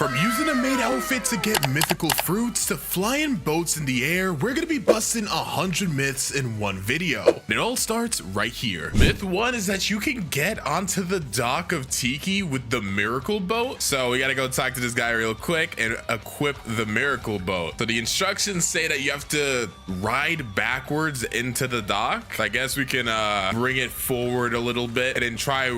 From using a maid outfit to get mythical fruits to flying boats in the air, we're gonna be busting 100 myths in one video. It all starts right here. Myth 1 is that you can get onto the dock of Tiki with the miracle boat. So we gotta go talk to this guy real quick and equip the miracle boat. So the instructions say that you have to ride backwards into the dock. I guess we can bring it forward a little bit and then try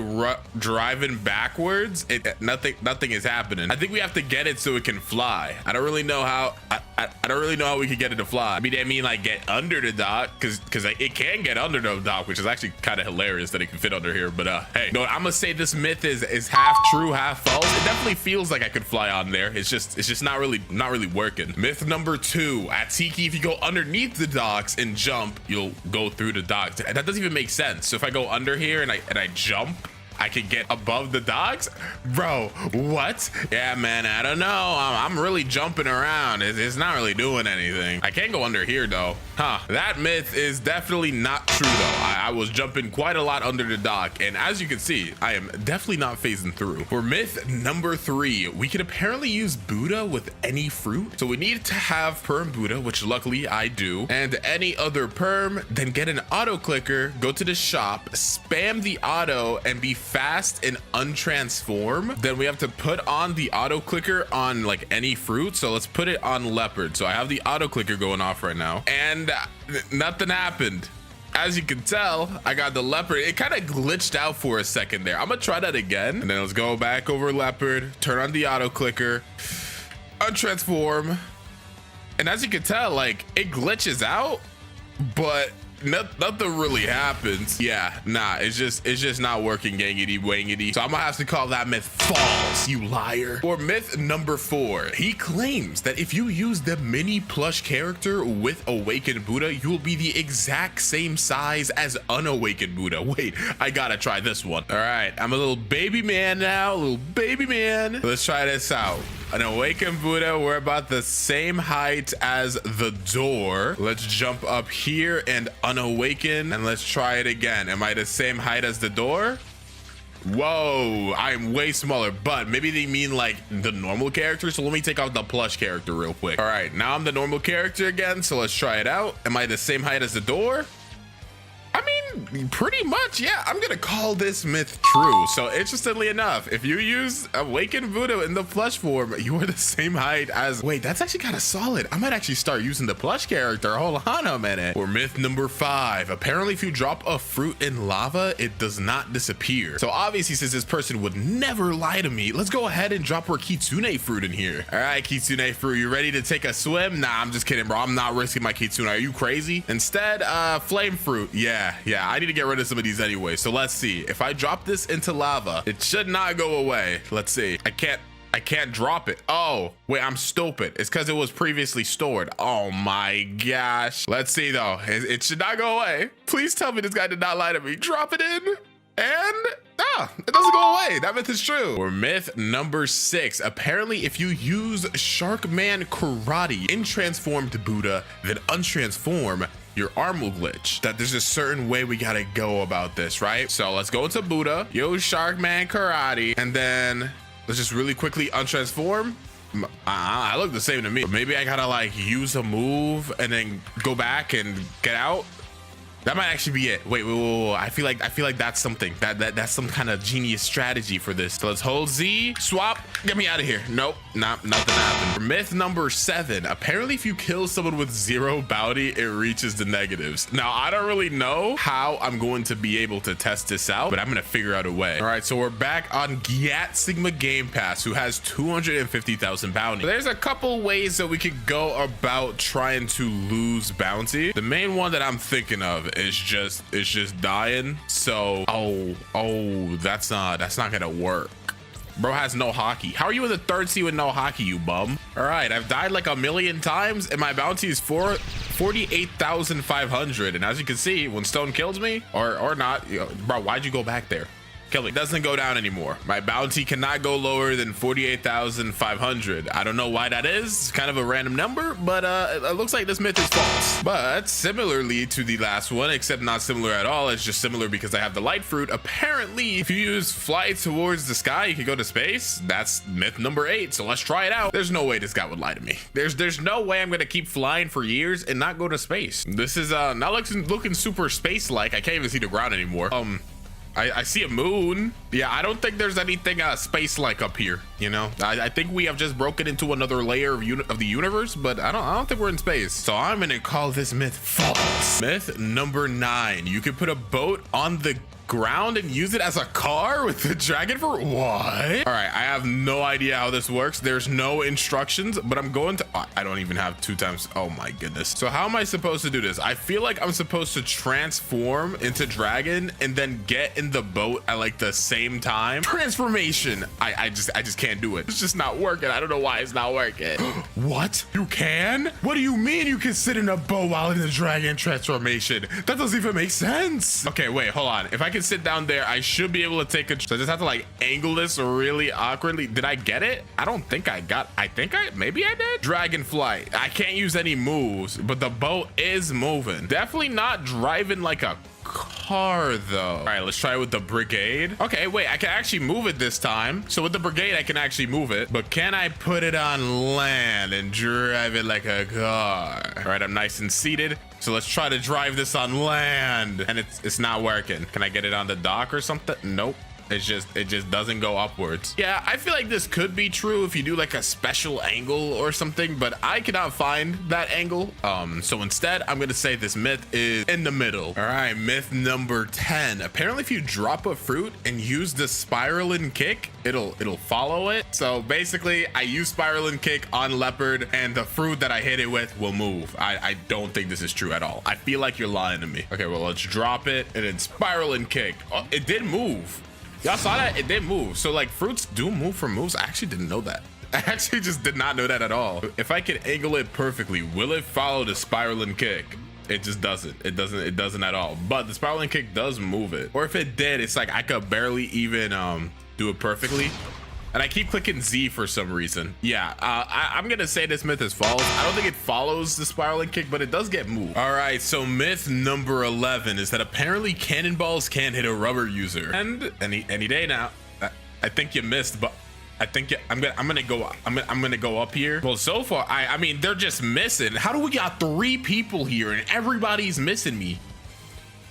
driving backwards. Nothing is happening. I think we have to get it so it can fly. I don't really know how. I don't really know how we could get it to fly. I mean like get under the dock, because it can get under the dock, which is actually kind of hilarious that it can fit under here. But hey, no, I'm gonna say this myth is half true, half false. It definitely feels like I could fly on there. It's just not really working. Myth number 2: at Tiki, if you go underneath the docks and jump, you'll go through the docks. That doesn't even make sense. So if I go under here and I jump, I could get above the docks. Bro, what? Yeah, man, I don't know. I'm really jumping around. It's not really doing anything. I can't go under here though. Huh, that myth is definitely not true though. I was jumping quite a lot under the dock, and as you can see, I am definitely not phasing through. For myth number 3, we can apparently use Buddha with any fruit. So we need to have perm Buddha, which luckily I do, and any other perm, then get an auto clicker, go to the shop, spam the auto, and be fast and untransform. Then we have to put on the auto clicker on like any fruit. So let's put it on leopard. So I have the auto clicker going off right now, and nothing happened. As you can tell, I got the leopard. It kind of glitched out for a second there. I'm gonna try that again, and then let's go back over leopard, turn on the auto clicker, untransform, and as you can tell, like it glitches out, but nothing really happens. Yeah, nah, it's just not working, gangity wangity. So I'm gonna have to call that myth false, you liar. For myth number 4, he claims that if you use the mini plush character with awakened Buddha, you will be the exact same size as unawakened Buddha. Wait, I gotta try this one. All right, I'm a little baby man now, little baby man. Let's try this out. An awakened Buddha, we're about the same height as the door. Let's jump up here and unawaken, and let's try it again. Am I the same height as the door? Whoa, I'm way smaller, but maybe they mean like the normal character. So let me take out the plush character real quick. All right, now I'm the normal character again, so let's try it out. Am I the same height as the door? I mean, pretty much, yeah. I'm gonna call this myth true. So interestingly enough, if you use awakened Buddha in the plush form, you are the same height as, wait, that's actually kind of solid. I might actually start using the plush character. Hold on a minute. For myth number 5, apparently if you drop a fruit in lava, it does not disappear. So obviously, since this person would never lie to me, let's go ahead and drop our kitsune fruit in here. All right, kitsune fruit, you ready to take a swim? Nah, I'm just kidding, bro. I'm not risking my kitsune. Are you crazy? Instead, flame fruit. Yeah, I need to get rid of some of these anyway. So let's see. If I drop this into lava, it should not go away. Let's see. I can't drop it. Oh, wait, I'm stupid. It's because it was previously stored. Oh my gosh. Let's see though. It should not go away. Please tell me this guy did not lie to me. Drop it in, and it doesn't go away. That myth is true. For myth number 6, apparently if you use Sharkman Karate in transformed Buddha, then untransform, your arm will glitch. That there's a certain way we gotta go about this, right? So let's go into Buddha, use Sharkman Karate, and then let's just really quickly untransform. I look the same to me. Maybe I gotta like use a move and then go back and get out. That might actually be it. Wait. I feel like that's something. That's some kind of genius strategy for this. So let's hold Z, swap, get me out of here. Nope, nothing happened. For myth number 7, apparently if you kill someone with 0 bounty, it reaches the negatives. Now, I don't really know how I'm going to be able to test this out, but I'm gonna figure out a way. All right, so we're back on Gyat Sigma Game Pass, who has 250,000 bounty. There's a couple ways that we could go about trying to lose bounty. The main one that I'm thinking of is just dying. So that's not gonna work. Bro has no hockey. How are you in the 3rd sea with no hockey, you bum? All right, I've died like a million times and my bounty is 48,500. And as you can see, when Stone kills me or not, bro, why'd you go back there? Kill me. Doesn't go down anymore. My bounty cannot go lower than 48,500. I don't know why that is. It's kind of a random number, but it looks like this myth is false. But similarly to the last one, except not similar at all, it's just similar because I have the light fruit. Apparently, if you use fly towards the sky, you can go to space. That's myth number 8. So let's try it out. There's no way this guy would lie to me. There's no way I'm gonna keep flying for years and not go to space. This is not looking super space-like. I can't even see the ground anymore. I see a moon. Yeah, I don't think there's anything space-like up here. You know, I think we have just broken into another layer of the universe, but I don't think we're in space. So I'm gonna call this myth false. Myth number 9. You can put a boat on the ground and use it as a car with the dragon for what? All right, I have no idea how this works. There's no instructions, but I'm going to, I don't even have 2 times. Oh my goodness. So how am I supposed to do this? I feel like I'm supposed to transform into dragon and then get in the boat at like the same time. Transformation. I just can't do it. It's just not working. I don't know why it's not working. What? You can? What do you mean you can sit in a boat while in the dragon transformation? That doesn't even make sense. Okay, wait, hold on. If I can sit down there, I should be able to take a, so I just have to like angle this really awkwardly. Did I get it? I don't think I got, maybe I did. Dragonfly. I can't use any moves, but the boat is moving. Definitely not driving like a car though. All right, let's try it with the brigade. Okay, wait, I can actually move it this time. So with the brigade, I can actually move it, but can I put it on land and drive it like a car? All right, I'm nice and seated. So let's try to drive this on land, and it's not working. Can I get it on the dock or something? Nope. It just doesn't go upwards. Yeah, I feel like this could be true if you do like a special angle or something, but I cannot find that angle. So instead, I'm gonna say this myth is in the middle. All right, myth number 10. Apparently, if you drop a fruit and use the spiral and kick, it'll follow it. So basically, I use spiral and kick on leopard, and the fruit that I hit it with will move. I don't think this is true at all. I feel like you're lying to me. Okay, well, let's drop it and then spiral and kick. Oh, it did move. Y'all saw that? It did move. So like fruits do move for moves. I actually didn't know that. I actually just did not know that at all. If I can angle it perfectly, will it follow the spiral and kick? It just doesn't. It doesn't at all. But the spiral and kick does move it. Or if it did, it's like I could barely even do it perfectly. And I keep clicking Z for some reason. Yeah, I'm gonna say this myth is false. I don't think it follows the spiral and kick, but it does get moved. All right, so myth number 11 is that apparently cannonballs can't hit a rubber user. And any day now, I think you missed, but I think I'm gonna go up here. Well, so far, I mean, they're just missing. How do we got 3 people here and everybody's missing me?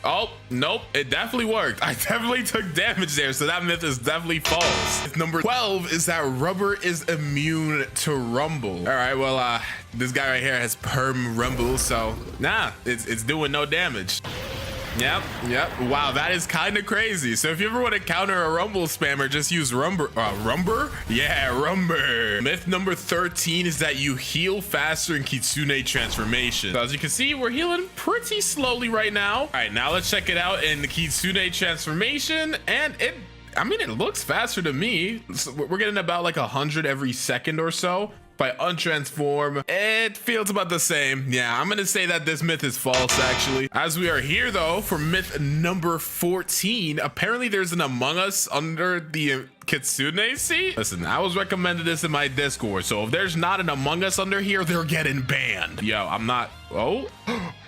Oh, nope, it definitely worked. I definitely took damage there, so that myth is definitely false. Myth number 12 is that rubber is immune to rumble. All right, well, this guy right here has perm rumble, so nah, it's doing no damage. Yep. Wow, that is kind of crazy. So if you ever want to counter a rumble spammer, just use rumber. Yeah, rumber. Myth number 13 is that you heal faster in Kitsune transformation. So as you can see, we're healing pretty slowly right now. All right, now let's check it out in the Kitsune transformation, and it looks faster to me. So we're getting about like 100 every second or so. If I untransform, it feels about the same. Yeah, I'm gonna say that this myth is false, actually. As we are here, though, for myth number 14, apparently there's an Among Us under the Kitsune seat. Listen, I was recommended this in my Discord, so if there's not an Among Us under here, they're getting banned. Yo, I'm not. Oh,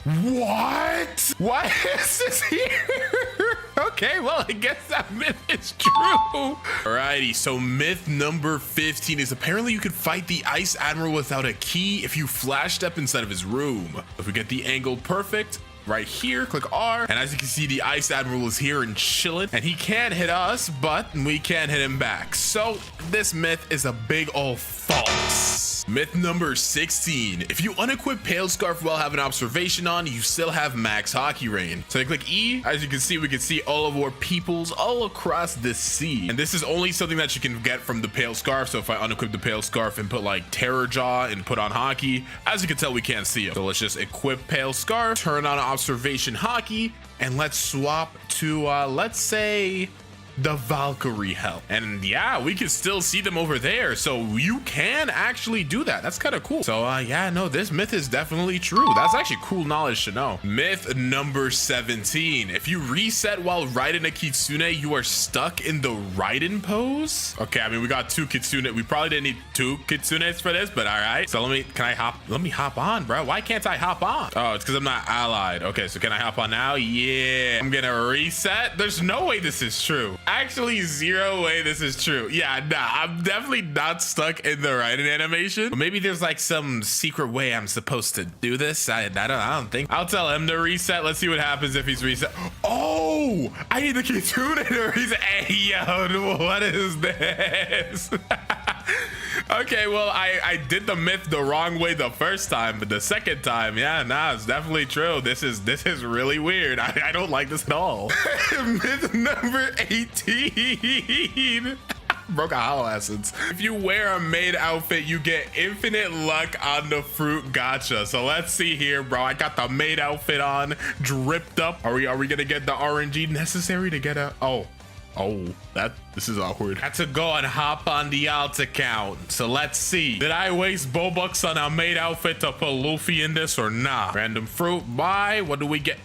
what? Why is this here? Okay, well, I guess that myth is true. Alrighty, so myth number 15 is apparently you can fight the Ice Admiral without a key if you flash step inside of his room. If we get the angle perfect, right here, click R, and as you can see, the Ice Admiral is here and chilling, and he can't hit us, but we can't hit him back. So this myth is a big old false. Myth number 16. If you unequip Pale Scarf while having observation on, you still have max hockey rain. So I click E. As you can see, we can see all of our peoples all across the sea. And this is only something that you can get from the Pale Scarf. So if I unequip the Pale Scarf and put like Terror Jaw and put on hockey, as you can tell, we can't see him. So let's just equip Pale Scarf, turn on observation hockey, and let's swap to, let's say, the Valkyrie help. And yeah, we can still see them over there. So you can actually do that. That's kind of cool. So yeah, no, this myth is definitely true. That's actually cool knowledge to know. Myth number 17. If you reset while riding a kitsune, you are stuck in the Raiden pose. Okay, I mean, we got 2 kitsune. We probably didn't need 2 kitsunes for this, but all right. So let me hop on, bro. Why can't I hop on? Oh, it's because I'm not allied. Okay, so can I hop on now? Yeah, I'm gonna reset. There's no way this is true. Actually, 0 way this is true. Yeah, nah, I'm definitely not stuck in the Raiden animation. But maybe there's like some secret way I'm supposed to do this. I don't think. I'll tell him to reset. Let's see what happens if he's reset. Oh, I need the kitsune to reset. Hey, yo, what is this? Okay, well, I did the myth the wrong way the first time, but the second time, yeah, nah, it's definitely true. This is really weird. I don't like this at all. Myth number 18. Broke a hollow essence. If you wear a maid outfit, you get infinite luck on the fruit gacha. So let's see here, bro. I got the maid outfit on, dripped up. Are we gonna get the RNG necessary to get a? Oh, this is awkward. I had to go and hop on the alt account. So let's see. Did I waste Bobucks on a maid outfit to put Luffy in this or not? Random fruit. Bye. What do we get?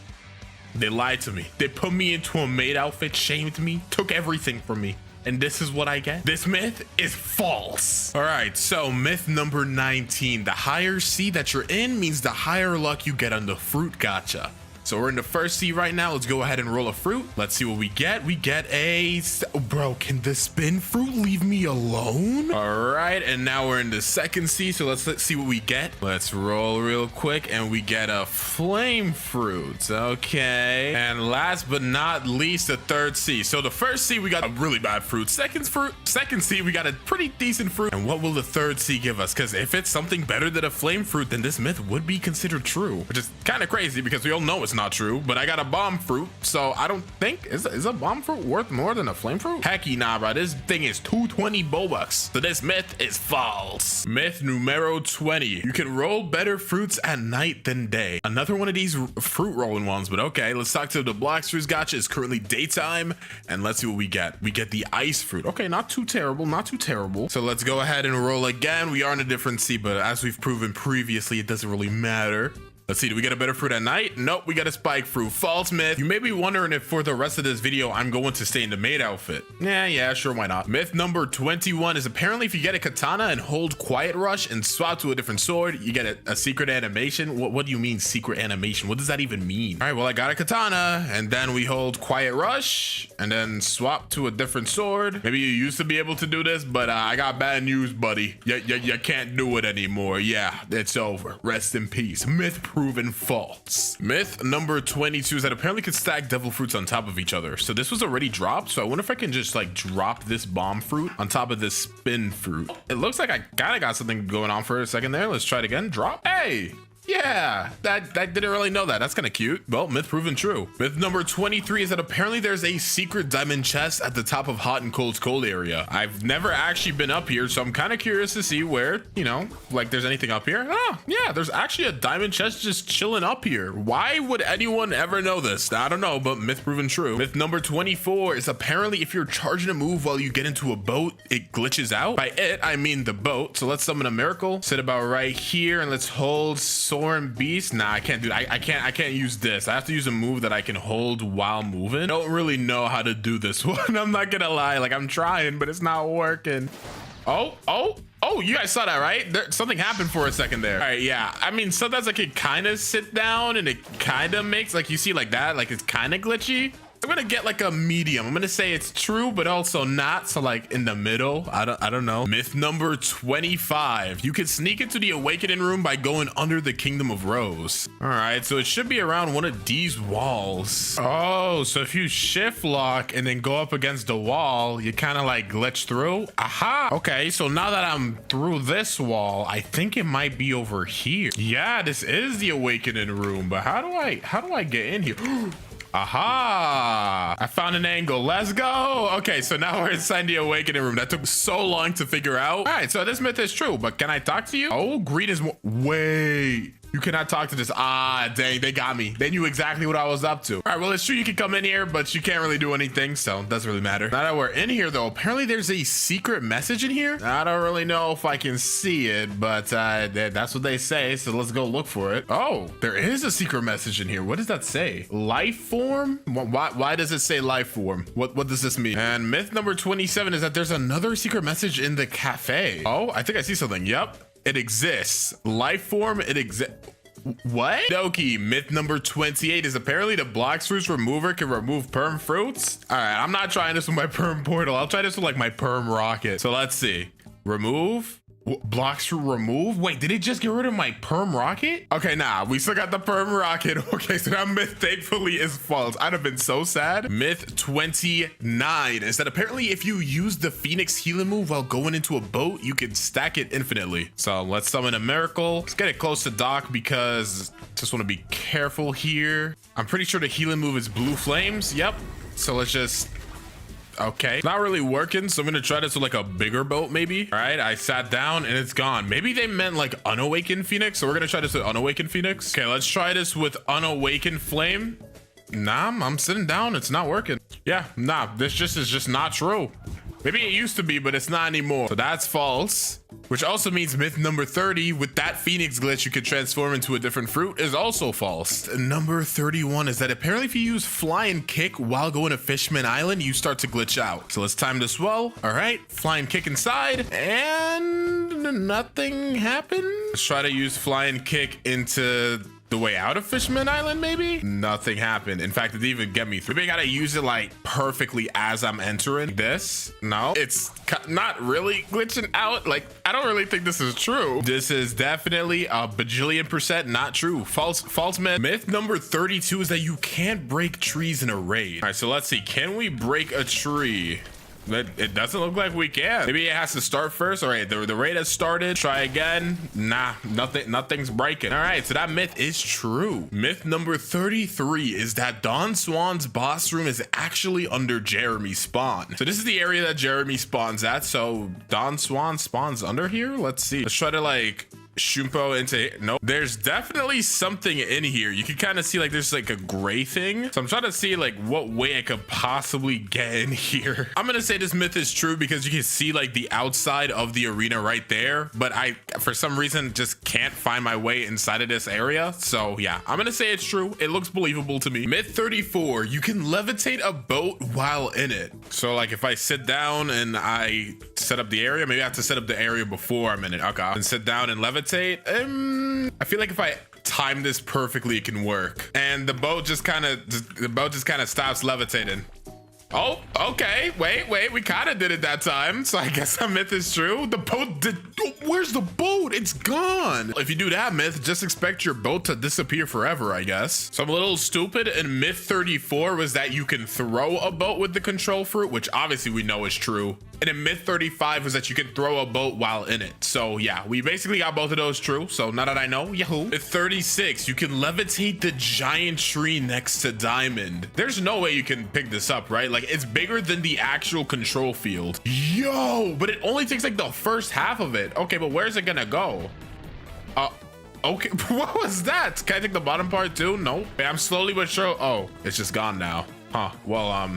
They lied to me. They put me into a maid outfit, shamed me, took everything from me. And this is what I get. This myth is false. All right, so myth number 19. The higher C that you're in means the higher luck you get on the fruit gacha. So we're in the first C right now. Let's go ahead and roll a fruit. Let's see what we get. We get a... Bro, can the spin fruit leave me alone? All right, and now we're in the second C. So let's see what we get. Let's roll real quick, and we get a flame fruit. Okay. And last but not least, the third C. So the first C, we got a really bad fruit. Second C, we got a pretty decent fruit. And what will the third C give us? Because if it's something better than a flame fruit, then this myth would be considered true, which is kind of crazy because we all know it's not true. But I got a bomb fruit, so I don't think is a bomb fruit worth more than a flame fruit? Hecky nah, bro. This thing is 220 Bobucks. So this myth is false. Myth numero 20. You can roll better fruits at night than day. Another one of these fruit rolling ones, but okay. Let's talk to the Blox fruits gacha. It's currently daytime, and let's see what we get. We get the ice fruit. Okay, not too terrible, not too terrible. So let's go ahead and roll again. We are in a different C, but as we've proven previously, it doesn't really matter. Let's see, do we get a better fruit at night? Nope, we got a spike fruit. False myth. You may be wondering if for the rest of this video, I'm going to stay in the maid outfit. Yeah, sure, why not? Myth number 21 is apparently if you get a katana and hold quiet rush and swap to a different sword, you get a secret animation. What do you mean secret animation? What does that even mean? All right, well, I got a katana and then we hold quiet rush and then swap to a different sword. Maybe you used to be able to do this, but I got bad news, buddy. You can't do it anymore. Yeah, it's over. Rest in peace. Myth proven false. Myth number 22 is that apparently could stack devil fruits on top of each other. So this was already dropped. So I wonder if I can just like drop this bomb fruit on top of this spin fruit. It looks like I kind of got something going on for a second there. Let's try it again. Drop. Hey. Yeah, that didn't really know that. That's kind of cute. Well, myth proven true. Myth number 23 is that apparently there's a secret diamond chest at the top of Hot and Cold's cold area. I've never actually been up here, so I'm kind of curious to see where, you know, like there's anything up here. Oh, yeah, there's actually a diamond chest just chilling up here. Why would anyone ever know this? I don't know, but myth proven true. Myth number 24 is apparently if you're charging a move while you get into a boat, it glitches out. By it, I mean the boat. So let's summon a miracle. Sit about right here and let's hold Soaring Beast. Nah, I can't do that. I can't use this. I have to use a move that I can hold while moving. I don't really know how to do this one. I'm not gonna lie. Like, I'm trying, but it's not working. Oh, you guys saw that, right? Something happened for a second there. All right, yeah. I mean, sometimes I can kind of sit down and it kind of makes, like, you see like that, like it's kind of glitchy. I'm gonna get like a medium. I'm gonna say it's true, but also not. So like in the middle. I don't know. Myth number 25. You can sneak into the awakening room by going under the Kingdom of Rose. All right, so it should be around one of these walls. Oh, so if you shift lock and then go up against the wall, you kind of like glitch through. Aha. Okay, so now that I'm through this wall, I think it might be over here. Yeah, this is the awakening room, but how do I get in here? Aha! I found an angle. Let's go. Okay, so now we're inside the awakening room. That took so long to figure out. All right, so this myth is true, but can I talk to you? Oh, greed is more. Wait. You cannot talk to this. Ah, dang, they got me. They knew exactly what I was up to. All right, well, it's true you can come in here, but you can't really do anything, so it doesn't really matter. Now that we're in here, though, apparently there's a secret message in here. I don't really know if I can see it, but that's what they say, so let's go look for it. Oh, there is a secret message in here. What does that say? Life form? Why does it say life form? What does this mean? And myth number 27 is that there's another secret message in the cafe. Oh, I think I see something. Yep, it exists. Life form, it exists. What? Doki, myth number 28 is apparently the Blox fruits remover can remove perm fruits. All right, I'm not trying this with my perm portal. I'll try this with like my perm rocket. So let's see. Remove. Blox fruit remove? Wait, did it just get rid of my perm rocket? Okay, nah, we still got the perm rocket. Okay, so that myth thankfully is false. I'd have been so sad. Myth 29 is that apparently if you use the Phoenix healing move while going into a boat, you can stack it infinitely. So let's summon a miracle. Let's get it close to dock because just want to be careful here. I'm pretty sure the healing move is blue flames. Yep. So let's just... Okay, not really working, so I'm gonna try this with like a bigger boat maybe. All right, I sat down and it's gone. Maybe they meant like unawakened Phoenix, so we're gonna try this with unawakened Phoenix. Okay, let's try this with unawakened flame. Nah, I'm sitting down, it's not working. Yeah, nah, this just is just not true. Maybe it used to be, but it's not anymore. So that's false. Which also means myth number 30, with that Phoenix glitch you could transform into a different fruit, is also false. Number 31 is that apparently if you use flying kick while going to Fishman Island, you start to glitch out. So let's time this well. All right, flying kick inside, and nothing happened. Let's try to use flying kick into the way out of Fishman Island, maybe? Nothing happened. In fact, it didn't even get me through. Maybe I gotta use it like perfectly as I'm entering this. No, it's not really glitching out. Like, I don't really think this is true. This is definitely a bajillion% not true. False myth. Myth number 32 is that you can't break trees in a raid. All right, so let's see. Can we break a tree? It doesn't look like we can. Maybe it has to start first. All right, the raid has started. Try again. Nah, nothing's breaking. All right, so that myth is true. Myth number 33 is that Don Swan's boss room is actually under Jeremy's spawn. So this is the area that Jeremy spawns at. So Don Swan spawns under here. Let's see. Let's try to like Shumpo into... Nope. There's definitely something in here. You can kind of see like there's like a gray thing. So I'm trying to see like what way I could possibly get in here. I'm gonna say this myth is true because you can see like the outside of the arena right there, but I for some reason just can't find my way inside of this area. So yeah, I'm gonna say it's true. It looks believable to me. Myth 34, you can levitate a boat while in it. So like if I sit down and I set up the area, maybe I have to set up the area before I'm in it. Okay, and sit down and levitate. I feel like if I time this perfectly, it can work. And the boat just kind of stops levitating. Oh, okay. Wait. We kind of did it that time. So I guess that myth is true. The boat did. Where's the boat? It's gone. If you do that myth, just expect your boat to disappear forever, I guess. So I'm a little stupid. And myth 34 was that you can throw a boat with the control fruit, which obviously we know is true. And then myth 35 was that you can throw a boat while in it. So yeah, we basically got both of those true. So now that I know, yahoo. Myth 36, you can levitate the giant tree next to Diamond. There's no way you can pick this up, right? Like it's bigger than the actual control field. Yo, but it only takes like the first half of it. Okay, but where's it gonna go? Okay, what was that? Can I take the bottom part too? No. I'm slowly but sure. Oh, it's just gone now. Huh, well,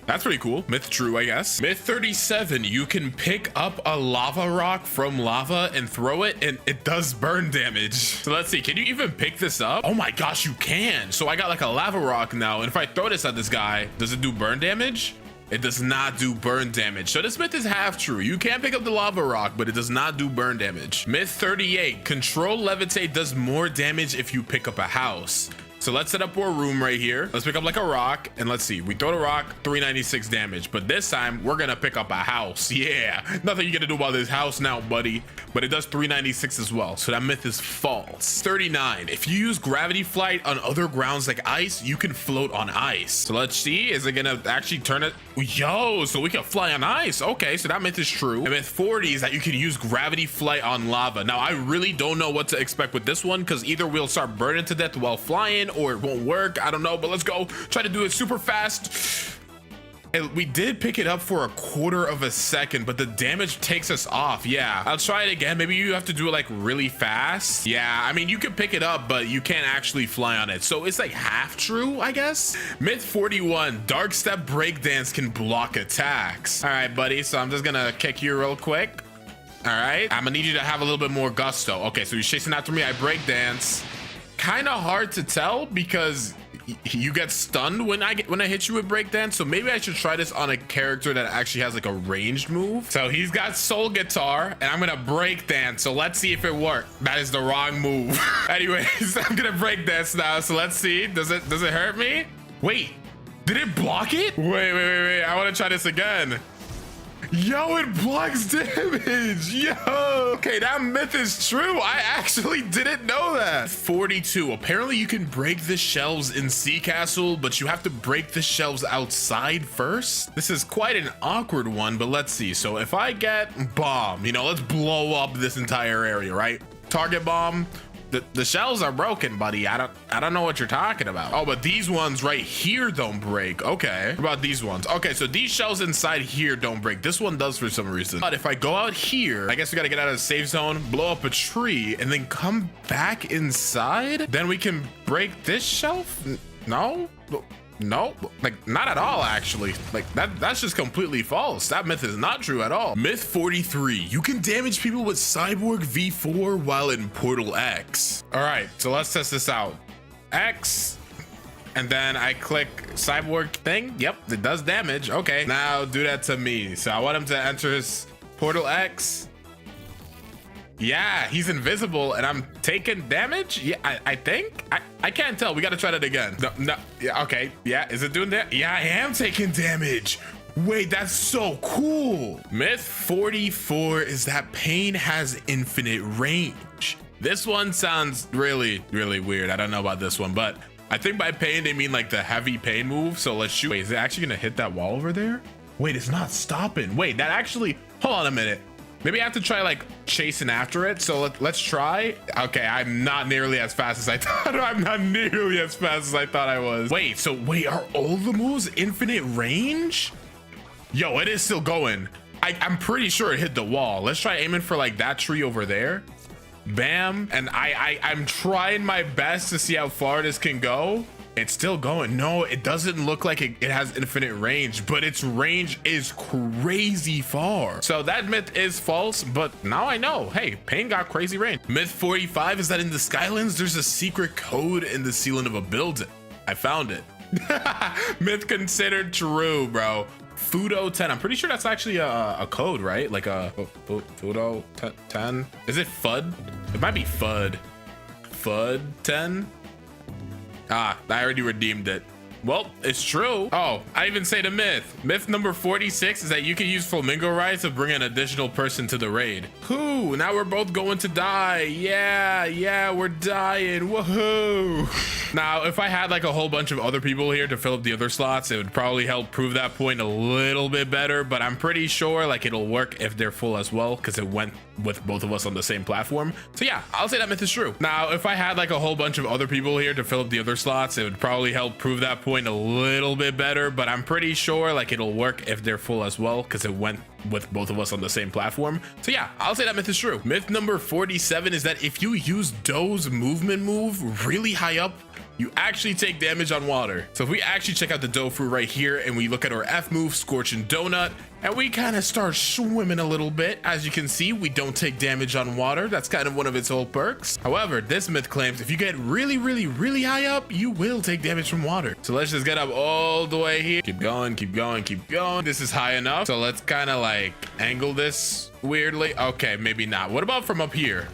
that's pretty cool. Myth true, I guess. Myth 37, you can pick up a lava rock from lava and throw it and it does burn damage. So let's see, can you even pick this up? Oh my gosh, you can. So I got like a lava rock now, and if I throw this at this guy, does it do burn damage? It does not do burn damage. So this myth is half true. You can pick up the lava rock, but it does not do burn damage. Myth 38, control levitate does more damage if you pick up a house. So let's set up our room right here. Let's pick up like a rock, and let's see. We throw the rock, 396 damage. But this time, we're gonna pick up a house. Yeah, nothing you gonna do about this house now, buddy. But it does 396 as well. So that myth is false. 39, if you use gravity flight on other grounds like ice, you can float on ice. So let's see, is it gonna actually turn it? Yo, so we can fly on ice. Okay, so that myth is true. And myth 40 is that you can use gravity flight on lava. Now, I really don't know what to expect with this one, because either we'll start burning to death while flying, or it won't work. I don't know, but let's go try to do it super fast. We did pick it up for a quarter of a second, but the damage takes us off. Yeah, I'll try it again. Maybe you have to do it like really fast. Yeah, I mean, you can pick it up, but you can't actually fly on it. So it's like half true, I guess. Myth 41, dark step breakdance can block attacks. All right, buddy. So I'm just gonna kick you real quick. All right, I'm gonna need you to have a little bit more gusto. Okay, so you're chasing after me. I breakdance. Kind of hard to tell because you get stunned when I hit you with breakdance. So maybe I should try this on a character that actually has like a ranged move. So he's got soul guitar and I'm gonna breakdance. So let's see if it worked. That is the wrong move. Anyways, I'm gonna breakdance now. So let's see. Does it hurt me? Wait, did it block it? Wait. I want to try this again. Yo, it blocks damage. Yo, okay, that myth is true. I actually didn't know that. 42, apparently you can break the shelves in Sea Castle, but you have to break the shelves outside first. This is quite an awkward one, but let's see. So if I get bomb, you know, let's blow up this entire area, right? Target bomb. The shells are broken, buddy. I don't know what you're talking about. Oh, but these ones right here don't break. Okay, what about these ones? Okay, so these shells inside here don't break. This one does for some reason. But if I go out here, I guess we gotta get out of the safe zone, blow up a tree, and then come back inside. Then we can break this shelf. No, like not at all, actually. Like that's just completely false. That myth is not true at all. Myth 43, you can damage people with Cyborg V4 while in Portal X. All right, so let's test this out. X, and then I click Cyborg thing. Yep, it does damage. Okay, now do that to me. So I want him to enter his Portal X. Yeah, he's invisible and I'm taking damage. Yeah, I think I can't tell. We got to try that again. No. Yeah, okay. Yeah, is it doing that? Yeah, I am taking damage. Wait, that's so cool. Myth 44 is that pain has infinite range. This one sounds really weird. I don't know about this one, but I think by pain they mean like the heavy pain move. So let's shoot. Wait, is it actually gonna hit that wall over there? Wait, it's not stopping. Wait, that actually, hold on a minute. Maybe I have to try like chasing after it. So let's try. Okay, I'm not nearly as fast as I thought. I'm not nearly as fast as I thought I was. Wait, are all the moves infinite range? Yo, it is still going. I'm pretty sure it hit the wall. Let's try aiming for like that tree over there. Bam. And I'm trying my best to see how far this can go. It's still going. No, it doesn't look like it has infinite range, but its range is crazy far. So that myth is false, but now I know. Hey, pain got crazy range. Myth 45 is that in the Skylands, there's a secret code in the ceiling of a building. I found it. Myth considered true, bro. Fudo 10. I'm pretty sure that's actually a code, right? Like a Fudo 10. Is it FUD? It might be FUD. FUD 10. Ah, I already redeemed it. Well, it's true. Oh, I even say the myth. Myth number 46 is that you can use flamingo rides to bring an additional person to the raid. Whoo, now we're both going to die. Yeah, we're dying. Woohoo. Now, if I had like a whole bunch of other people here to fill up the other slots, it would probably help prove that point a little bit better, but I'm pretty sure like it'll work if they're full as well, because it went with both of us on the same platform. So yeah, I'll say that myth is true. Now, if I had like a whole bunch of other people here to fill up the other slots, it would probably help prove that point a little bit better, but I'm pretty sure like it'll work if they're full as well, because it went with both of us on the same platform. So yeah, I'll say that myth is true. Myth number 47 is that if you use Doe's movement move really high up, you actually take damage on water. So if we actually check out the Doe fruit right here and we look at our F move, Scorching Donut, and we kind of start swimming a little bit, as you can see, we don't take damage on water. That's kind of one of its whole perks. However, this myth claims if you get really high up, you will take damage from water. So let's just get up all the way here. Keep going. This is high enough. So let's kind of like angle this weirdly. Okay, maybe not. What about from up here?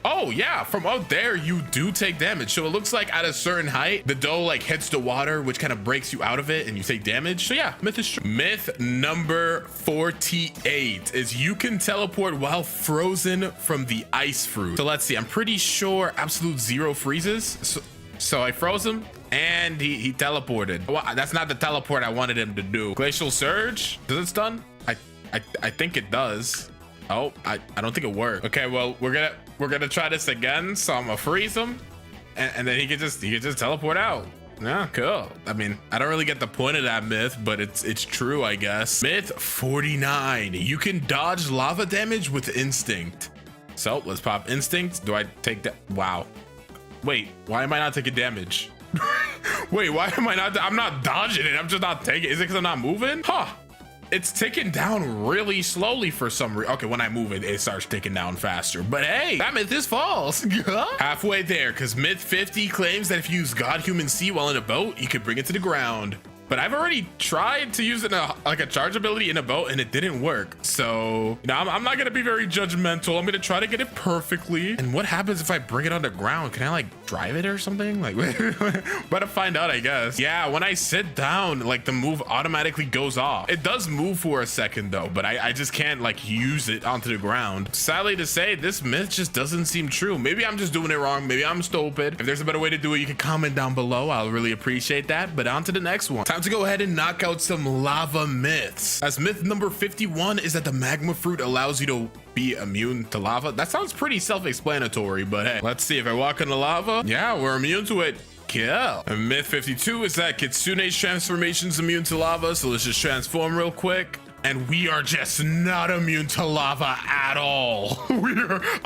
Oh yeah, from up there you do take damage. So it looks like at a certain height the dough like hits the water, which kind of breaks you out of it and you take damage. So yeah, myth is true. Myth number 48 is you can teleport while frozen from the ice fruit. So let's see, I'm pretty sure Absolute Zero freezes. So I froze him and he teleported. Well, that's not the teleport I wanted him to do. Glacial Surge, does it stun? I think it does. Oh, I don't think it worked. Okay, well, we're gonna try this again. So I'm gonna freeze him, and then he can just teleport out. Yeah, cool. I mean, I don't really get the point of that myth, but it's true, I guess. Myth 49. You can dodge lava damage with instinct. So let's pop instinct. Do I take that? Wow. Wait, why am I not taking damage? Wait, why am I not? I'm not dodging it. I'm just not taking it. Is it because I'm not moving? Huh. It's ticking down really slowly for some reason. Okay, when I move it, it starts ticking down faster. But hey, that myth is false. Halfway there, because myth 50 claims that if you use God Human Sea while in a boat, you could bring it to the ground. But I've already tried to use it in like a charge ability in a boat and it didn't work. So, you know, I'm not gonna be very judgmental. I'm gonna try to get it perfectly. And what happens if I bring it on the ground? Can I like drive it or something? Like, better find out, I guess. Yeah, when I sit down, like the move automatically goes off. It does move for a second though, but I just can't like use it onto the ground. Sadly to say, this myth just doesn't seem true. Maybe I'm just doing it wrong. Maybe I'm stupid. If there's a better way to do it, you can comment down below. I'll really appreciate that. But on to the next one. Time to go ahead and knock out some lava myths. As myth number 51 is that the magma fruit allows you to be immune to lava. That sounds pretty self-explanatory, but hey, let's see. If I walk in the lava, yeah, we're immune to it. Kill. And myth 52 is that Kitsune's transformation is immune to lava. So let's just transform real quick. And we are just not immune to lava at all.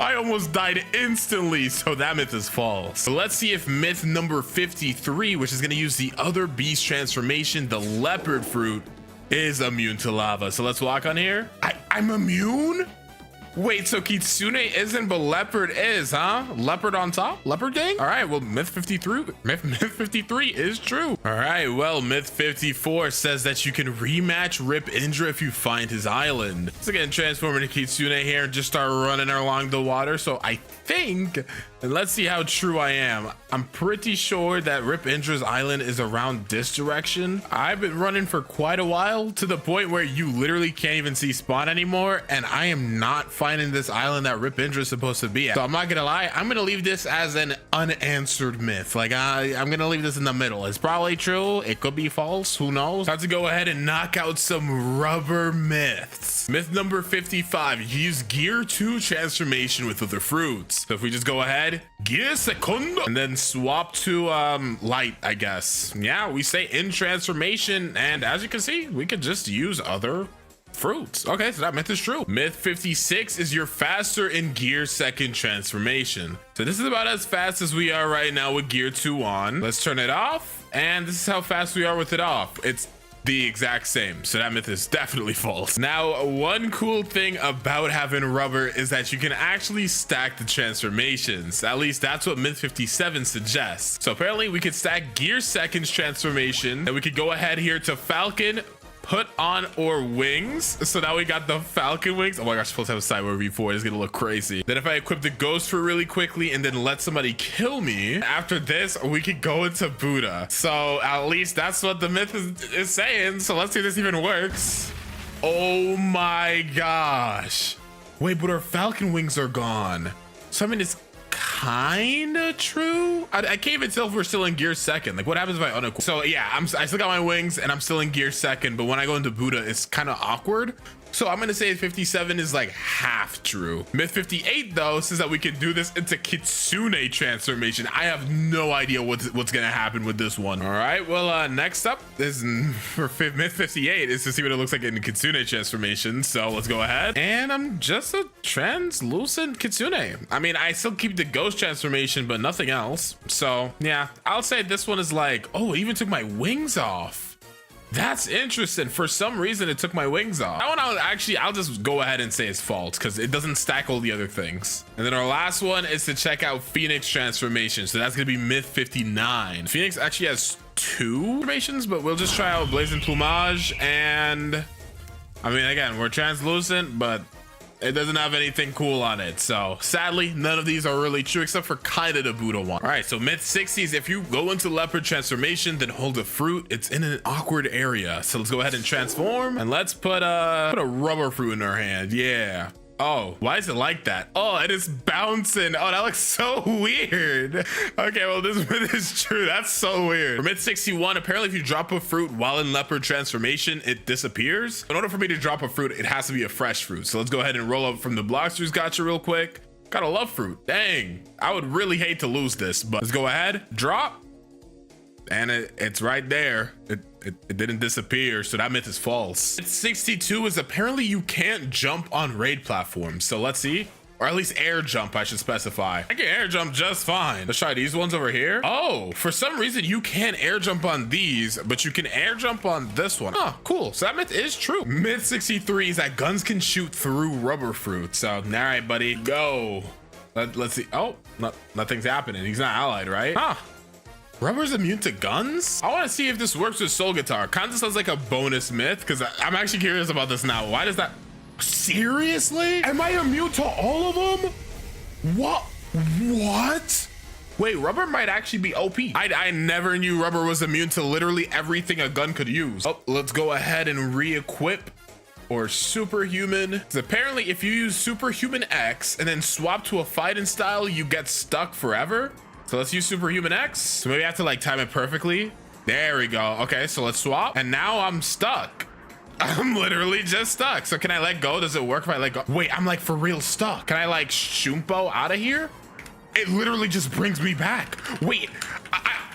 I almost died instantly, so that myth is false. So let's see if myth number 53, which is going to use the other beast transformation, the leopard fruit, is immune to lava. So let's walk on here. I'm immune? Wait, so Kitsune isn't, but leopard is, huh? Leopard on top? Leopard gang? All right, well, myth 53 is true. All right, well, myth 54 says that you can rematch Rip Indra if you find his island. So again, transform into Kitsune here and just start running along the water. So I think, and let's see how true I am. I'm pretty sure that Rip Indra's island is around this direction. I've been running for quite a while to the point where you literally can't even see spawn anymore. And I am not finding this island that Rip Indra is supposed to be at. So I'm not gonna lie, I'm gonna leave this as an unanswered myth. Like I'm gonna leave this in the middle. It's probably true. It could be false. Who knows? Time to go ahead and knock out some rubber myths. Myth number 55, use gear 2 transformation with other fruits. So if we just go ahead, gear secondo, and then swap to light, I guess. Yeah, we say in transformation, and as you can see, we could just use other fruits. Okay, so that myth is true. Myth 56 is you're faster in gear 2nd transformation. So this is about as fast as we are right now with gear 2 on. Let's turn it off, and this is how fast we are with it off. It's the exact same. So that myth is definitely false. Now, one cool thing about having rubber is that you can actually stack the transformations. At least that's what myth 57 suggests. So apparently we could stack gear 2nd's transformation, and we could go ahead here to Falcon, put on or wings. So now we got the falcon wings. Oh my gosh, supposed to have a cyber v4. It's gonna look crazy. Then if I equip the ghost fruit really quickly and then let somebody kill me, after this we could go into Buddha. So at least that's what the myth is saying. So let's see if this even works. Oh my gosh, wait, but our falcon wings are gone. So I mean, it's kind of true. I can't even tell if we're still in gear 2nd. Like, what happens if I unequip? So yeah, I still got my wings and I'm still in gear 2nd, but when I go into Buddha, it's kind of awkward. So I'm gonna say 57 is like half true. Myth 58 though says that we can do this into Kitsune transformation. I have no idea what's gonna happen with this one. All right, well, next up is for myth 58 is to see what it looks like in Kitsune transformation. So let's go ahead, and I'm just a translucent Kitsune. I mean, I still keep the ghost transformation, but nothing else. So yeah, I'll say this one is like, oh, it even took my wings off. That's interesting. For some reason, it took my wings off. That one, I'll just go ahead and say it's false because it doesn't stack all the other things. And then our last one is to check out Phoenix transformation. So that's gonna be myth 59. Phoenix actually has 2 transformations, but we'll just try out Blazing Plumage. And I mean, again, we're translucent, but it doesn't have anything cool on it. So sadly, none of these are really true except for kind of the Buddha one. All right, so myth 60 is if you go into leopard transformation, then hold a fruit, it's in an awkward area. So let's go ahead and transform, and let's put a rubber fruit in our hand. Yeah. Oh, why is it like that? Oh, it is bouncing. Oh, that looks so weird. Okay, well, this myth is true. That's so weird. For myth 61, apparently if you drop a fruit while in leopard transformation, it disappears. In order for me to drop a fruit, it has to be a fresh fruit. So let's go ahead and roll up from the Blox gotcha real quick. Gotta love fruit. Dang, I would really hate to lose this, but let's go ahead, drop. And it's right there. It didn't disappear, so that myth is false. Myth 62 is apparently you can't jump on raid platforms. So let's see. Or at least air jump, I should specify. I can air jump just fine. Let's try these ones over here. Oh, for some reason you can't air jump on these, but you can air jump on this one. Oh, cool. So that myth is true. Myth 63 is that guns can shoot through rubber fruit. So, all right, buddy, go. Let's see. Oh, nothing's happening. He's not allied, right? Huh. Rubber's immune to guns? I want to see if this works with soul guitar. Kind of sounds like a bonus myth because I'm actually curious about this now. Why does that... Seriously? Am I immune to all of them? What? Wait, rubber might actually be OP. I never knew rubber was immune to literally everything a gun could use. Oh, let's go ahead and re-equip or superhuman. Because apparently if you use superhuman X and then swap to a fighting style, you get stuck forever. So let's use superhuman X. So maybe I have to like time it perfectly. There we go. Okay, so let's swap. And now I'm stuck. I'm literally just stuck. So can I let go? Does it work if I let go? Wait, I'm like for real stuck. Can I like shumpo out of here? It literally just brings me back. Wait,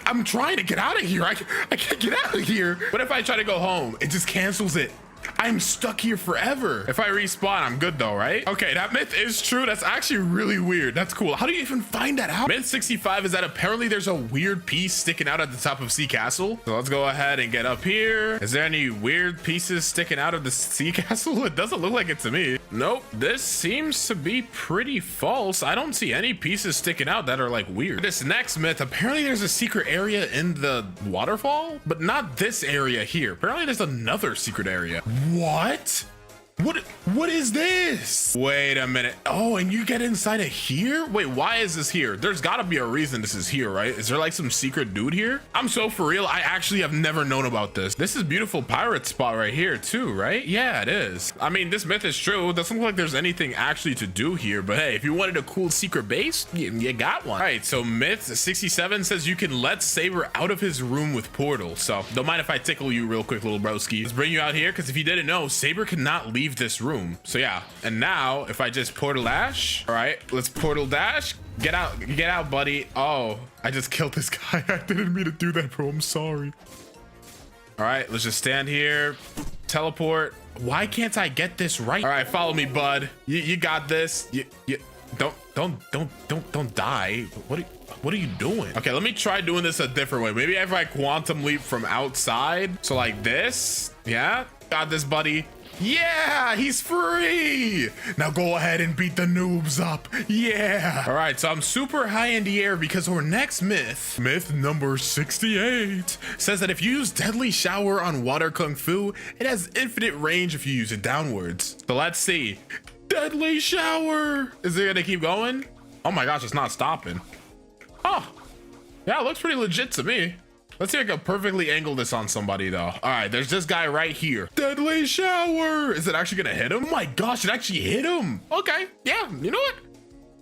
I'm trying to get out of here. I can't get out of here. What if I try to go home? It just cancels it. I'm stuck here forever. If I respawn, I'm good though, right? Okay, that myth is true. That's actually really weird. That's cool. How do you even find that out? Myth 65 is that apparently there's a weird piece sticking out at the top of Sea Castle. So let's go ahead and get up here. Is there any weird pieces sticking out of the Sea Castle? It doesn't look like it to me. Nope. This seems to be pretty false. I don't see any pieces sticking out that are like weird. This next myth, apparently there's a secret area in the waterfall, but not this area here. Apparently there's another secret area. What? What is this? Wait a minute. Oh, and you get inside of here? Wait, why is this here? There's gotta be a reason this is here, right? Is there like some secret dude here? I'm so for real. I actually have never known about this. This is beautiful pirate spot right here too, right? Yeah, it is. I mean, this myth is true. It doesn't look like there's anything actually to do here, but hey, if you wanted a cool secret base, you got one. All right, so myth 67 says you can let Saber out of his room with portal. So don't mind if I tickle you real quick, little broski. Let's bring you out here because if you didn't know, Saber cannot leave this room. So yeah, and now if I just portal dash, all right, let's portal dash. Get out, buddy. Oh, I just killed this guy. I didn't mean to do that, bro. I'm sorry. All right, let's just stand here, teleport. Why can't I get this right? All right, follow me, bud. You got this. You don't die. What are you doing? Okay, let me try doing this a different way. Maybe if I quantum leap from outside. So like this. Yeah, got this, buddy. Yeah, he's free. Now go ahead and beat the noobs up. Yeah. All right, so I'm super high in the air because our next myth number 68, says that if you use deadly shower on water kung fu, it has infinite range if you use it downwards. So let's see. Deadly shower. Is it gonna keep going? Oh my gosh, it's not stopping. Oh, yeah, it looks pretty legit to me. Let's see if I can perfectly angle this on somebody though. All right, there's this guy right here. Deadly shower. Is it actually gonna hit him? Oh my gosh, it actually hit him. Okay, yeah, you know what?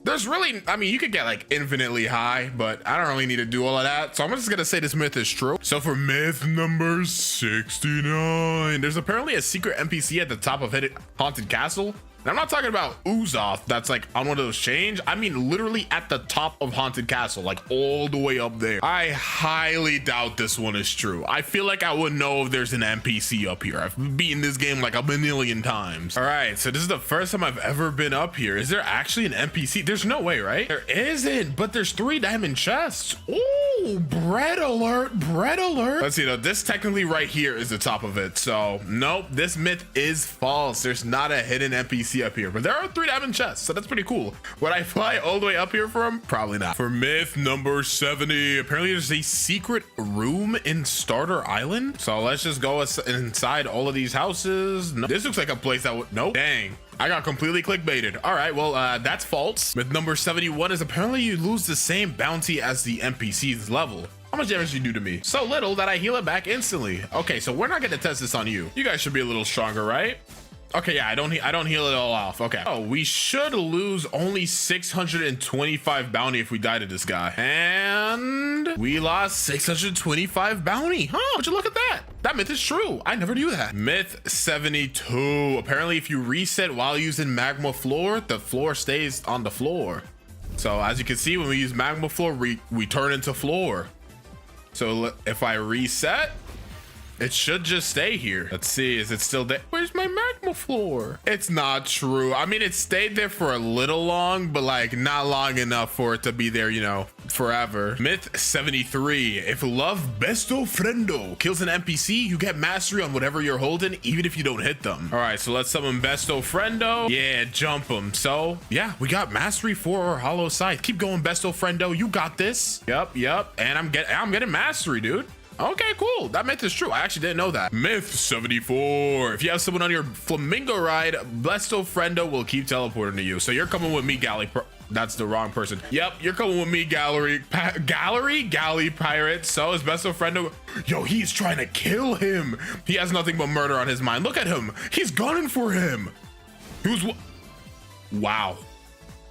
There's really, I mean, you could get like infinitely high, but I don't really need to do all of that. So I'm just gonna say this myth is true. So for myth number 69, there's apparently a secret NPC at the top of Haunted Castle. And I'm not talking about Uzoth that's like on one of those chains. I mean literally at the top of Haunted Castle, like all the way up there. I highly doubt this one is true. I feel like I would know if there's an NPC up here. I've beaten this game like a million times. All right, so this is the first time I've ever been up here. Is there actually an NPC? There's no way, right? There isn't, but there's 3 diamond chests. Ooh, bread alert, bread alert. Let's see though, this technically right here is the top of it. So nope, this myth is false. There's not a hidden NPC up here, but there are 3 diamond chests, so that's pretty cool. Would I fly all the way up here for him? Probably not. For myth number 70, apparently there's a secret room in Starter Island. So let's just go inside all of these houses. No, this looks like a place that would, nope. Dang, I got completely clickbaited. All right, well, that's false. Myth number 71 is apparently you lose the same bounty as the NPC's level. How much damage do you do to me? So little that I heal it back instantly. Okay, so we're not gonna test this on you. You guys should be a little stronger, right? Okay, yeah, I don't heal it all off. Okay. Oh, we should lose only 625 bounty if we die to this guy. And we lost 625 bounty. Huh, would you look at that? That myth is true. I never knew that. Myth 72. Apparently, if you reset while using magma floor, the floor stays on the floor. So as you can see, when we use magma floor, we turn into floor. So if I reset, it should just stay here. Let's see, is it still there? Where's my magma floor? It's not true. I mean, it stayed there for a little long, but like not long enough for it to be there, you know, forever. Myth 73. If love besto friendo kills an NPC, you get mastery on whatever you're holding, even if you don't hit them. All right, so let's summon besto friendo. Yeah, jump them. So yeah, we got mastery for our hollow scythe. Keep going, besto friendo. You got this. Yep. And I'm getting mastery, dude. Okay, cool. That myth is true. I actually didn't know that. Myth 74. If you have someone on your flamingo ride, Besto Friendo will keep teleporting to you. So you're coming with me, Galley. That's the wrong person. Yep, you're coming with me, Galley Pirate. So is Besto Friendo. Yo, he's trying to kill him. He has nothing but murder on his mind. Look at him. He's gunning for him. Wow.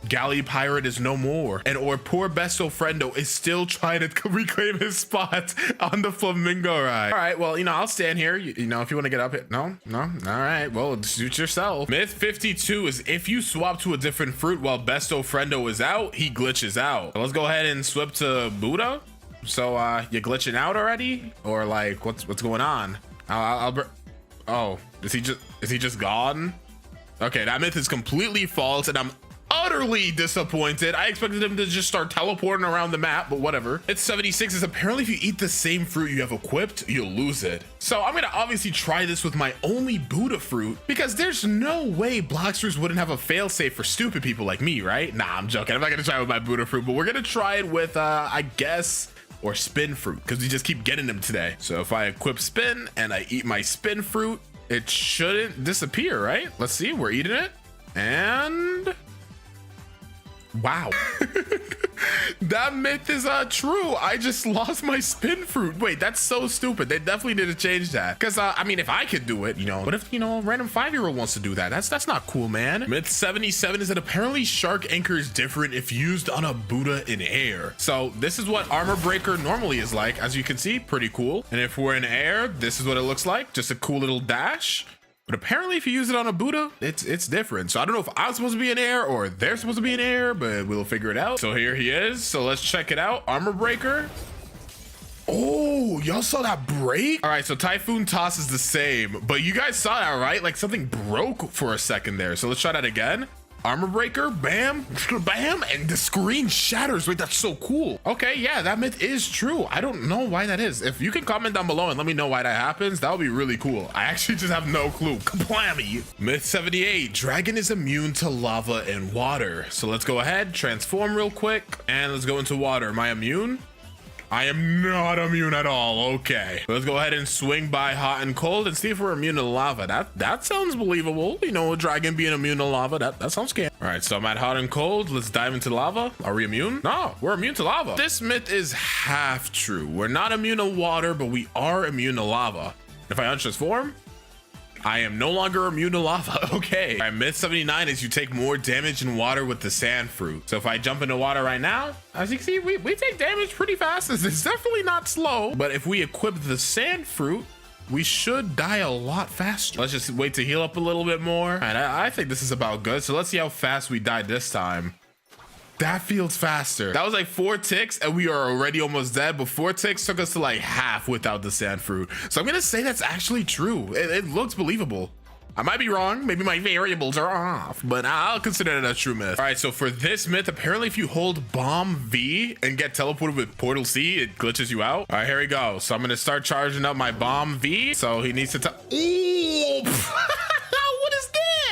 Galley Pirate is no more, and or poor Besto Friendo is still trying to reclaim his spot on the flamingo ride. All right, well, you know, I'll stand here. You know, if you want to get up here. No. All right, well, suit yourself. Myth 52 is if you swap to a different fruit while Besto Friendo is out, he glitches out. So let's go ahead and swap to Buddha. So you're glitching out already, or like what's going on? Oh, is he just gone? Okay, that myth is completely false, and I'm utterly disappointed. I expected him to just start teleporting around the map, but whatever. It's 76 is apparently if you eat the same fruit you have equipped, you'll lose it. So I'm gonna obviously try this with my only Buddha fruit, because there's no way Bloxers wouldn't have a failsafe for stupid people like me, right? Nah, I'm joking. I'm not gonna try it with my Buddha fruit, but we're gonna try it with I guess, or spin fruit, because we just keep getting them today. So if I equip spin and I eat my spin fruit, it shouldn't disappear, right? Let's see, we're eating it, and wow. That myth is true. I just lost my spin fruit. Wait, that's so stupid. They definitely need to change that, because I mean, if I could do it, you know, what if, you know, a random 5-year-old wants to do that? That's not cool, man. Myth 77 is that apparently shark anchor is different if used on a Buddha in air. So this is what armor breaker normally is like. As you can see, pretty cool. And if we're in air, this is what it looks like. Just a cool little dash. But apparently if you use it on a Buddha, it's different. So I don't know if I'm supposed to be in air or they're supposed to be in air, but we'll figure it out. So here he is. So let's check it out. Armor breaker. Oh, y'all saw that break? All right, so Typhoon Toss is the same, but you guys saw that, right? Like something broke for a second there. So let's try that again. Armor breaker, bam, bam, and the screen shatters. Wait, that's so cool. Okay, yeah, that myth is true. I don't know why that is. If you can comment down below and let me know why that happens, that would be really cool. I actually just have no clue. Kablammy. Myth 78, dragon is immune to lava and water. So let's go ahead, transform real quick, and let's go into water. Am I immune? I am not immune at all. Okay, let's go ahead and swing by hot and cold and see if we're immune to lava. That sounds believable. You know, a dragon being immune to lava, that sounds scary. All right, so I'm at hot and cold. Let's dive into lava. Are we immune? No, we're immune to lava. This myth is half true. We're not immune to water, but we are immune to lava. If I untransform, I am no longer immune to lava. Okay. All right, myth 79 is you take more damage in water with the sand fruit. So if I jump into water right now, as you can see, we take damage pretty fast. It's definitely not slow, but if we equip the sand fruit, we should die a lot faster. Let's just wait to heal up a little bit more. All right, I think this is about good. So let's see how fast we die this time. That feels faster. That was like 4 ticks and we are already almost dead, but 4 ticks took us to like half without the sand fruit. So I'm gonna say that's actually true. It looks believable. I might be wrong. Maybe my variables are off, but I'll consider it a true myth. All right, so for this myth, apparently if you hold bomb V and get teleported with portal C, it glitches you out. All right, here we go. So I'm gonna start charging up my bomb V. So he needs to ooh. What is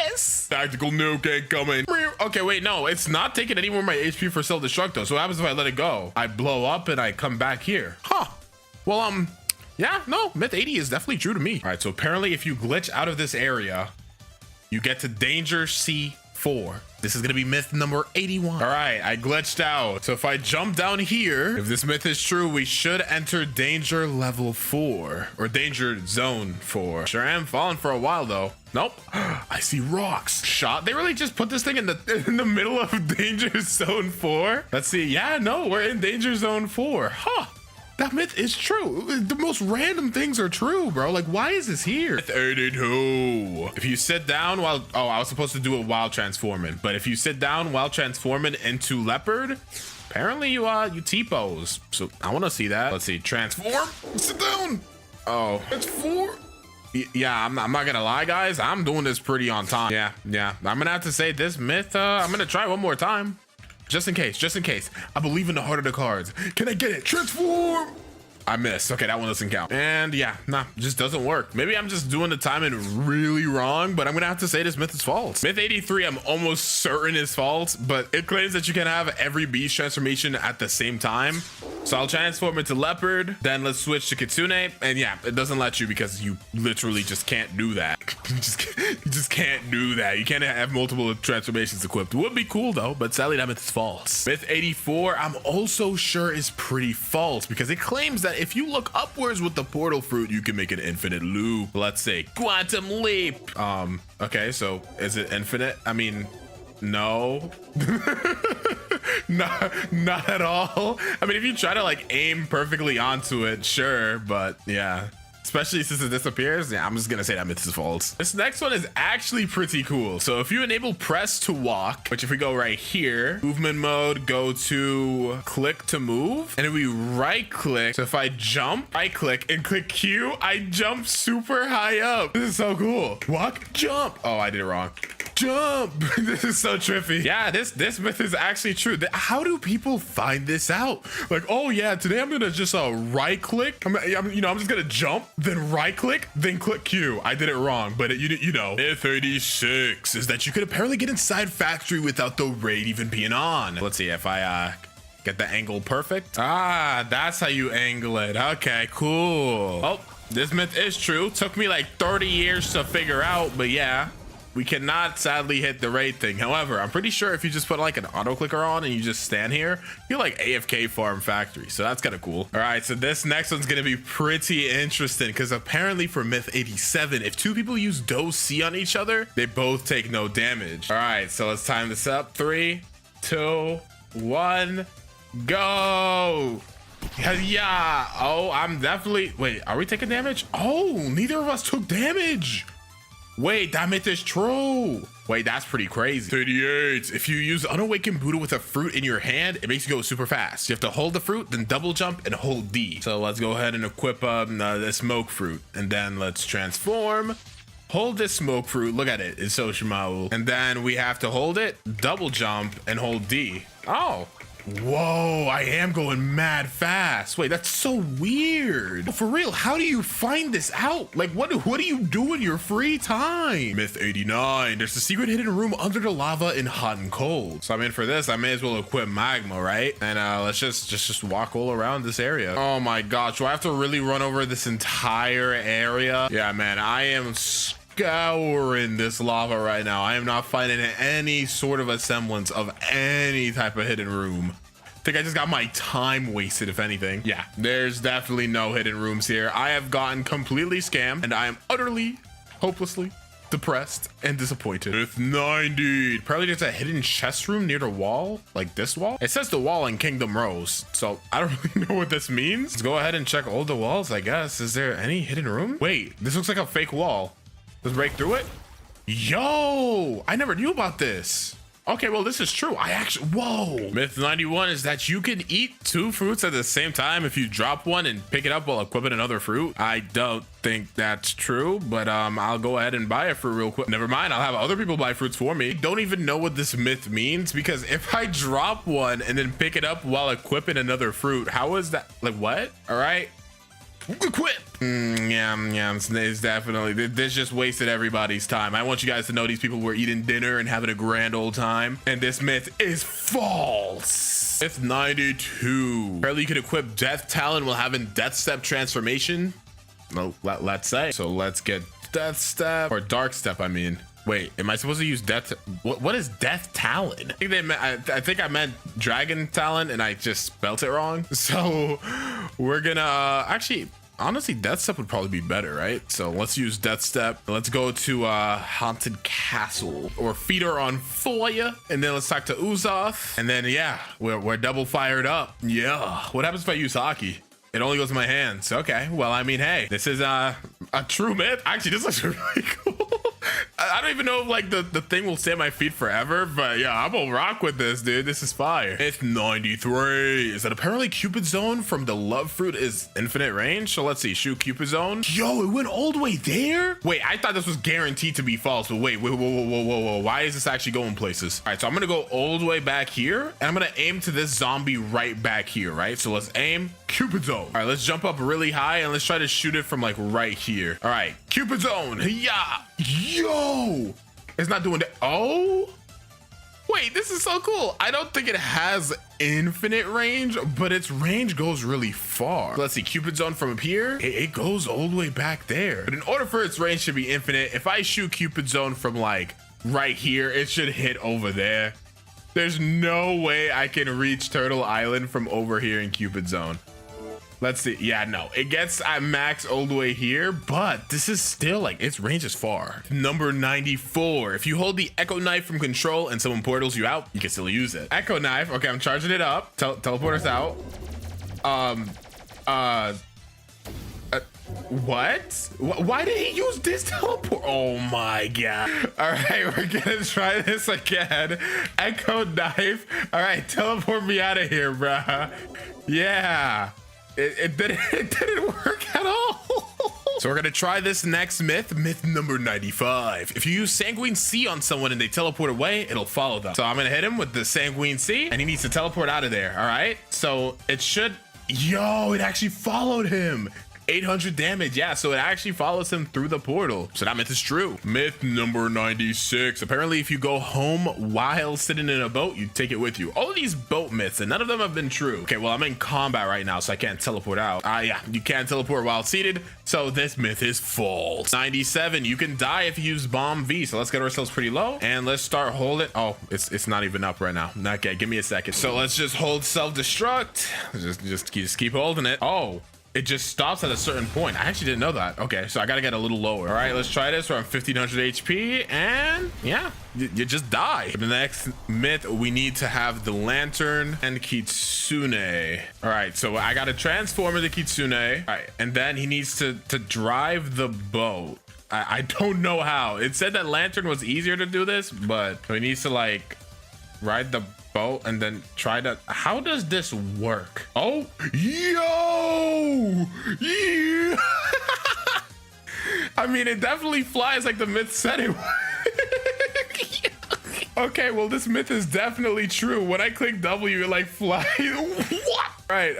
this? Tactical nuke incoming. Okay, wait, no, it's not taking any more of my HP for self-destruct though. So what happens if I let it go? I blow up and I come back here. Huh. Well, yeah, no, myth 80 is definitely true to me. All right, so apparently if you glitch out of this area, you get to danger C4. This is gonna be myth number 81. All right, I glitched out. So if I jump down here, if this myth is true, we should enter danger level 4 or danger zone 4. Sure am falling for a while though. Nope. I see rocks. Shot. They really just put this thing in the middle of danger zone 4. Let's see. Yeah, no, we're in danger zone 4. Huh. That myth is true. The most random things are true, bro. Like, why is this here? Myth 82. If you sit down while, oh, I was supposed to do it while transforming, but if you sit down while transforming into leopard, apparently you T-pose. So I want to see that. Let's see. Transform. Sit down. Oh, it's 4. Yeah, I'm not gonna lie, guys. I'm doing this pretty on time. Yeah. I'm gonna have to say this myth. I'm gonna try one more time. Just in case. I believe in the heart of the cards. Can I get it? Transform! I missed. Okay, that one doesn't count. And yeah, nah, just doesn't work. Maybe I'm just doing the timing really wrong, but I'm gonna have to say this myth is false. Myth 83, I'm almost certain is false, but it claims that you can have every beast transformation at the same time. So I'll transform into leopard, then let's switch to kitsune, and yeah, it doesn't let you because you literally just can't do that. You just can't do that. You can't have multiple transformations equipped. Would be cool though, but sadly that myth is false. Myth 84, I'm also sure is pretty false because it claims that if you look upwards with the portal fruit, you can make an infinite loop. Let's say quantum leap. Okay, so is it infinite? I mean, no. Not at all. I mean, if you try to like aim perfectly onto it, sure, but yeah. Especially since it disappears, yeah, I'm just gonna say that myth is false. This next one is actually pretty cool. So if you enable press to walk, which if we go right here, movement mode, go to click to move, and if we right click, so if I jump, right click and click Q, I jump super high up. This is so cool. Walk, jump. Oh, I did it wrong. Jump. This is so trippy. Yeah, this myth is actually true. How do people find this out? Like, oh yeah, today I'm gonna just right click. I'm just gonna jump, then right click, then click Q. I did it wrong, but you know. Myth 36 is that you could apparently get inside factory without the raid even being on. Let's see if I get the angle perfect. Ah, that's how you angle it. Okay, cool. Oh, this myth is true. Took me like 30 years to figure out, but yeah. We cannot sadly hit the raid thing. However, I'm pretty sure if you just put like an auto clicker on and you just stand here, you're like AFK farm factory. So that's kind of cool. All right, so this next one's gonna be pretty interesting because apparently for myth 87, if two people use Do-C on each other, they both take no damage. All right, so let's time this up. 3, 2, 1, go. Yeah. Oh, I'm definitely, wait, are we taking damage? Oh, neither of us took damage. Wait, that myth is true. Wait, that's pretty crazy. 38. If you use Unawakened Buddha with a fruit in your hand, it makes you go super fast. You have to hold the fruit, then double jump and hold D. So let's go ahead and equip the smoke fruit. And then let's transform. Hold this smoke fruit. Look at it. It's so Shimau. And then we have to hold it, double jump, and hold D. Oh. Whoa, I am going mad fast. Wait, that's so weird. For real, how do you find this out? Like, what do you do in your free time? Myth 89, there's a secret hidden room under the lava in hot and cold. So I mean, for this, I may as well equip magma, right? And let's just walk all around this area. Oh my gosh, do I have to really run over this entire area? Yeah, man, I am scouring this lava right now. I am not finding any sort of a semblance of any type of hidden room. I think I just got my time wasted, if anything. Yeah, there's definitely no hidden rooms here. I have gotten completely scammed and I am utterly, hopelessly depressed and disappointed. Myth 90, probably just a hidden chest room near the wall, like this wall. It says the wall in Kingdom Rose, so I don't really know what this means. Let's go ahead and check all the walls, I guess. Is there any hidden room? Wait, this looks like a fake wall. Let's break through it. Yo, I never knew about this. Okay, well, this is true. Whoa. Myth 91 is that you can eat 2 fruits at the same time if you drop one and pick it up while equipping another fruit. I don't think that's true, but I'll go ahead and buy a fruit real quick. Never mind, I'll have other people buy fruits for me. Don't even know what this myth means because if I drop one and then pick it up while equipping another fruit, how is that? Like, what? All right. Equip. Yeah, it's definitely, this just wasted everybody's time. I want you guys to know these people were eating dinner and having a grand old time, and this myth is false. Myth 92, apparently you can equip Death Talon while having Death Step transformation. No, let's say. So let's get Death Step, or Dark Step, I mean. Wait, am I supposed to use Death? What is Death Talon? I think I meant Dragon Talon and I just spelt it wrong. So we're gonna actually, honestly, Death Step would probably be better, right? So let's use Death Step. Let's go to Haunted Castle or Feeder on Foya, and then let's talk to Uzoth. And then yeah, we're double fired up. Yeah. What happens if I use Haki? It only goes in my hands. Okay, well, I mean, hey, this is a true myth. Actually, this looks really cool. I don't even know if like the thing will stay at my feet forever, but yeah, I'm gonna rock with this, dude. This is fire. Myth 93 is that apparently Cupid Zone from the love fruit is infinite range. So let's see, shoot Cupid Zone. Yo, it went all the way there. Wait, I thought this was guaranteed to be false, but wait, whoa. Why is this actually going places? All right, so I'm gonna go all the way back here and I'm gonna aim to this zombie right back here, right? So let's aim Cupid Zone. All right, let's jump up really high and let's try to shoot it from like right here. All right, Cupid Zone. Yeah. Yo, it's not doing that. Oh, wait, this is so cool. I don't think it has infinite range, but its range goes really far. Let's see, Cupid Zone from up here, it goes all the way back there. But in order for its range to be infinite, if I shoot Cupid Zone from like right here, it should hit over there. There's no way I can reach Turtle Island from over here in Cupid Zone. Let's see. Yeah, no, it gets at max all the way here, but this is still like its range is far. Number 94. If you hold the Echo Knife from control and someone portals you out, you can still use it. Echo Knife. Okay, I'm charging it up. Teleport us out. What? Why did he use this teleport? Oh my god. All right, we're gonna try this again. Echo Knife. All right, teleport me out of here, bruh. Yeah. It didn't work at all. So we're gonna try this next myth, myth number 95. If you use Sanguine Sea on someone and they teleport away, it'll follow them. So I'm gonna hit him with the Sanguine Sea and he needs to teleport out of there, all right? So it should, yo, it actually followed him. 800 damage. Yeah, so it actually follows him through the portal. So that myth is true. Myth number 96. Apparently, if you go home while sitting in a boat, you take it with you. All of these boat myths, and none of them have been true. Okay, well, I'm in combat right now, so I can't teleport out. Yeah, you can't teleport while seated. So this myth is false. 97. You can die if you use Bomb V. So let's get ourselves pretty low and let's start holding. Oh, it's not even up right now. Okay, give me a second. So let's just hold self-destruct. Just keep holding it. Oh. It just stops at a certain point. I actually didn't know that. Okay, so I gotta get a little lower. All right, let's try this. We're on 1500 HP and yeah, you just die. For the next myth, we need to have the lantern and Kitsune. All right, so I gotta transform into Kitsune. All right, and then he needs to drive the boat. I don't know how. It said that lantern was easier to do this, but he needs to like ride the boat and then try to. How does this work? Oh, yo, yeah. I mean, it definitely flies like the myth said it would. Okay, well, this myth is definitely true. When I click W, it like flies. What? All right,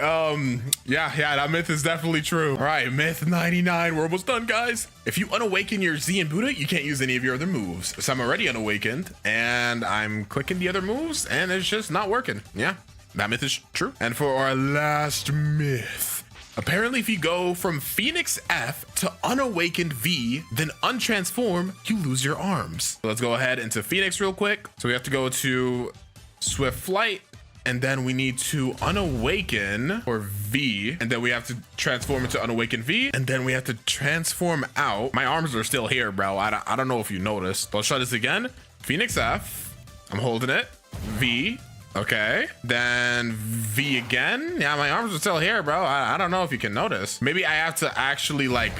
yeah, that myth is definitely true. All right, myth 99. We're almost done, guys. If you unawaken your Z and Buddha, you can't use any of your other moves. So I'm already unawakened, and I'm clicking the other moves, and it's just not working. Yeah, that myth is true. And for our last myth, apparently if you go from Phoenix F to unawakened V, then untransform, you lose your arms. So let's go ahead into Phoenix real quick. So we have to go to Swift Flight, and then we need to unawaken or V, and then we have to transform into unawakened V, and then we have to transform out. My arms are still here, bro. I don't know if you noticed. Let's try this again. Phoenix F, I'm holding it. V, okay. Then V again. Yeah, my arms are still here, bro. I don't know if you can notice. Maybe I have to actually like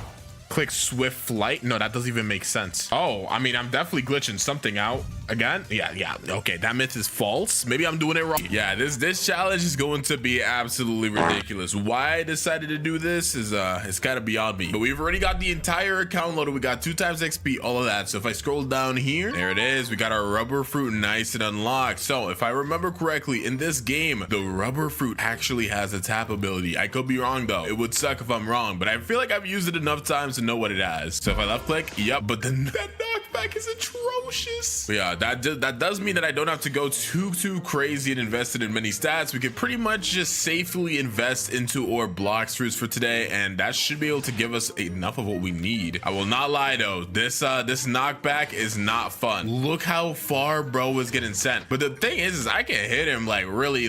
click Swift Flight. No, that doesn't even make sense. Oh, I mean, I'm definitely glitching something out again. Yeah. Okay, that myth is false. Maybe I'm doing it wrong. Yeah, this challenge is going to be absolutely ridiculous. Why I decided to do this is it's kind of beyond me. But we've already got the entire account loaded. We got 2 times XP, all of that. So if I scroll down here, there it is. We got our rubber fruit nice and unlocked. So if I remember correctly, in this game, the rubber fruit actually has a tap ability. I could be wrong though. It would suck if I'm wrong, but I feel like I've used it enough times to know what it has. So if I left click, yep, but then that knockback is atrocious. But yeah, that does mean that I don't have to go too crazy and invested in many stats. We could pretty much just safely invest into our Blox fruits for today, and that should be able to give us enough of what we need. I will not lie though, this knockback is not fun. Look how far bro was getting sent. But the thing is I can hit him like really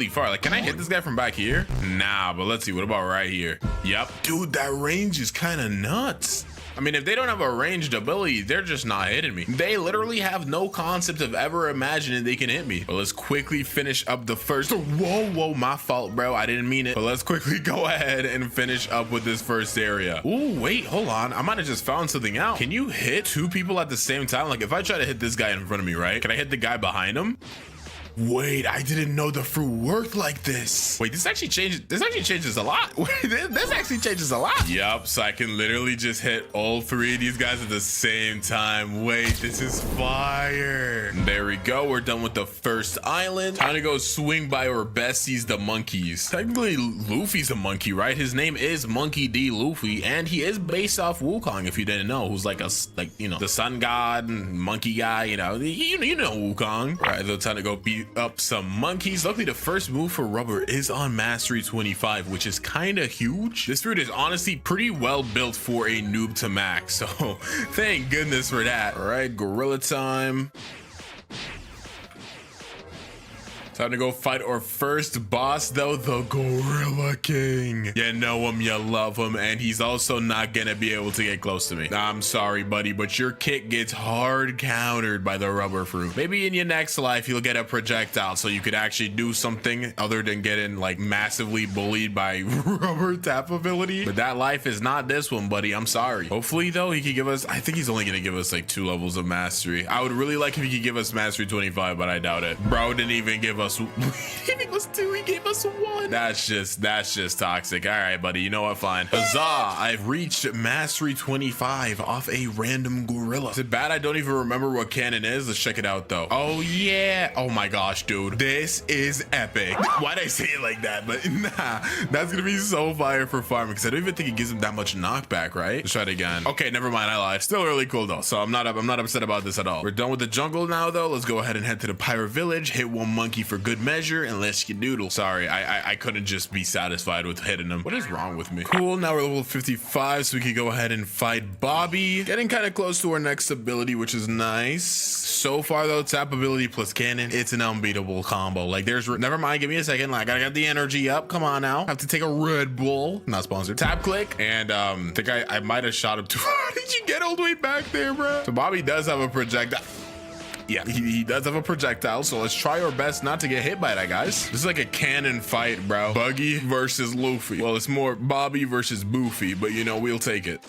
far. Like, can I hit this guy from back here? Nah, but let's see. What about right here? Yep, dude, that range is kind of nuts. I mean, if they don't have a ranged ability, they're just not hitting me. They literally have no concept of ever imagining they can hit me. But let's quickly finish up the first. Whoa, my fault, bro. I didn't mean it. But let's quickly go ahead and finish up with this first area. Ooh, wait, hold on. I might have just found something out. Can you hit two people at the same time? Like, if I try to hit this guy in front of me, right? Can I hit the guy behind him? Wait, I didn't know the fruit worked like this. Wait, this actually changes a lot. Wait, this actually changes a lot. Yup, so I can literally just hit all three of these guys at the same time. Wait, this is fire. There we go. We're done with the first island. Time to go swing by our besties, the monkeys. Technically, Luffy's a monkey, right? His name is Monkey D. Luffy, and he is based off Wukong, if you didn't know, who's like the sun god and monkey guy, you know Wukong. All right, so time to go beat up some monkeys. Luckily, the first move for Rubber is on Mastery 25, which is kind of huge. This fruit is honestly pretty well built for a noob to max, so thank goodness for that. All right, gorilla time. Time to go fight our first boss, though, the Gorilla King. You know him, you love him, and he's also not gonna be able to get close to me. I'm sorry, buddy, but your kick gets hard countered by the rubber fruit. Maybe in your next life, you'll get a projectile so you could actually do something other than getting, like, massively bullied by rubber tap ability. But that life is not this one, buddy. I'm sorry. Hopefully, though, he could give us, I think he's only gonna give us, like, 2 levels of mastery. I would really like if he could give us Mastery 25, but I doubt it. Bro didn't even give us he gave us 2, he gave us 1. That's just toxic. All right, buddy, you know what, fine. Huzzah, I've reached Mastery 25 off a random gorilla. Is it bad I don't even remember what cannon is? Let's check it out, though. Oh yeah, oh my gosh, dude, this is epic. Why'd I say it like that? But nah, that's gonna be so fire for farming, because I don't even think it gives him that much knockback, right? Let's try it again. Okay, never mind, I lied. Still really cool though, so I'm not upset about this at all. We're done with the jungle now, though. Let's go ahead and head to the pirate village, hit one monkey for good measure, and let's get doodle. Sorry, I couldn't just be satisfied with hitting him. What is wrong with me? Cool, now we're level 55, so we can go ahead and fight Bobby. Getting kind of close to our next ability, which is nice. So far though, tap ability plus cannon, it's an unbeatable combo. Like, never mind, give me a second. Like, I gotta get the energy up. Come on now. I have to take a Red Bull. Not sponsored. Tap click, and I think I might have shot him too far. Did you get all the way back there, bro? So Bobby does have a projectile. Yeah, he does have a projectile, so let's try our best not to get hit by that, guys. This is like a cannon fight, bro. Buggy versus Luffy. Well, it's more Bobby versus Boofy, but you know, we'll take it.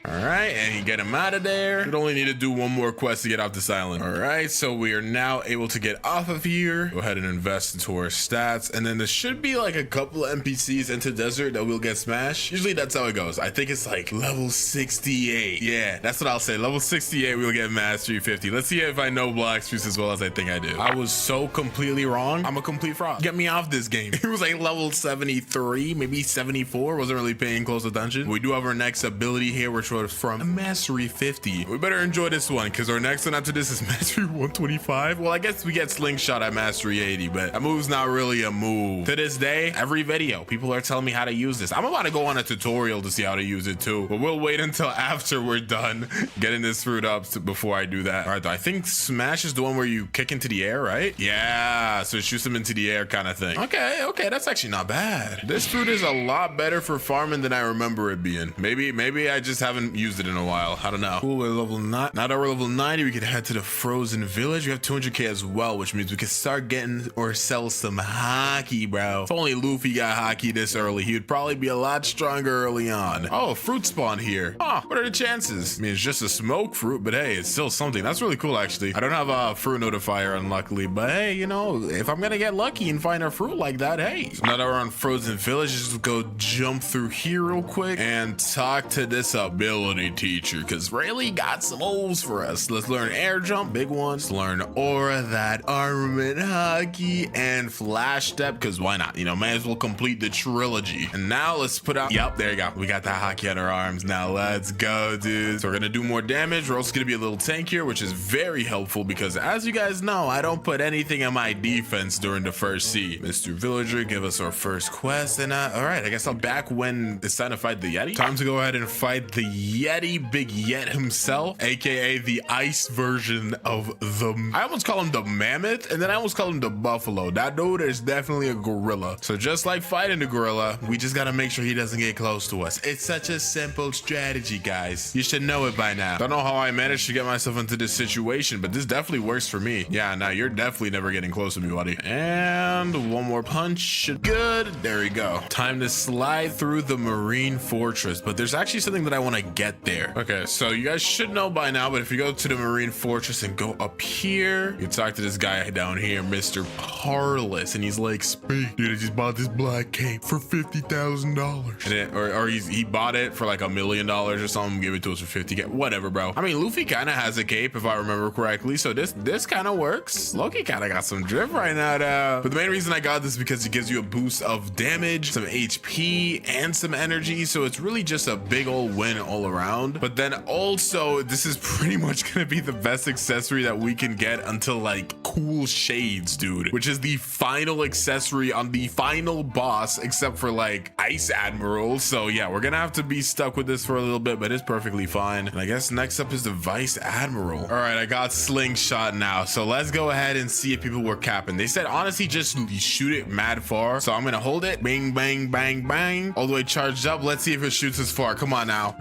All right, and you get him out of there. We'd only need to do one more quest to get off this island. All right, so we are now able to get off of here. Go ahead and invest into our stats, and then there should be like a couple of NPCs into desert that will get smashed. Usually that's how it goes. I think it's like level 68. Yeah, that's what I'll say. Level 68, we'll get Mastery 50. Let's see if I know Blox as well as I think I do. I was so completely wrong. I'm a complete fraud. Get me off this game. It was like level 73, maybe 74. Wasn't really paying close attention. We do have our next ability here, which was from Mastery 50. We better enjoy this one, because our next one after this is Mastery 125. Well, I guess we get Slingshot at Mastery 80, but that move's not really a move. To this day, every video, people are telling me how to use this. I'm about to go on a tutorial to see how to use it too, but we'll wait until after we're done getting this fruit up before I do that. All right, though, I think Smash is the one where you kick into the air, right? Yeah, so it shoots them into the air kind of thing. Okay, that's actually not bad. This fruit is a lot better for farming than I remember it being. Maybe I just haven't used it in a while. I don't know. Cool, we're level 9. Now that we're level 90, we can head to the frozen village. We have 200k as well, which means we can start getting or sell some hockey, bro. If only Luffy got hockey this early, he would probably be a lot stronger early on. Oh, fruit spawn here. Huh, what are the chances? I mean, it's just a smoke fruit, but hey, it's still something. That's really cool, actually. I don't have a fruit notifier, unluckily, but hey, you know, if I'm gonna get lucky and find a fruit like that, hey. So now that we're on frozen village, just go jump through here real quick and talk to this ability teacher, because Rayleigh got some moves for us. Let's learn air jump, big ones. Learn aura, that armament hockey, and flash step, because why not? You know, may as well complete the trilogy. And now let's put out, yep, there you go. We got that hockey on our arms. Now let's go, dude. So we're gonna do more damage. We're also gonna be a little tankier, which is very helpful, because as you guys know, I don't put anything on my defense during the first seed. Mr. Villager, give us our first quest. And all right, I guess I'm back when it's time to fight the Yeti. Time to go ahead and fight the Yeti, Big Yet himself, aka the ice version of the, I almost call him the mammoth, and then I almost call him the buffalo. That dude is definitely a gorilla. So just like fighting the gorilla, we just gotta make sure he doesn't get close to us. It's such a simple strategy, guys. You should know it by now. Don't know how I managed to get myself into this situation, but this definitely works for me. Yeah, now you're definitely never getting close to me, buddy. And one more punch. Good. There we go. Time to slide through the marine fortress, but there's actually something that I want to get there. Okay, so you guys should know by now, but if you go to the marine fortress and go up here, you talk to this guy down here, Mr. Parlous, and he's like, "Speak, dude, I just bought this black cape for $50,000." Or he bought it for like $1 million or something, give it to us for 50K. Whatever, bro. I mean, Luffy kind of has a cape if I remember correctly, so this kind of works. Loki kind of got some drip right now, though. But the main reason I got this is because it gives you a boost of damage, some HP, and some energy, so it's really just a big old win all around. But then also, this is pretty much gonna be the best accessory that we can get until like cool shades, dude, which is the final accessory on the final boss, except for like Ice Admiral. So yeah, we're gonna have to be stuck with this for a little bit, but it's perfectly fine. And I guess next up is the Vice Admiral. All right, I got Slingshot now, so let's go ahead and see if people were capping. They said honestly just shoot it mad far, so I'm gonna hold it, bang bang bang bang, all the way charged up. Let's see if it shoots as far. Come on now.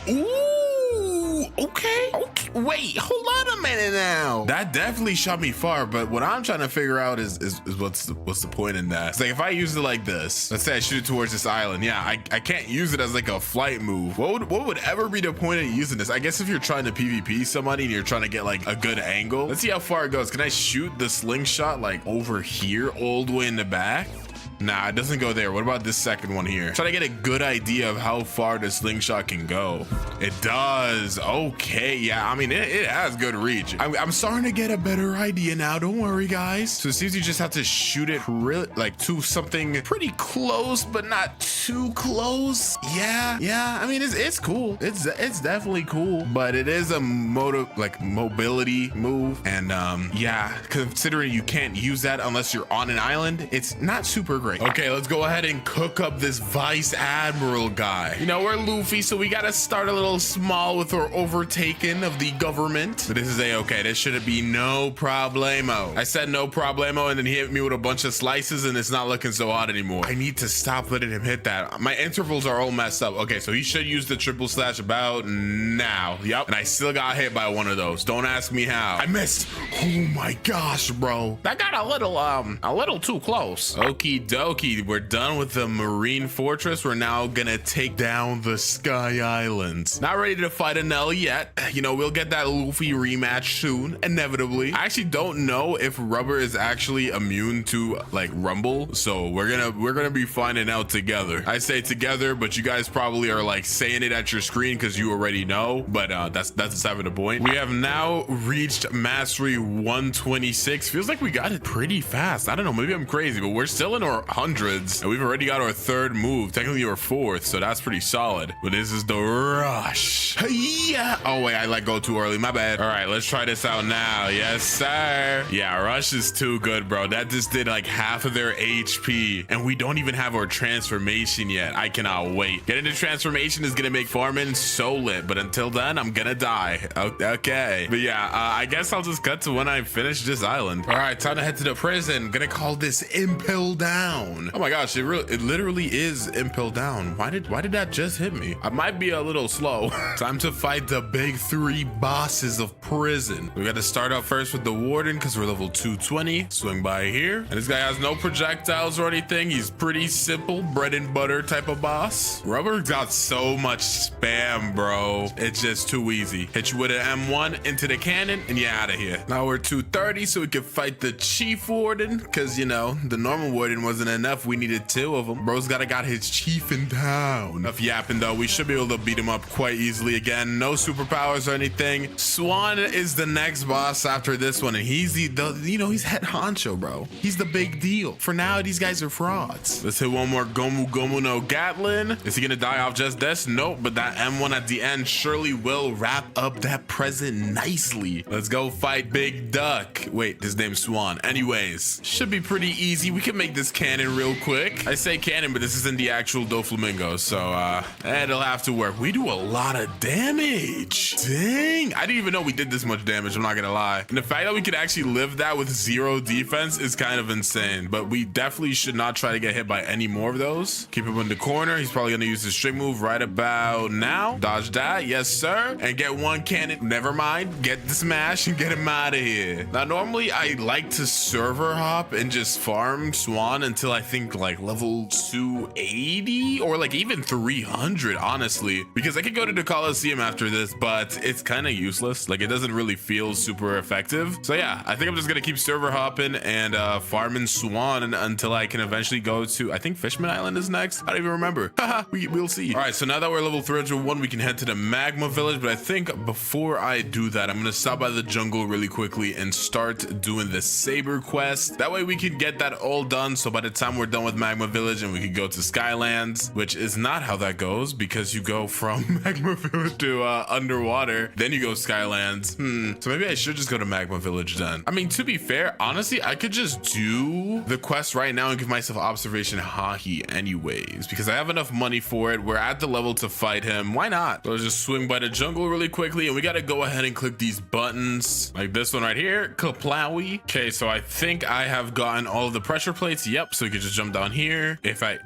Ooh, okay. Wait, hold on a minute now. That definitely shot me far, but what I'm trying to figure out is what's the point in that? It's like if I use it like this, let's say I shoot it towards this island. Yeah, I can't use it as like a flight move. What would ever be the point of using this? I guess if you're trying to PvP somebody and you're trying to get like a good angle. Let's see how far it goes. Can I shoot the slingshot like over here all the way in the back? Nah, it doesn't go there. What about this second one here? Try to get a good idea of how far the slingshot can go. It does. Okay, yeah, I mean, it has good reach. I'm starting to get a better idea now. Don't worry, guys. So it seems you just have to shoot it like to something pretty close, but not too close. Yeah. I mean, it's cool. It's definitely cool, but it is a mobility move. And yeah, considering you can't use that unless you're on an island, it's not super great. Okay, let's go ahead and cook up this Vice Admiral guy. You know, we're Luffy, so we gotta start a little small with our overtaking of the government. But this is a-okay. This shouldn't be no problemo. I said no problemo, and then he hit me with a bunch of slices, and it's not looking so hot anymore. I need to stop letting him hit that. My intervals are all messed up. Okay, so he should use the triple slash about now. Yep, and I still got hit by one of those. Don't ask me how. I missed. Oh my gosh, bro. That got a little too close. Okie dokie. We're done with the marine fortress. We're now gonna take down the Sky Islands. Not ready to fight Anel yet. You know, we'll get that Luffy rematch soon, inevitably. I actually don't know if Rubber is actually immune to like Rumble, so we're gonna be finding out together. I say together, but you guys probably are like saying it at your screen because you already know. But that's beside the point. We have now reached mastery 126. Feels like we got it pretty fast. I don't know, maybe I'm crazy, but we're still in our hundreds, and we've already got our third move, technically our fourth, so that's pretty solid. But this is the rush. Yeah. Oh wait, I let go too early, my bad. All right, let's try this out now. Yes sir. Yeah, rush is too good, bro. That just did like half of their HP, and we don't even have our transformation yet. I cannot wait. Getting the transformation is gonna make farming so lit, but until then I'm gonna die. Okay, but yeah, I guess I'll just cut to when I finish this island. All right, time to head to the prison. Gonna call this Impel Down. Oh my gosh, it literally is Impel Down. Why did that just hit me? I might be a little slow. Time to fight the big three bosses of prison. We got to start out first with the warden because we're level 220. Swing by here, and this guy has no projectiles or anything. He's pretty simple, bread and butter type of boss. Rubber got so much spam, bro. It's just too easy. Hit you with an M1 into the cannon and you're out of here. Now we're 230, so we can fight the chief warden because, you know, the normal warden wasn't enough. We needed two of them. Bro's got his chief in town. Enough yapping though. We should be able to beat him up quite easily again. No superpowers or anything. Swan is the next boss after this one, and he's he's head honcho, bro. He's the big deal. For now, these guys are frauds. Let's hit one more Gomu Gomu no Gatlin. Is he gonna die off just this? Nope, but that M1 at the end surely will wrap up that present nicely. Let's go fight Big Duck. Wait, his name's Swan. Anyways, should be pretty easy. We can make this cannon cannon real quick. I say cannon, but this isn't the actual Doflamingo, so it'll have to work. We do a lot of damage. Dang, I didn't even know we did this much damage, I'm not gonna lie. And the fact that we could actually live that with 0 defense is kind of insane, but we definitely should not try to get hit by any more of those. Keep him in the corner. He's probably gonna use his string move right about now. Dodge that, yes sir, and get one cannon. Never mind, get the smash and get him out of here. Now normally I like to server hop and just farm Swan until I think like level 280 or like even 300, honestly, because I could go to the Coliseum after this, but it's kind of useless. Like, it doesn't really feel super effective. So yeah, I think I'm just gonna keep server hopping and farming Swan until I can eventually go to, I think Fishman Island is next. I don't even remember. Haha, we'll see. All right, so now that we're level 301, we can head to the Magma Village, but I think before I do that, I'm gonna stop by the jungle really quickly and start doing the Saber quest. That way we can get that all done, so by the time we're done with Magma Village and we can go to Skylands, which is not how that goes, because you go from Magma Village to underwater, then you go Skylands. So maybe I should just go to Magma Village then. I mean, to be fair, honestly, I could just do the quest right now and give myself observation haki anyways, because I have enough money for it. We're at the level to fight him. Why not? So let's just swing by the jungle really quickly, and we got to go ahead and click these buttons like this one right here, Kaplowy. Okay, so I think I have gotten all of the pressure plates. Yep, so we can just jump down here. I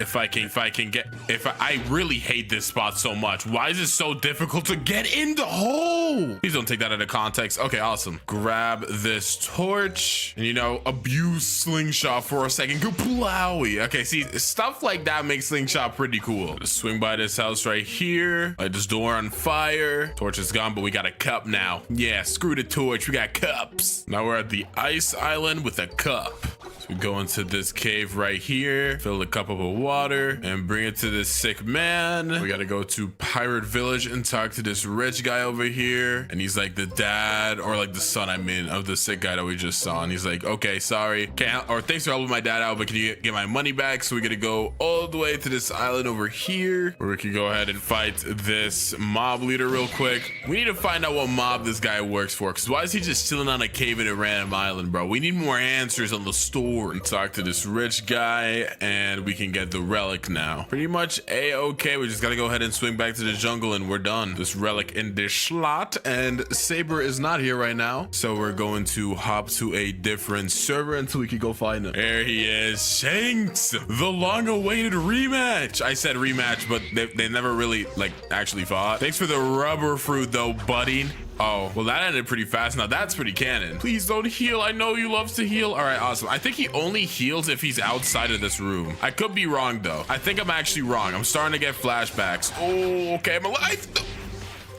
really hate this spot so much. Why is it so difficult to get in the hole? Please don't take that out of context. Okay, awesome. Grab this torch and, you know, abuse slingshot for a second. Kaplowy. Okay, see, stuff like that makes slingshot pretty cool. Just swing by this house right here. Light this door on fire. Torch is gone, but we got a cup now. Yeah, screw the torch. We got cups. Now we're at the ice island with a cup. So we go into this cave right here, fill the cup up with water, and bring it to this sick man. We gotta go to Pirate Village and talk to this rich guy over here. And he's like the dad, or like the son, I mean, of the sick guy that we just saw. And he's like, okay, sorry. Thanks for helping my dad out, but can you get my money back? So we gotta go all the way to this island over here, where we can go ahead and fight this mob leader real quick. We need to find out what mob this guy works for, because why is he just chilling on a cave in a random island, bro? We need more answers on the story. Talk to this rich guy, and we can get the relic now. Pretty much a-okay. We just gotta go ahead and swing back to the jungle, and we're done. This relic in this slot, and Saber is not here right now, so we're going to hop to a different server until we can go find him. There he is, Shanks, the long-awaited rematch. I said rematch, but they never really like actually fought. Thanks for the rubber fruit though, buddy. Oh, well, that ended pretty fast. Now that's pretty canon. Please don't heal. I know you love to heal. All right, awesome. I think he only heals if he's outside of this room. I could be wrong though. I think I'm actually wrong. I'm starting to get flashbacks. Oh, okay, I'm alive.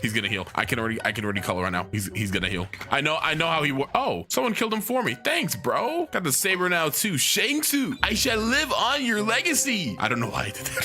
He's gonna heal. I can already call right now. He's gonna heal. I know how he works. Oh, someone killed him for me. Thanks, bro. Got the saber now too. Shangsu, I shall live on your legacy. I don't know why I did that.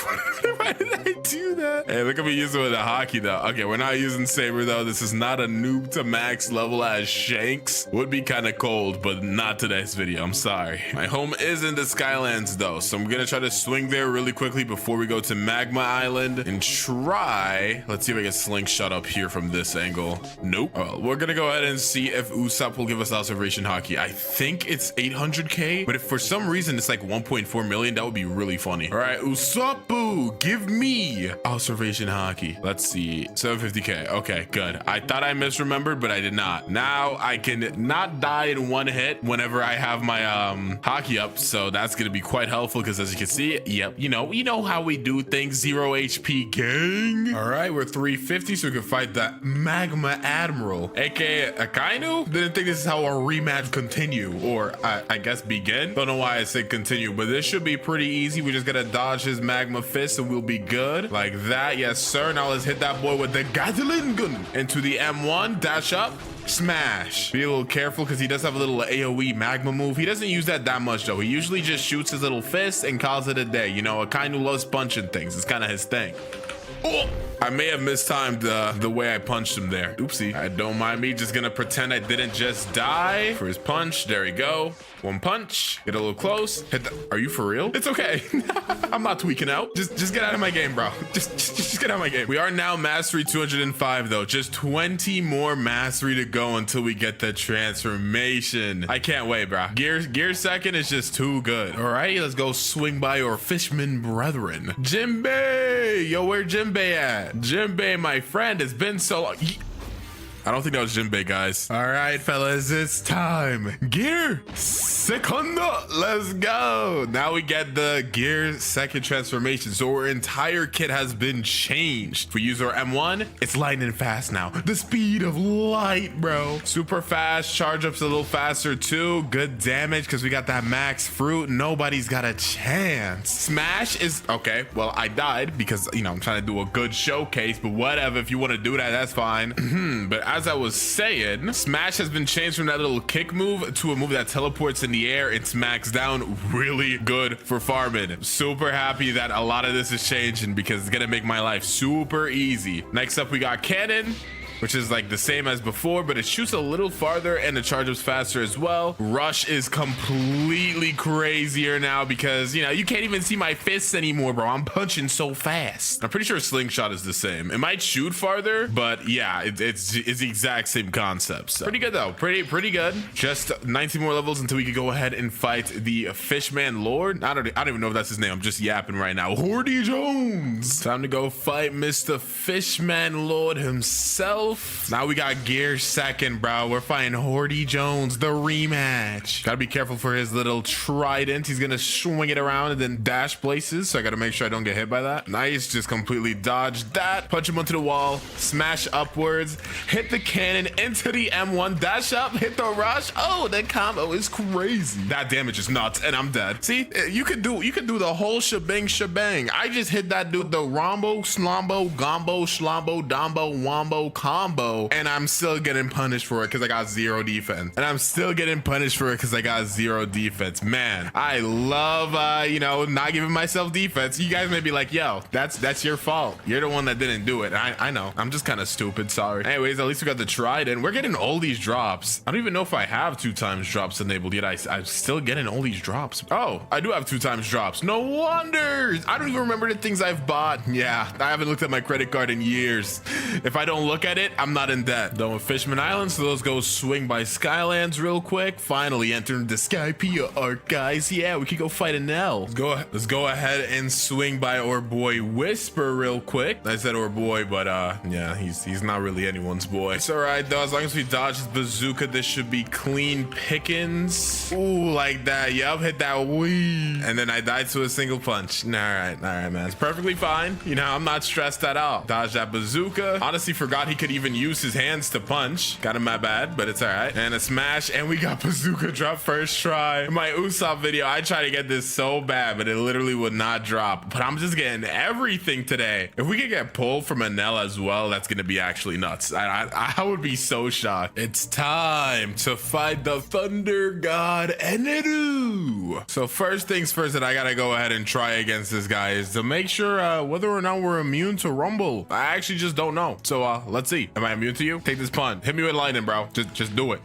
Why did I do that? Hey, look at me using it with a hockey though. Okay, we're not using saber though. This is not a noob to max level as Shanks. Would be kind of cold, but not today's video. I'm sorry. My home is in the Skylands though, so I'm gonna try to swing there really quickly before we go to Magma Island and try. Let's see if I can slingshot up here from this angle. Nope. Well, we're gonna go ahead and see if Usopp will give us observation hockey. I think it's 800k, but if for some reason it's like 1.4 million, that would be really funny. All right, Usopp, give me observation hockey. Let's see, 750k. Okay, good. I thought I misremembered, but I did not. Now I can not die in one hit whenever I have my hockey up, so that's gonna be quite helpful because as you can see, yep, you know how we do things. 0 HP gang. All right, we're 350, so we can fight that Magma Admiral, aka Akainu. Didn't think this is how our rematch continue, or I guess begin. Don't know why I said continue, but this should be pretty easy. We just gotta dodge his magma fist and we'll be good like that. Yes sir. Now let's hit that boy with the Gatling gun into the M1, dash up, smash. Be a little careful because he does have a little AoE magma move. He doesn't use that much though. He usually just shoots his little fist and calls it a day. You know, Akainu loves punching things. It's kind of his thing. Oh, I may have mistimed the way I punched him there. Oopsie. Don't mind me. Just gonna pretend I didn't just die for his punch. There we go. One punch. Get a little close. Hit the... Are you for real? It's okay. I'm not tweaking out. Just get out of my game, bro. Just get out of my game. We are now mastery 205 though. Just 20 more mastery to go until we get the transformation. I can't wait, bro. Gear second is just too good. All right, let's go swing by our fishman brethren. Jinbei! Yo, where Jinbei at? Jinbei, my friend, it's been so long. I don't think that was Jinbei, guys. All right, fellas, it's time. Gear second, let's go. Now we get the gear second transformation. So our entire kit has been changed. If we use our M1, it's lightning fast now. The speed of light, bro. Super fast, charge up's a little faster too. Good damage because we got that max fruit. Nobody's got a chance. Smash is, okay, well, I died because, you know, I'm trying to do a good showcase, but whatever. If you want to do that, that's fine. But as I was saying, Smash has been changed from that little kick move to a move that teleports in the air. It's maxed down, really good for farming. Super happy that a lot of this is changing because it's gonna make my life super easy. Next up, we got Cannon, which is like the same as before, but it shoots a little farther and the charge up's faster as well. Rush is completely crazier now because, you know, you can't even see my fists anymore, bro. I'm punching so fast. I'm pretty sure Slingshot is the same. It might shoot farther, but yeah, it's the exact same concept. So pretty good though, pretty good. Just 19 more levels until we can go ahead and fight the Fishman Lord. I don't even know if that's his name. I'm just yapping right now. Hordy Jones. Time to go fight Mr. Fishman Lord himself. Now we got gear second, bro. We're fighting Hordy Jones, the rematch. Gotta be careful for his little trident. He's gonna swing it around and then dash places, so I gotta make sure I don't get hit by that. Nice, just completely dodged that. Punch him onto the wall, smash upwards, hit the cannon into the M1, dash up, hit the rush. Oh, that combo is crazy. That damage is nuts, and I'm dead. See, you could do the whole shebang. I just hit that dude, the rombo, slombo, gombo, shlombo, dombo, wombo, combo, and I'm still getting punished for it because I got 0 defense. Man, I love you know, not giving myself defense. You guys may be like, yo, that's your fault. You're the one that didn't do it. I know. I'm just kind of stupid. Sorry. Anyways, at least we got the trident. We're getting all these drops. I don't even know if I have 2x drops enabled yet. I'm still getting all these drops. Oh, I do have 2x drops. No wonder. I don't even remember the things I've bought. Yeah, I haven't looked at my credit card in years. If I don't look at it, I'm not in debt. Done with Fishman Island, so let's go swing by Skylands real quick. Finally entering the Skypea arc, guys. Yeah, we can go fight an L. Let's go ahead and swing by our boy Whisper real quick. I said our boy, but yeah, he's not really anyone's boy. It's all right though. As long as we dodge his bazooka, this should be clean pickings. Ooh, like that. Yup, hit that wee. And then I died to a single punch. All right, man. It's perfectly fine. You know, I'm not stressed at all. Dodge that bazooka. Honestly, forgot he could even use his hands to punch. Got him, my bad, but it's all right. And a smash, and we got bazooka drop first try. In my Usopp video, I tried to get this so bad, but it literally would not drop. But I'm just getting everything today. If we could get pulled from an L as well, that's gonna be actually nuts. I would be so shocked. It's time to fight the Thunder God Eneru. So first things first that I gotta go ahead and try against this guy is to make sure whether or not we're immune to Rumble. I actually just don't know. So let's see. Am I immune to you? Take this punch. Hit me with lightning, bro. Just do it.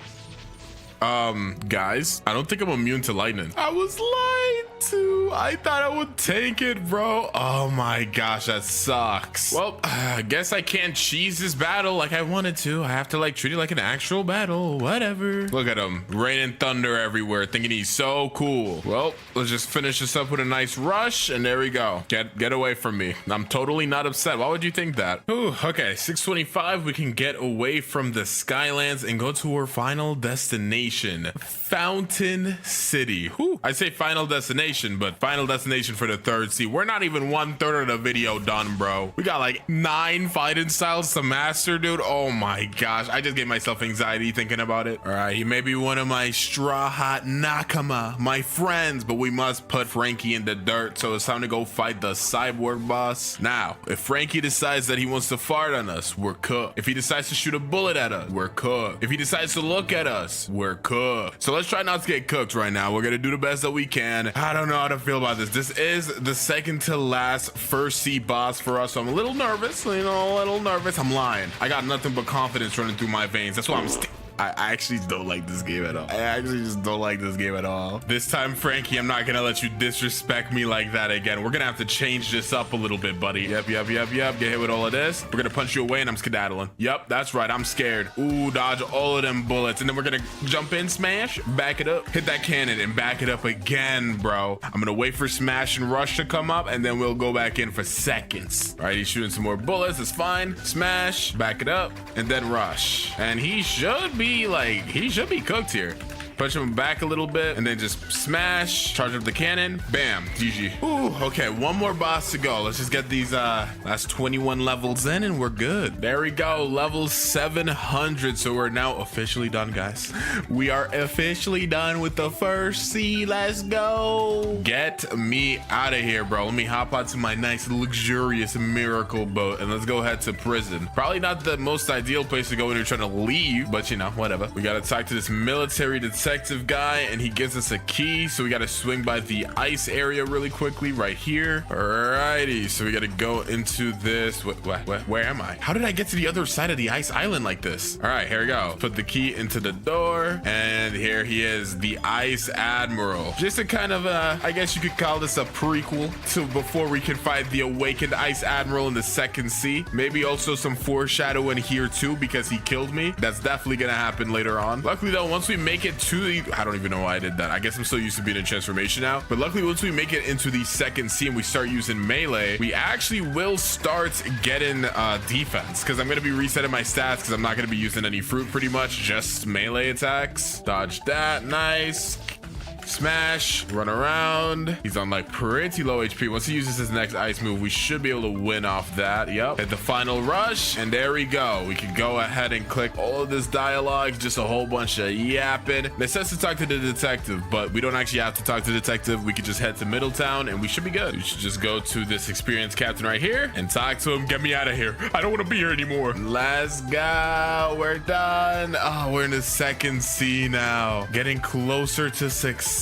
Guys, I don't think I'm immune to lightning. I was lied to. I thought I would take it, bro. Oh my gosh, that sucks. Well, I guess I can't cheese this battle like I wanted to. I have to like treat it like an actual battle. Whatever. Look at him, raining thunder everywhere, thinking he's so cool. Well, let's just finish this up with a nice rush, and there we go. Get away from me. I'm totally not upset. Why would you think that? Ooh, okay, 625. We can get away from the Skylands and go to our final destination. Fountain City. Whew. I say final destination, but final destination for the third sea. We're not even 1/3 of the video done, bro. We got like 9 fighting styles to master, dude. Oh my gosh, I just gave myself anxiety thinking about it. All right, he may be one of my straw hat nakama, my friends, but we must put Frankie in the dirt. So it's time to go fight the cyborg boss. Now, if Frankie decides that he wants to fart on us, we're cooked. If he decides to shoot a bullet at us, we're cooked. If he decides to look at us, we're cooked. So let's try not to get cooked right now. We're gonna do the best that we can. I don't know how to feel about this. This is the second to last first sea boss for us, so I'm a little nervous, you know, a little nervous. I'm lying. I got nothing but confidence running through my veins. That's why I actually don't like this game at all. I actually just don't like this game at all. This time, Frankie, I'm not gonna let you disrespect me like that again. We're gonna have to change this up a little bit, buddy. Yep. Get hit with all of this. We're gonna punch you away and I'm skedaddling. Yep, that's right. I'm scared. Ooh, dodge all of them bullets. And then we're gonna jump in, smash, back it up, hit that cannon and back it up again, bro. I'm gonna wait for smash and rush to come up and then we'll go back in for seconds. All right, he's shooting some more bullets. It's fine. Smash, back it up, and then rush. And he should be cooked here. Punch him back a little bit and then just smash, charge up the cannon, bam, GG. Ooh, okay, one more boss to go. Let's just get these last 21 levels in and we're good. There we go, level 700. So we're now officially done, guys. We are officially done with the first sea. Let's go. Get me out of here, bro. Let me hop onto my nice luxurious miracle boat and let's go head to prison. Probably not the most ideal place to go when you're trying to leave, but you know, whatever. We gotta talk to this military detective guy and he gives us a key, so we got to swing by the ice area really quickly right here. Alrighty, so we got to go into this. Where am I? How did I get to the other side of the ice island like this? All right, here we go. Put the key into the door and here he is, the Ice Admiral. Just a kind of I guess you could call this a prequel to before we can fight the awakened Ice Admiral in the second sea. Maybe also some foreshadowing here too because he killed me. That's definitely gonna happen later on. Luckily though, once we make it to the, I don't even know why I did that. I guess I'm so used to being in transformation now, but luckily once we make it into the second sea and we start using melee, we actually will start getting defense because I'm going to be resetting my stats because I'm not going to be using any fruit, pretty much just melee attacks. Dodge that, nice. Smash, run around. He's on like pretty low HP. Once he uses his next ice move, we should be able to win off that. Yep. Hit the final rush and there we go. We can go ahead and click all of this dialogue, just a whole bunch of yapping. It says to talk to the detective, but we don't actually have to talk to the detective. We could just head to Middletown and we should be good. We should just go to this experienced captain right here and talk to him. Get me out of here. I don't want to be here anymore. Let's go. We're done. Oh, we're in the second sea now. Getting closer to success.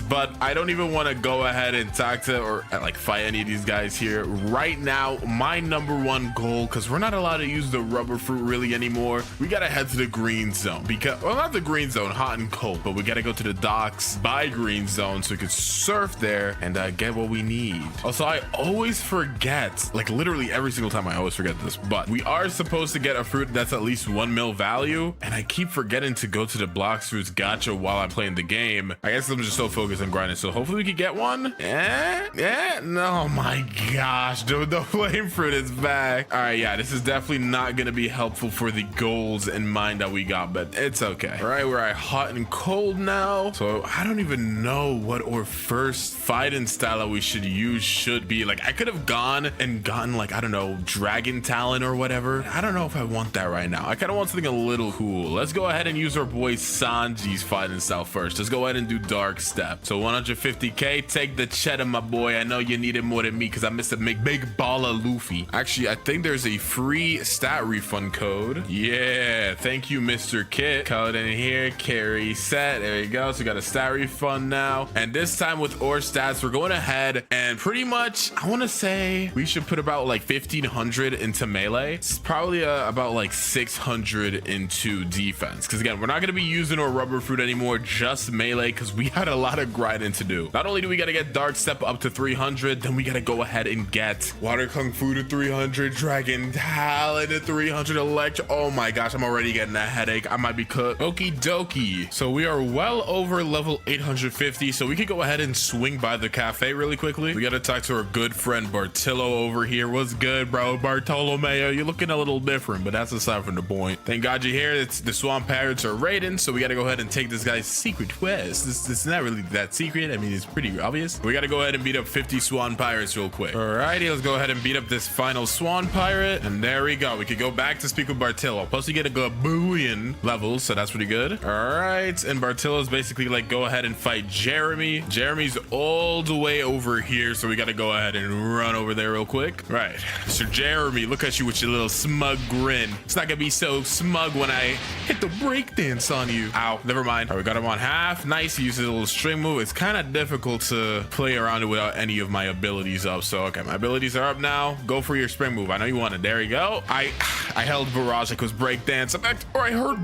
But I don't even want to go ahead and talk to or like fight any of these guys here right now. My number one goal, because we're not allowed to use the rubber fruit really anymore, we gotta head to the green zone because, well, not the green zone, hot and cold, but we gotta go to the docks by green zone so we can surf there and get what we need. Also, I always forget, like literally every single time I always forget this, but we are supposed to get a fruit that's at least 1 mil value, and I keep forgetting to go to the Blox fruits gacha while I'm playing the game. I guess I'm just so focused on grinding, so hopefully we could get one. No, my gosh, dude, the flame fruit is back. All right, yeah, this is definitely not gonna be helpful for the goals in mind that we got, but it's okay. All right, we're at hot and cold now, so I don't even know what our first fighting style that we should use should be. Like, I could have gone and gotten, like, I don't know, dragon talent or whatever. I don't know if I want that right now. I kind of want something a little cool. Let's go ahead and use our boy Sanji's fighting style first. Let's go ahead and do dark step. So 150k, take the cheddar, my boy. I know you need it more than me because I missed a big ball of Luffy. Actually, I think there's a free stat refund code. Yeah, thank you, Mr. Kit. Code in here, carry set. There you go. So we got a stat refund now, and this time with ore stats, we're going ahead and pretty much, I want to say we should put about like 1500 into melee. It's probably about like 600 into defense, because again, we're not going to be using our rubber fruit anymore, just melee, because we had a lot of grinding to do. Not only do we got to get dark step up to 300, then we got to go ahead and get water kung fu to 300, dragon talent to 300, electro. Oh my gosh, I'm already getting a headache. I might be cooked. Okie dokie. So we are well over level 850, so we could go ahead and swing by the cafe really quickly. We got to talk to our good friend Bartillo over here. What's good, bro? Bartolomeo, you're looking a little different, but that's aside from the point. Thank God you're here. It's the swamp pirates are raiding, so we got to go ahead and take this guy's secret quest. This is not really that secret. I mean, it's pretty obvious. We got to go ahead and beat up 50 swamp swan pirates real quick. Alrighty, let's go ahead and beat up this final swan pirate. And there we go. We could go back to speak with Bartillo. Plus, we get a Gabuian level, so that's pretty good. Alright, and Bartillo's basically like, go ahead and fight Jeremy. Jeremy's all the way over here, so we got to go ahead and run over there real quick. Right, Mr. Jeremy, look at you with your little smug grin. It's not gonna be so smug when I hit the breakdance on you. Ow, never mind. All right, we got him on half. Nice. He uses a little string move. It's kind of difficult to play around it without any of my abilities up. So, okay, my abilities are up now. Go for your spring move. I know you want it. There you go. I held barrage like it was breakdance. Or I heard,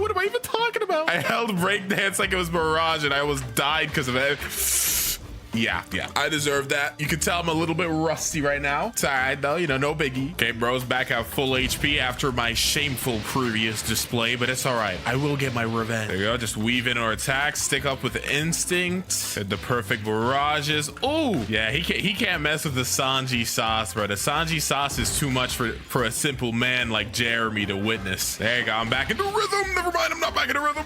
what am I even talking about? I held breakdance like it was barrage and I almost died because of it. Yeah, I deserve that. You can tell I'm a little bit rusty right now. It's all right though, you know, no biggie. Okay, bro's back at full HP after my shameful previous display, but it's all right. I will get my revenge. There you go, just weave in our attacks, stick up with the instinct, and the perfect barrages. Oh, yeah, he can't mess with the Sanji sauce, bro. The Sanji sauce is too much for a simple man like Jeremy to witness. There you go, I'm back into rhythm. Never mind, I'm not back into rhythm.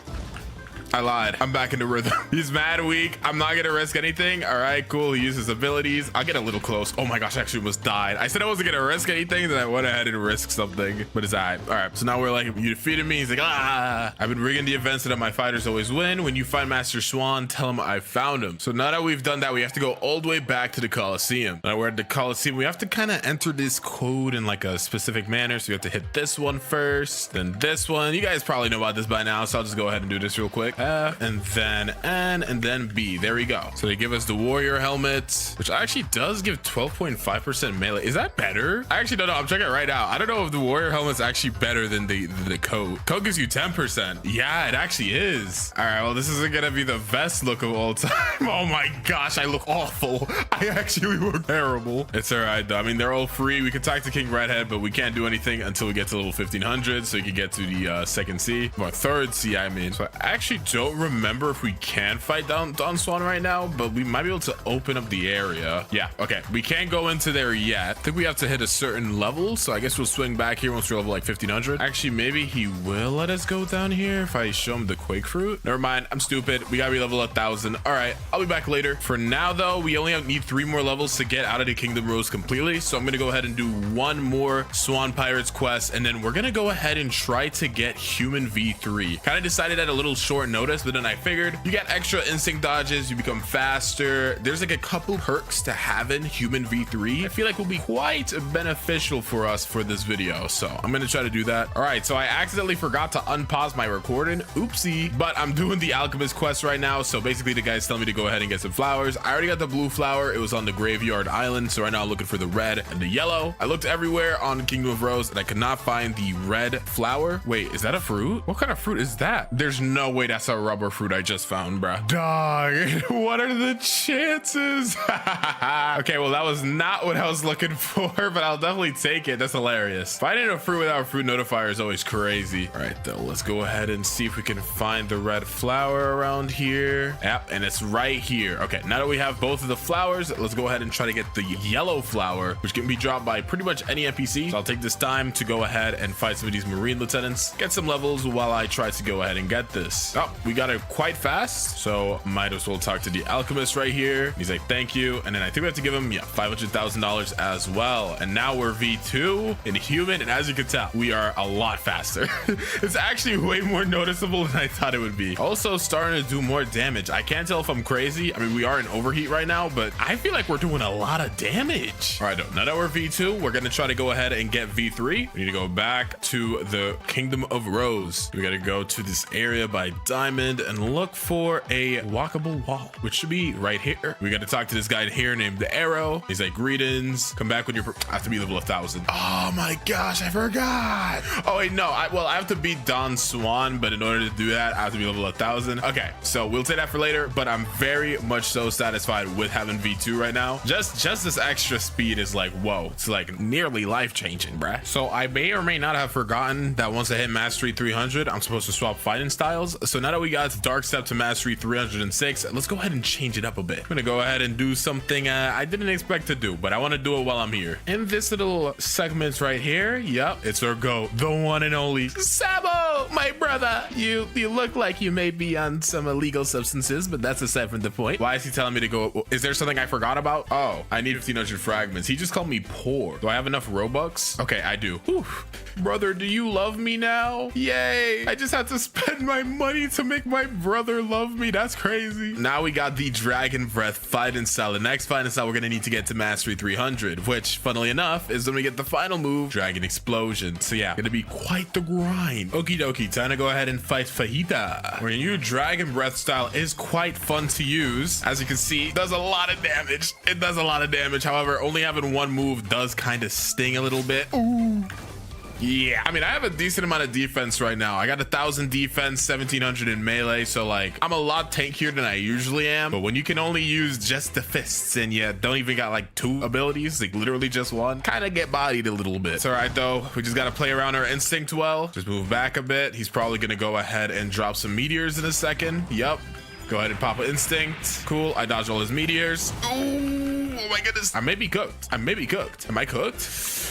I lied. I'm back into rhythm. He's mad weak. I'm not gonna risk anything. All right, cool. He uses abilities. I'll get a little close. Oh my gosh, I actually almost died. I said I wasn't gonna risk anything, then I went ahead and risked something. But it's all right. All right, so now we're like, you defeated me. He's like, ah. I've been rigging the events so that my fighters always win. When you find Master Swan, tell him I found him. So now that we've done that, we have to go all the way back to the Coliseum. Now we're at the Coliseum. We have to kind of enter this code in like a specific manner. So you have to hit this one first, then this one. You guys probably know about this by now, so I'll just go ahead and do this real quick. And then N, and then B. There we go. So they give us the warrior helmet, which actually does give 12.5% melee. Is that better? I actually don't know. I'm checking it right now. I don't know if the warrior helmet's actually better than the coat. Coat gives you 10%. Yeah, it actually is. All right, well, this isn't gonna be the best look of all time. Oh my gosh, I look awful. I actually look terrible. It's all right though. I mean, they're all free. We can talk to King Redhead, but we can't do anything until we get to level 1500, so you can get to the second sea, or third sea, I mean. So I actually don't remember if we can fight Don Swan right now, but we might be able to open up the area. Yeah, okay, we can't go into there yet. I think we have to hit a certain level, so I guess we'll swing back here once we're level like 1500. Actually, maybe he will let us go down here if I show him the Quake Fruit. Never mind, I'm stupid. We gotta be level 1000. All right, I'll be back later. For now though, we only need 3 more levels to get out of the Kingdom Rose completely, so I'm gonna go ahead and do 1 more Swan Pirates quest, and then we're gonna go ahead and try to get Human V3. Kind of decided at a little short notice, but then I figured you get extra instinct dodges, you become faster. There's like a couple perks to having Human V3. I feel like will be quite beneficial for us for this video, so I'm gonna try to do that. All right, so I accidentally forgot to unpause my recording. Oopsie. But I'm doing the alchemist quest right now, so basically the guys tell me to go ahead and get some flowers. I already got the blue flower. It was on the graveyard island, so right now I'm looking for the red and the yellow. I looked everywhere on Kingdom of Rose and I could not find the red flower. Wait, is that a fruit? What kind of fruit is that? There's no way that's a rubber fruit I just found, bruh. Dog, what are the chances? Okay, well, that was not what I was looking for, but I'll definitely take it. That's hilarious. Finding a fruit without a fruit notifier is always crazy. All right, though, let's go ahead and see if we can find the red flower around here. Yep, and it's right here. Okay, now that we have both of the flowers, let's go ahead and try to get the yellow flower, which can be dropped by pretty much any NPC. So I'll take this time to go ahead and fight some of these marine lieutenants, get some levels while I try to go ahead and get this. Oh, we got it quite fast, so might as well talk to the alchemist right here. He's like, thank you. And then I think we have to give him, yeah, $500,000 as well. And now we're V2 in human, and as you can tell, we are a lot faster. It's actually way more noticeable than I thought it would be. Also starting to do more damage. I can't tell if I'm crazy. I mean, we are in overheat right now, but I feel like we're doing a lot of damage. All right, now that we're V2, we're gonna try to go ahead and get V3. We need to go back to the Kingdom of Rose. We gotta go to this area by Diamond and look for a walkable wall, which should be right here. We got to talk to this guy here named the Arrow. He's like, greetings, come back when you're I have to be level 1000. Oh my gosh, I forgot. Oh wait, no, I have to beat Don Swan, but in order to do that, I have to be level 1000. Okay, so we'll take that for later, but I'm very much so satisfied with having V2 right now. Just this extra speed is like, whoa, it's like nearly life-changing, bruh. So I may or may not have forgotten that once I hit mastery 300, I'm supposed to swap fighting styles. So now that that we got Dark Step to Mastery 306. Let's go ahead and change it up a bit. I'm gonna go ahead and do something I didn't expect to do, but I want to do it while I'm here. In this little segment right here, yep, it's our go, the one and only Sabo, my brother. You look like you may be on some illegal substances, but that's aside from the point. Why is he telling me to go? Is there something I forgot about? Oh, I need 1500 fragments. He just called me poor. Do I have enough Robux? Okay, I do. Whew. Brother, do you love me now? Yay. I just had to spend my money to make my brother love me. That's crazy. Now we got the Dragon Breath fighting style. The next fighting style we're gonna need to get to Mastery 300, which funnily enough is when we get the final move, Dragon Explosion. So yeah, gonna be quite the grind. Okie dokie, time to go ahead and fight Fajita. Where your Dragon Breath style is quite fun to use. As you can see, it does a lot of damage. It does a lot of damage. However, only having one move does kind of sting a little bit. Ooh. Yeah, I mean, I have a decent amount of defense right now. I got 1000 defense, 1700 in melee, so like I'm a lot tankier than I usually am. But when you can only use just the fists and you don't even got like 2 abilities, like literally just one, kind of get bodied a little bit. It's all right though. We just got to play around our instinct well. Just move back a bit. He's probably gonna go ahead and drop some meteors in a second. Yup. Go ahead and pop an instinct. Cool. I dodged all his meteors. Ooh, oh my goodness. I may be cooked. I may be cooked. Am I cooked?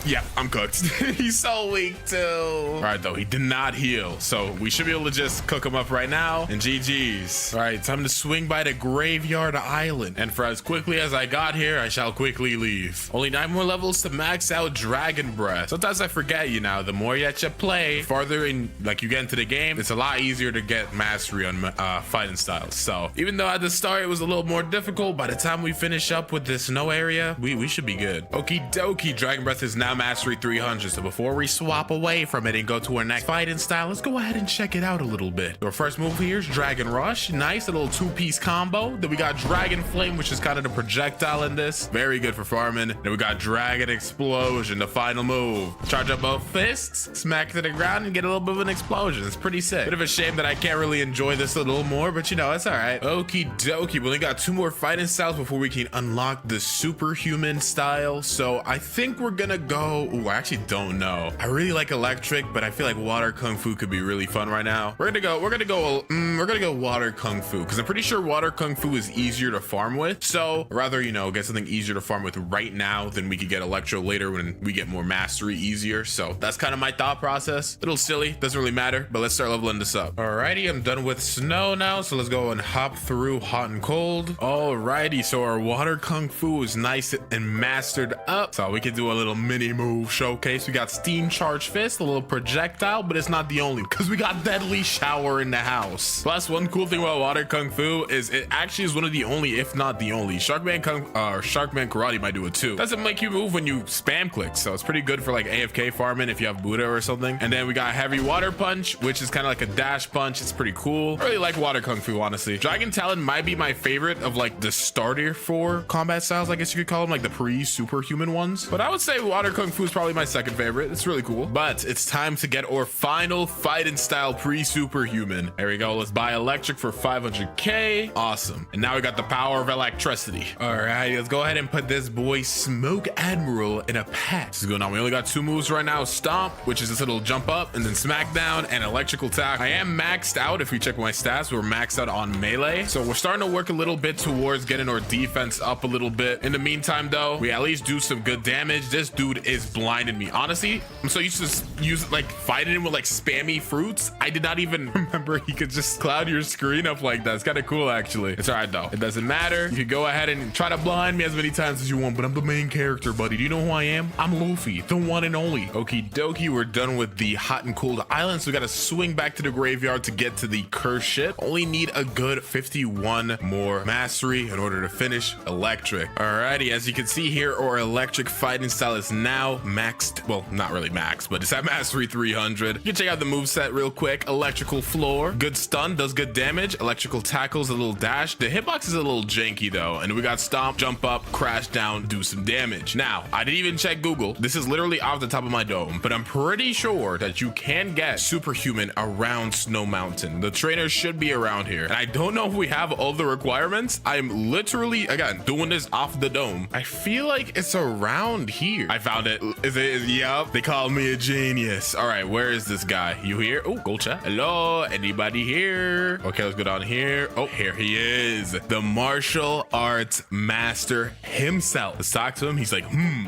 Yeah, I'm cooked. He's so weak too. All right, though, he did not heal, so we should be able to just cook him up right now. And GG's. All right, time to swing by the Graveyard Island. And for as quickly as I got here, I shall quickly leave. Only 9 more levels to max out Dragon Breath. Sometimes I forget, you know, the more that you play, farther in, like you get into the game, it's a lot easier to get mastery on fighting styles. So even though at the start it was a little more difficult, by the time we finish up with this snow area, we should be good. Okie dokie, Dragon Breath is now Mastery 300. So before we swap away from it and go to our next fighting style, let's go ahead and check it out a little bit. Our first move here is Dragon Rush. Nice, a little 2-piece combo. Then we got Dragon Flame, which is kind of the projectile in this. Very good for farming. Then we got Dragon Explosion, the final move. Charge up both fists, smack to the ground, and get a little bit of an explosion. It's pretty sick. Bit of a shame that I can't really enjoy this a little more, but you know, it's all right. Okie dokie. We only got 2 more fighting styles before we can unlock the superhuman style. So I think we're gonna go. Ooh, I actually don't know. I really like electric, but I feel like water kung fu could be really fun right now. We're gonna go water kung fu because I'm pretty sure water kung fu is easier to farm with. So rather, you know, get something easier to farm with right now than we could get electro later when we get more mastery easier. So that's kind of my thought process. A little silly, doesn't really matter, but let's start leveling this up. Alrighty, I'm done with snow now, so let's go and hop through hot and cold. Alrighty, so our water kung fu is nice and mastered up, so we can do a little mini move showcase. We got Steam Charge Fist, a little projectile, but it's not the only because we got Deadly Shower in the house. Plus, one cool thing about water kung fu is it actually is one of the only, if not the only, Sharkman Karate might do it too. Doesn't make you move when you spam click, so it's pretty good for like AFK farming if you have Buddha or something. And then we got Heavy Water Punch, which is kind of like a dash punch. It's pretty cool. I really like water kung fu, honestly. Dragon Talon might be my favorite of like the starter for combat styles, I guess you could call them, like the pre-superhuman ones. But I would say water kung fu is probably my second favorite. It's really cool. But it's time to get our final fighting style pre-superhuman. There we go. Let's buy electric for 500k. Awesome. And now we got the power of electricity. All right, let's go ahead and put this boy Smoke Admiral in a pack. This is going on. We only got 2 moves right now. Stomp, which is this little jump up, and then Smackdown and electrical attack. I am maxed out. If we check my stats, we're maxed out on melee. So we're starting to work a little bit towards getting our defense up a little bit. In the meantime, though, we at least do some good damage. This dude is blinding me. Honestly, I'm so used to use like fighting him with like spammy fruits. I did not even remember he could just cloud your screen up like that. It's kind of cool, actually. It's all right, though. It doesn't matter. You can go ahead and try to blind me as many times as you want, but I'm the main character, buddy. Do you know who I am? I'm Luffy, the one and only. Okie dokie, we're done with the hot and cold island, so we got to swing back to the graveyard to get to the cursed ship. Only need a good 51 more mastery in order to finish electric. Alrighty, as you can see here, our electric fighting style is now maxed. Well, not really max, but it's at mastery 300. You can check out the moveset real quick. Electrical floor, good stun, does good damage. Electrical tackles, a little dash. The hitbox is a little janky though. And we got stomp, jump up, crash down, do some damage. Now, I didn't even check Google. This is literally off the top of my dome, but I'm pretty sure that you can get superhuman around Snow Mountain. The trainer should be around here. And I don't know if we have all the requirements. I'm literally, again, doing this off the dome. I feel like it's around here. I found found it. Is it? Yup. They call me a genius. All right, where is this guy? You here? Oh, gold chat. Hello, anybody here? Okay, let's go down here. Oh, here he is. The martial arts master himself. Let's talk to him. He's like,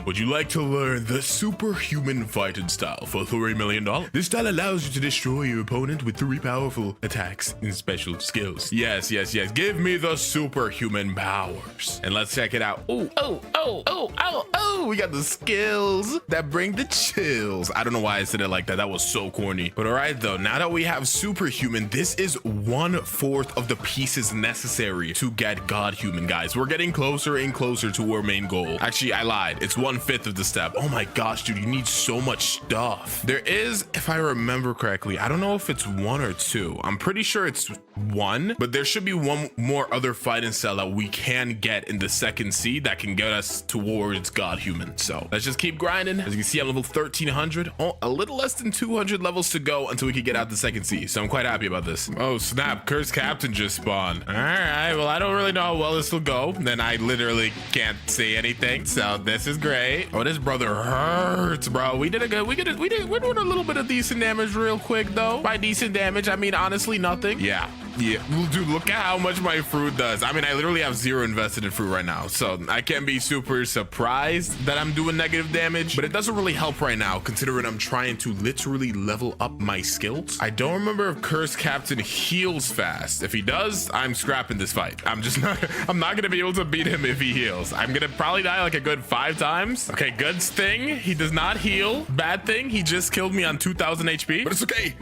would you like to learn the superhuman fighting style for $3 million? This style allows you to destroy your opponent with 3 powerful attacks and special skills. Yes. Give me the superhuman powers. And let's check it out. Oh, we got the skills that bring the chills. I don't know why I said it like that. That was so corny. But all right, though, now that we have superhuman, this is 1/4 of the pieces necessary to get godhuman, guys. We're getting closer and closer to our main goal. Actually, I lied. It's 1/5 of the step. Oh my gosh, dude, you need so much stuff. There is, if I remember correctly, I don't know if it's 1 or 2. I'm pretty sure it's 1, but there should be one more other fighting style that we can get in the second seed that can get us towards godhuman. So let's just keep grinding. As you can see, I'm level 1300. Oh, a little less than 200 levels to go until we can get out the second seed. So I'm quite happy about this. Oh snap, cursed captain just spawned. All right, well, I don't really know how well this will go. Then I literally can't say anything. So this is great. Oh, this brother hurts, bro. We're doing a little bit of decent damage real quick though. By decent damage, I mean honestly nothing. Yeah, dude, look at how much my fruit does. I mean, I literally have 0 invested in fruit right now, so I can't be super surprised that I'm doing negative damage, but it doesn't really help right now considering I'm trying to literally level up my skills. I don't remember if cursed captain heals fast. If he does, I'm scrapping this fight. I'm not gonna be able to beat him if he heals. I'm gonna probably die like a good 5 times. Okay, good thing he does not heal. Bad thing, he just killed me on 2000 HP, but it's okay.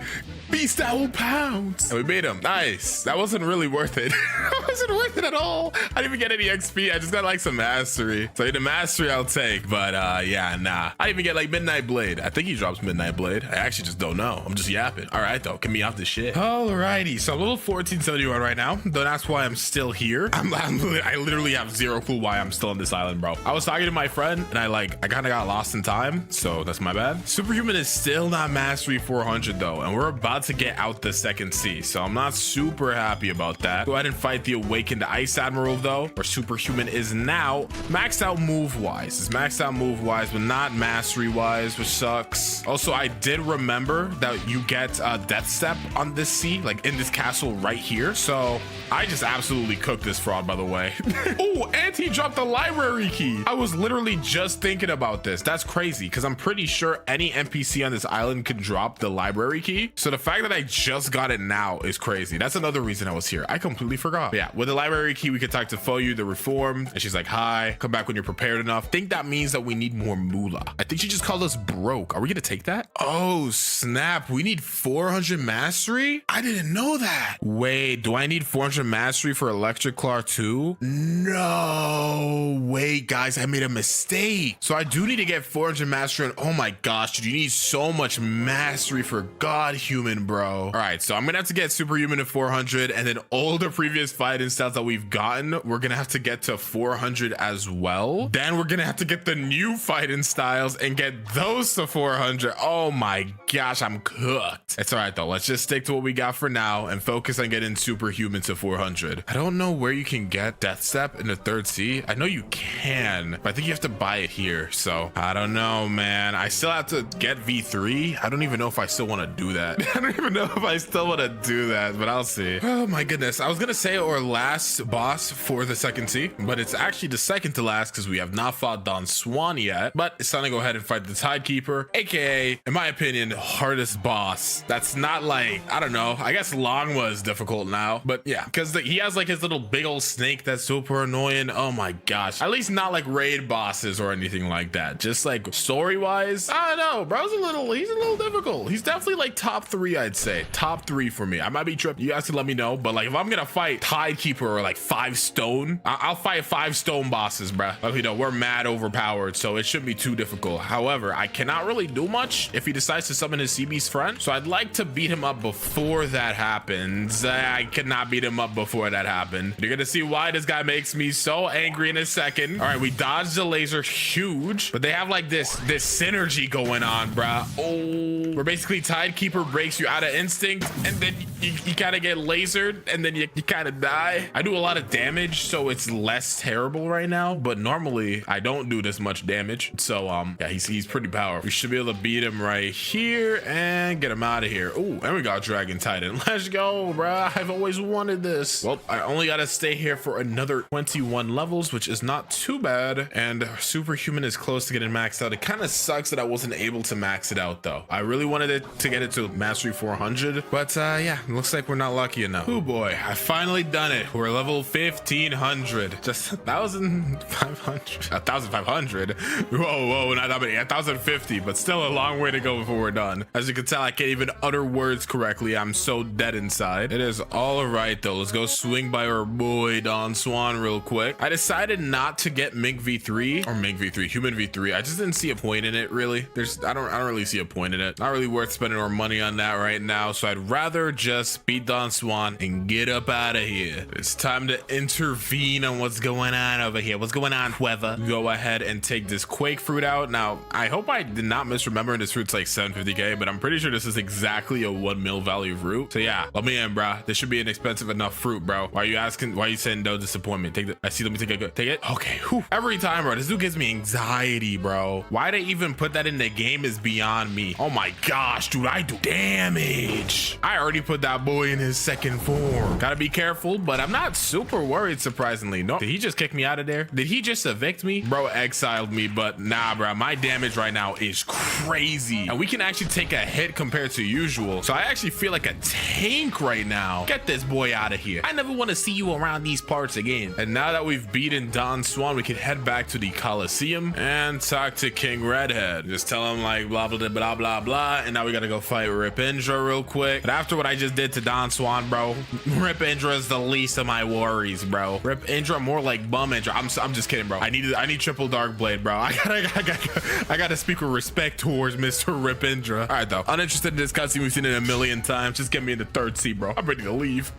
Beast owl pounds. And we beat him. Nice. That wasn't really worth it. That wasn't worth it at all. I didn't even get any XP. I just got like some mastery. So the mastery I'll take, but yeah, nah. I didn't even get like Midnight Blade. I think he drops Midnight Blade. I actually just don't know. I'm just yapping. All right, though. Get me off this shit. Alrighty. So I'm level 1471 right now. Don't ask why I'm still here. I literally have 0 clue why I'm still on this island, bro. I was talking to my friend and I kind of got lost in time. So that's my bad. Superhuman is still not mastery 400 though. And we're about to get out the second sea, so I'm not super happy about that. Go ahead and fight the awakened ice admiral though, where superhuman is now maxed out move wise. It's maxed out move wise, but not mastery wise, which sucks. Also, I did remember that you get death step on this sea, like in this castle right here. So I just absolutely cooked this fraud, by the way. Oh, and he dropped the library key. I was literally just thinking about this. That's crazy because I'm pretty sure any NPC on this island can drop the library key. So the fact that I just got it now is crazy. That's another reason I was here. I completely forgot. But yeah, with the library key, we could talk to Foyu, the reformed, and she's like, hi, come back when you're prepared enough. I think that means that we need more moolah. I think she just called us broke. Are we gonna take that? Oh snap, we need 400 mastery? I didn't know that. Wait, do I need 400 mastery for electric claw too? No, wait guys, I made a mistake. So I do need to get 400 mastery, and oh my gosh, dude, you need so much mastery for godhuman, bro. All right, so I'm gonna have to get superhuman to 400, and then all the previous fighting styles that we've gotten, we're gonna have to get to 400 as well. Then we're gonna have to get the new fighting styles and get those to 400. Oh my gosh, I'm cooked. It's all right though. Let's just stick to what we got for now and focus on getting superhuman to 400. I don't know where you can get death step in the third sea. I know you can, but I think you have to buy it here. So I don't know, man. I still have to get V3. I don't even know if I still want to do that. I don't even know if I still want to do that, but I'll see. Oh my goodness. I was going to say our last boss for the second sea, but it's actually the second to last because we have not fought Don Swan yet, but it's time to go ahead and fight the Tidekeeper, aka, in my opinion, the hardest boss. That's not like, I don't know. I guess Longma is difficult now, but yeah, because he has like his little big old snake that's super annoying. Oh my gosh. At least not like raid bosses or anything like that. Just like story wise, I don't know, bro. He's a little difficult. He's definitely like top 3, I'd say. Top 3 for me. I might be tripping. You guys can let me know, but like if I'm gonna fight Tidekeeper or like 5 stone, I'll fight 5 stone bosses, bruh. Like, you know, we're mad overpowered, so it shouldn't be too difficult. However, I cannot really do much if he decides to summon his CB's friend, so I'd like to beat him up before that happens. I cannot beat him up before that happened. You're gonna see why this guy makes me so angry in a second. All right, we dodged the laser, huge, but they have like this synergy going on, bruh. Oh, where basically Tidekeeper breaks you out of instinct, and then you kind of get lasered and then you kind of die. I do a lot of damage, so it's less terrible right now, but normally I don't do this much damage. So yeah, he's pretty powerful. We should be able to beat him right here and get him out of here. Oh, and we got Dragon Titan. Let's go, bruh. I've always wanted this. Well, I only gotta stay here for another 21 levels, which is not too bad, and Superhuman is close to getting maxed out. It kind of sucks that I wasn't able to max it out though. I really wanted it to get it to mastery 400, but yeah, it looks like we're not lucky enough. Oh boy, I finally done it. We're level 1500, just 1,500. Whoa, not that many. 1,050, but still a long way to go before we're done. As you can tell, I can't even utter words correctly. I'm so dead inside. It is all right though. Let's go swing by our boy Don Swan real quick. I decided not to get Human V3. I just didn't see a point in it really. I don't really see a point in it. Not really worth spending our money on that right now. So I'd rather just beat Don Swan and get up out of here. It's time to intervene on what's going on over here. What's going on, whoever? Go ahead and take this Quake fruit out. Now, I hope I did not misremember this fruit's like 750k, but I'm pretty sure this is exactly a 1 mil value fruit. So yeah, let me in, bro. This should be an expensive enough fruit, bro. Why are you asking? Why are you saying no disappointment? Take it. I see. Let me take it. Take it. Okay. Whew. Every time, bro. This dude gives me anxiety, bro. Why they even put that in the game is beyond me. Oh my gosh, dude. I do damage. I already put that boy in his second form. Gotta be careful, but I'm not super worried, surprisingly. No. Did he just kick me out of there? Did he just evict me? Bro exiled me, but nah, bro. My damage right now is crazy. And we can actually take a hit compared to usual. So I actually feel like a tank right now. Get this boy out of here. I never want to see you around these parts again. And now that we've beaten Don Swan, we can head back to the Coliseum and talk to King Redhead. Just tell him like blah, blah, blah, blah, blah. And now we got to go fight Rip Indra real quick. But after what I just did to Don Swan, bro, Rip Indra is the least of my worries, bro. Rip Indra, more like Bum Indra. I'm just kidding, bro. I need triple Dark Blade, bro. I gotta speak with respect towards Mr. Rip Indra. All right, though. Uninterested in this cutscene. We've seen it a million times. Just get me in the third seat, bro. I'm ready to leave.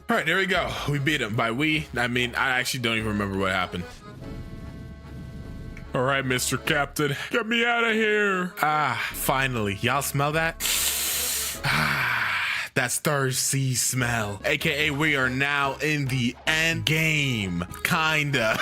All right, there we go. We beat him. By we, I mean, I actually don't even remember what happened. All right, Mr. Captain, get me out of here. Ah, finally. Y'all smell that? That's third sea smell, aka we are now in the end game, kinda.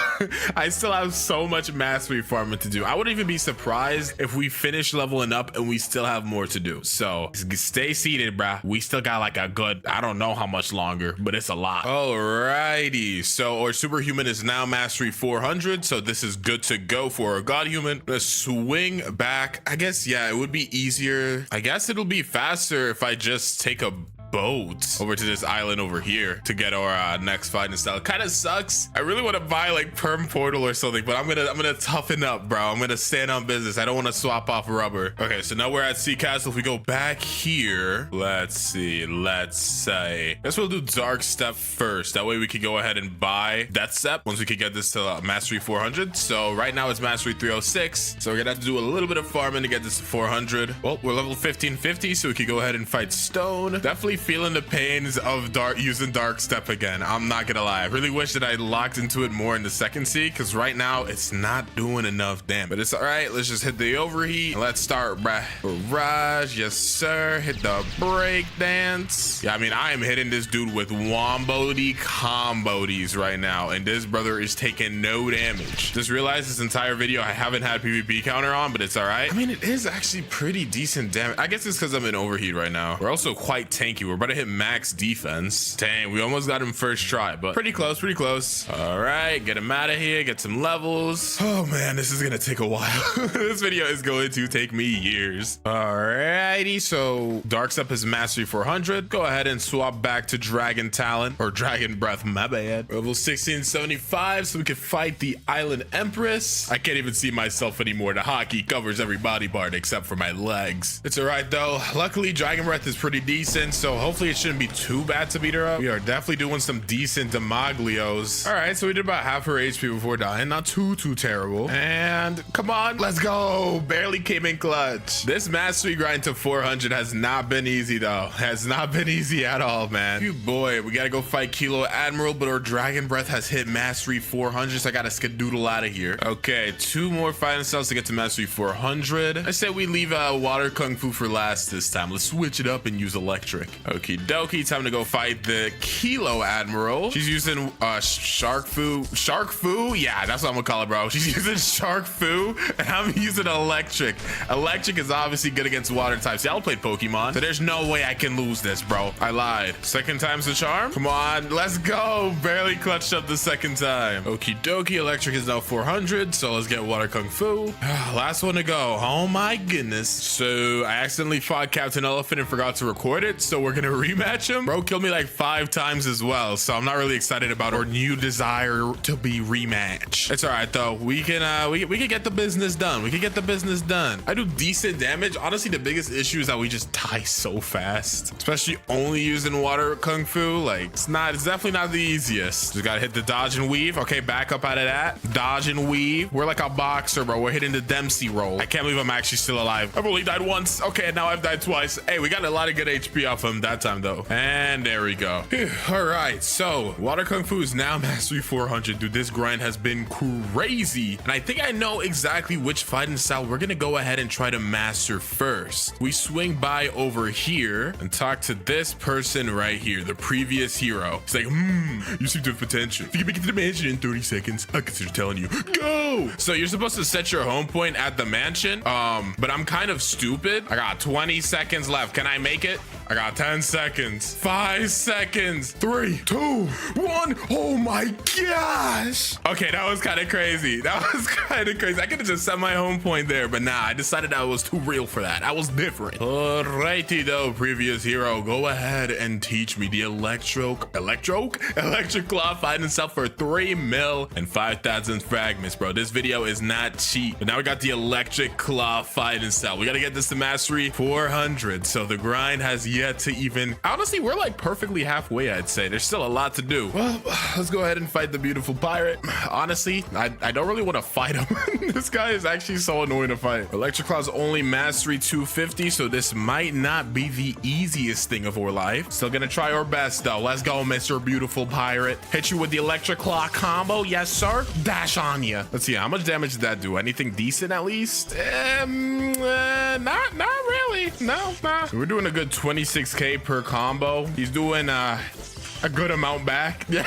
I still have so much mastery farming to do. I wouldn't even be surprised if we finish leveling up and we still have more to do. So stay seated, bruh. We still got like a good, I don't know how much longer, but it's a lot. Alrighty, so our superhuman is now mastery 400, so this is good to go for our god human. Let's swing back. I guess, yeah, it would be easier. I guess it'll be faster if I just take a boat over to this island over here to get our next fight and style. Kind of sucks. I really want to buy like perm portal or something, but I'm gonna toughen up, bro. I'm gonna stand on business. I don't want to swap off rubber. Okay, so now we're at Sea Castle. If we go back here, let's see, let's say, guess we'll do Dark Step first. That way we can go ahead and buy Death Step once we can get this to mastery 400. So right now it's mastery 306, so we're gonna have to do a little bit of farming to get this to 400. Well, we're level 1550, so we can go ahead and fight Stone. Definitely feeling the pains of using Dark Step again. I'm not gonna lie. I really wish that I locked into it more in the second sea, because right now it's not doing enough damage. But it's all right. Let's just hit the overheat. Let's start, bruh. Barrage, yes sir. Hit the break dance. Yeah, I mean, I am hitting this dude with wombody combodies right now, and this brother is taking no damage. Just realized this entire video I haven't had PvP counter on, but it's all right. I mean, it is actually pretty decent damage. I guess it's because I'm in overheat right now. We're also quite tanky. We're about to hit max defense. Dang, we almost got him first try, but pretty close, pretty close. All right, get him out of here, get some levels. Oh man, this is gonna take a while. This video is going to take me years. Alrighty, so Dark Step is mastery 400. Go ahead and swap back to Dragon Talent, or Dragon Breath, my bad. Level 1675, so we can fight the Island Empress. I can't even see myself anymore. The hockey covers every body part except for my legs. It's all right though. Luckily, Dragon Breath is pretty decent, so hopefully it shouldn't be too bad to beat her up. We are definitely doing some decent Demaglios. All right, so we did about half her HP before dying. Not too terrible. And come on, let's go. Barely came in clutch. This mastery grind to 400 has not been easy though. Has not been easy at all, man. You boy, we gotta go fight Kilo Admiral, but our Dragon Breath has hit mastery 400, so I gotta skedoodle out of here. Okay, 2 more fighting styles to get to mastery 400. I said we leave water kung fu for last this time. Let's switch it up and use electric. Okie dokie, time to go fight the Kilo Admiral. She's using shark foo. Shark foo? Yeah, that's what I'm gonna call it, bro. She's using shark foo, and I'm using electric. Electric is obviously good against water types. Y'all played Pokemon, so there's no way I can lose this, bro. I lied. Second time's the charm. Come on, let's go. Barely clutched up the second time. Okie dokie, electric is now 400, so let's get water kung fu. Last one to go. Oh my goodness. So I accidentally fought Captain Elephant and forgot to record it, so we're gonna rematch him. Bro killed me like 5 times as well, so I'm not really excited about our new desire to be rematch. It's all right though. We can get the business done. We can get the business done. I do decent damage. Honestly, the biggest issue is that we just die so fast, especially only using water kung fu. Like it's definitely not the easiest. Just gotta hit the dodge and weave. Okay, back up out of that. Dodge and weave. We're like a boxer, bro. We're hitting the Dempsey roll. I can't believe I'm actually still alive. I've only died once. Okay, now I've died twice. Hey, we got a lot of good HP off him that time though. And there we go. All right, so water kung fu is now mastery 400. Dude, this grind has been crazy, and I think I know exactly which fighting style we're gonna go ahead and try to master first. We swing by over here and talk to this person right here, the previous hero. He's like, you seem to have potential. If you can make it to the mansion in 30 seconds, I consider telling you, go. So you're supposed to set your home point at the mansion, but I'm kind of stupid. I got 20 seconds left. Can I make it? I got 10 seconds, 5 seconds, 3, 2, 1. Oh my gosh. Okay, that was kind of crazy. That was kind of crazy. I could have just set my home point there, but nah, I decided I was too real for that. I was different. Alrighty though, previous hero, go ahead and teach me the electric claw fighting itself for 3 mil and 5,000 fragments, bro. This video is not cheap. But now we got the electric claw fighting style. We got to get this to mastery 400. So the grind has yet to even, honestly, we're like perfectly halfway. I'd say there's still a lot to do. Well, let's go ahead and fight the beautiful pirate. Honestly, I don't really want to fight him. This guy is actually so annoying to fight. Electric claw's only mastery 250, so this might not be the easiest thing of our life. Still gonna try our best though. Let's go, Mr. Beautiful Pirate. Hit you with the electric claw combo. Yes sir. Dash on ya. Let's see, how much damage did that do? Anything decent at least? Not really. No, nah. We're doing a good 26k per combo. He's doing a good amount back. Yeah.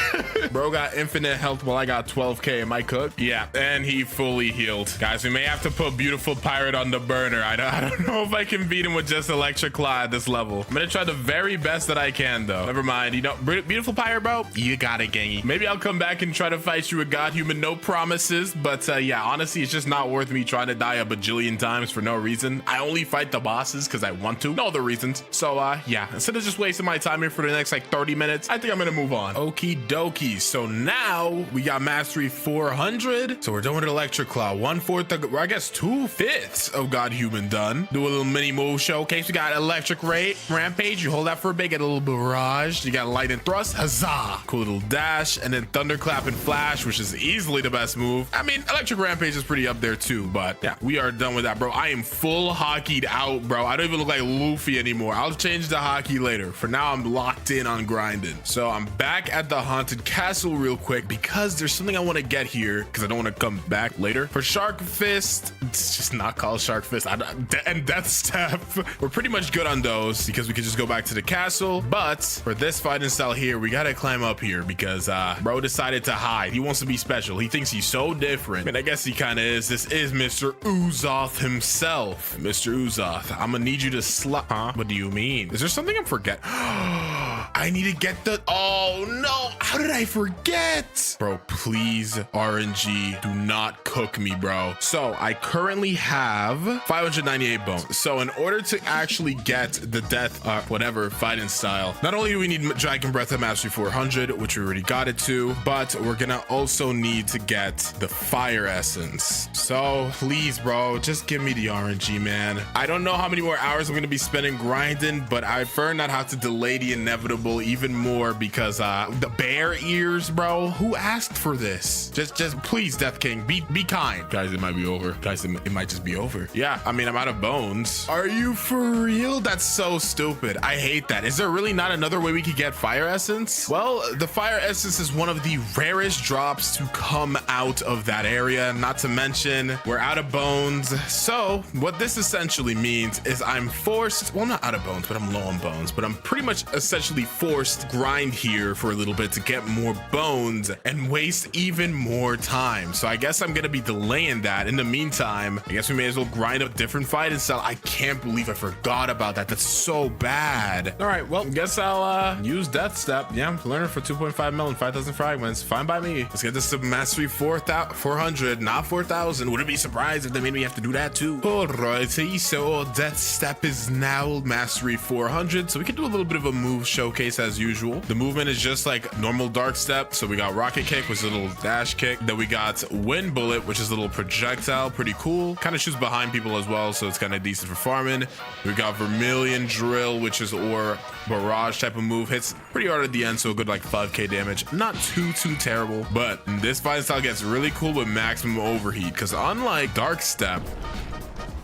Bro got infinite health while I got 12k. Am I cooked? Yeah, and he fully healed. Guys, we may have to put Beautiful Pirate on the burner. I don't know if I can beat him with just electric claw at this level. I'm gonna try the very best that I can though. Never mind. You know, Beautiful Pirate, bro, you got it, gangy. Maybe I'll come back and try to fight you with God Human. No promises, but yeah, honestly, it's just not worth me trying to die a bajillion times for no reason. I only fight the bosses because I want to. No other reasons. So yeah, instead of just wasting my time here for the next like 30 minutes, I think I'm gonna move on. Okie dokie. So now we got mastery 400. So we're done with electric claw. 1/4, or I guess 2/5 of God Human done. Do a little mini move showcase. We got electric rampage. You hold that for a bit, get a little barrage. You got light and thrust. Huzzah. Cool little dash, and then thunderclap and flash, which is easily the best move. I mean, electric rampage is pretty up there too, but yeah, we are done with that, bro. I am full hockeyed out, bro. I don't even look like Luffy anymore. I'll change the hockey later. For now, I'm locked in on grinding. So I'm back at the haunted castle real quick because there's something I want to get here because I don't want to come back later. For Shark Fist, it's just not called Shark Fist, and Death Step. We're pretty much good on those because we can just go back to the castle. But for this fighting style here, we gotta climb up here because bro decided to hide. He wants to be special. He thinks he's so different. I mean, I guess he kind of is. This is Mr. Uzoth himself. Mr. Uzoth, I'm gonna need you to Huh? What do you mean? Is there something I'm forgetting? I need to get the... Oh no, how did I forget? Bro, please, RNG, do not cook me, bro. So I currently have 598 bones. So in order to actually get the death, whatever fighting style, not only do we need Dragon Breath at Mastery 400, which we already got it to, but we're gonna also need to get the Fire Essence. So please, bro, just give me the RNG, man. I don't know how many more hours I'm gonna be spending grinding, but I prefer not have to delay the inevitable relatable even more because the bear ears, bro. Who asked for this? Just please, Death King, be kind. Guys, it might be over. Guys, it might just be over. Yeah, I mean, I'm out of bones. Are you for real? That's so stupid. I hate that. Is there really not another way we could get fire essence? Well, the fire essence is one of the rarest drops to come out of that area. Not to mention, we're out of bones. So what this essentially means is I'm forced, well, not out of bones, but I'm low on bones, but I'm pretty much essentially forced to grind here for a little bit to get more bones and waste even more time. So I guess I'm gonna be delaying that. In the meantime, I guess we may as well grind up different fighting style. I can't believe I forgot about that. That's so bad. All right, well, guess I'll use Death Step. Yeah, learn it for 2.5 mil and 5,000 fragments. Fine by me. Let's get this to mastery 400, not 4,000. Wouldn't be surprised if they made me have to do that too. Alrighty, so Death Step is now mastery 400, so we can do a little bit of a move showcase as usual. The movement is just like normal Dark Step. So we got Rocket Kick, which is a little dash kick. Then we got Wind Bullet, which is a little projectile, pretty cool. Kind of shoots behind people as well, so it's kind of decent for farming. We got Vermilion Drill, which is or barrage type of move. Hits pretty hard at the end, so a good like 5k damage. Not too terrible, but this fighting style gets really cool with maximum overheat, because unlike Dark Step,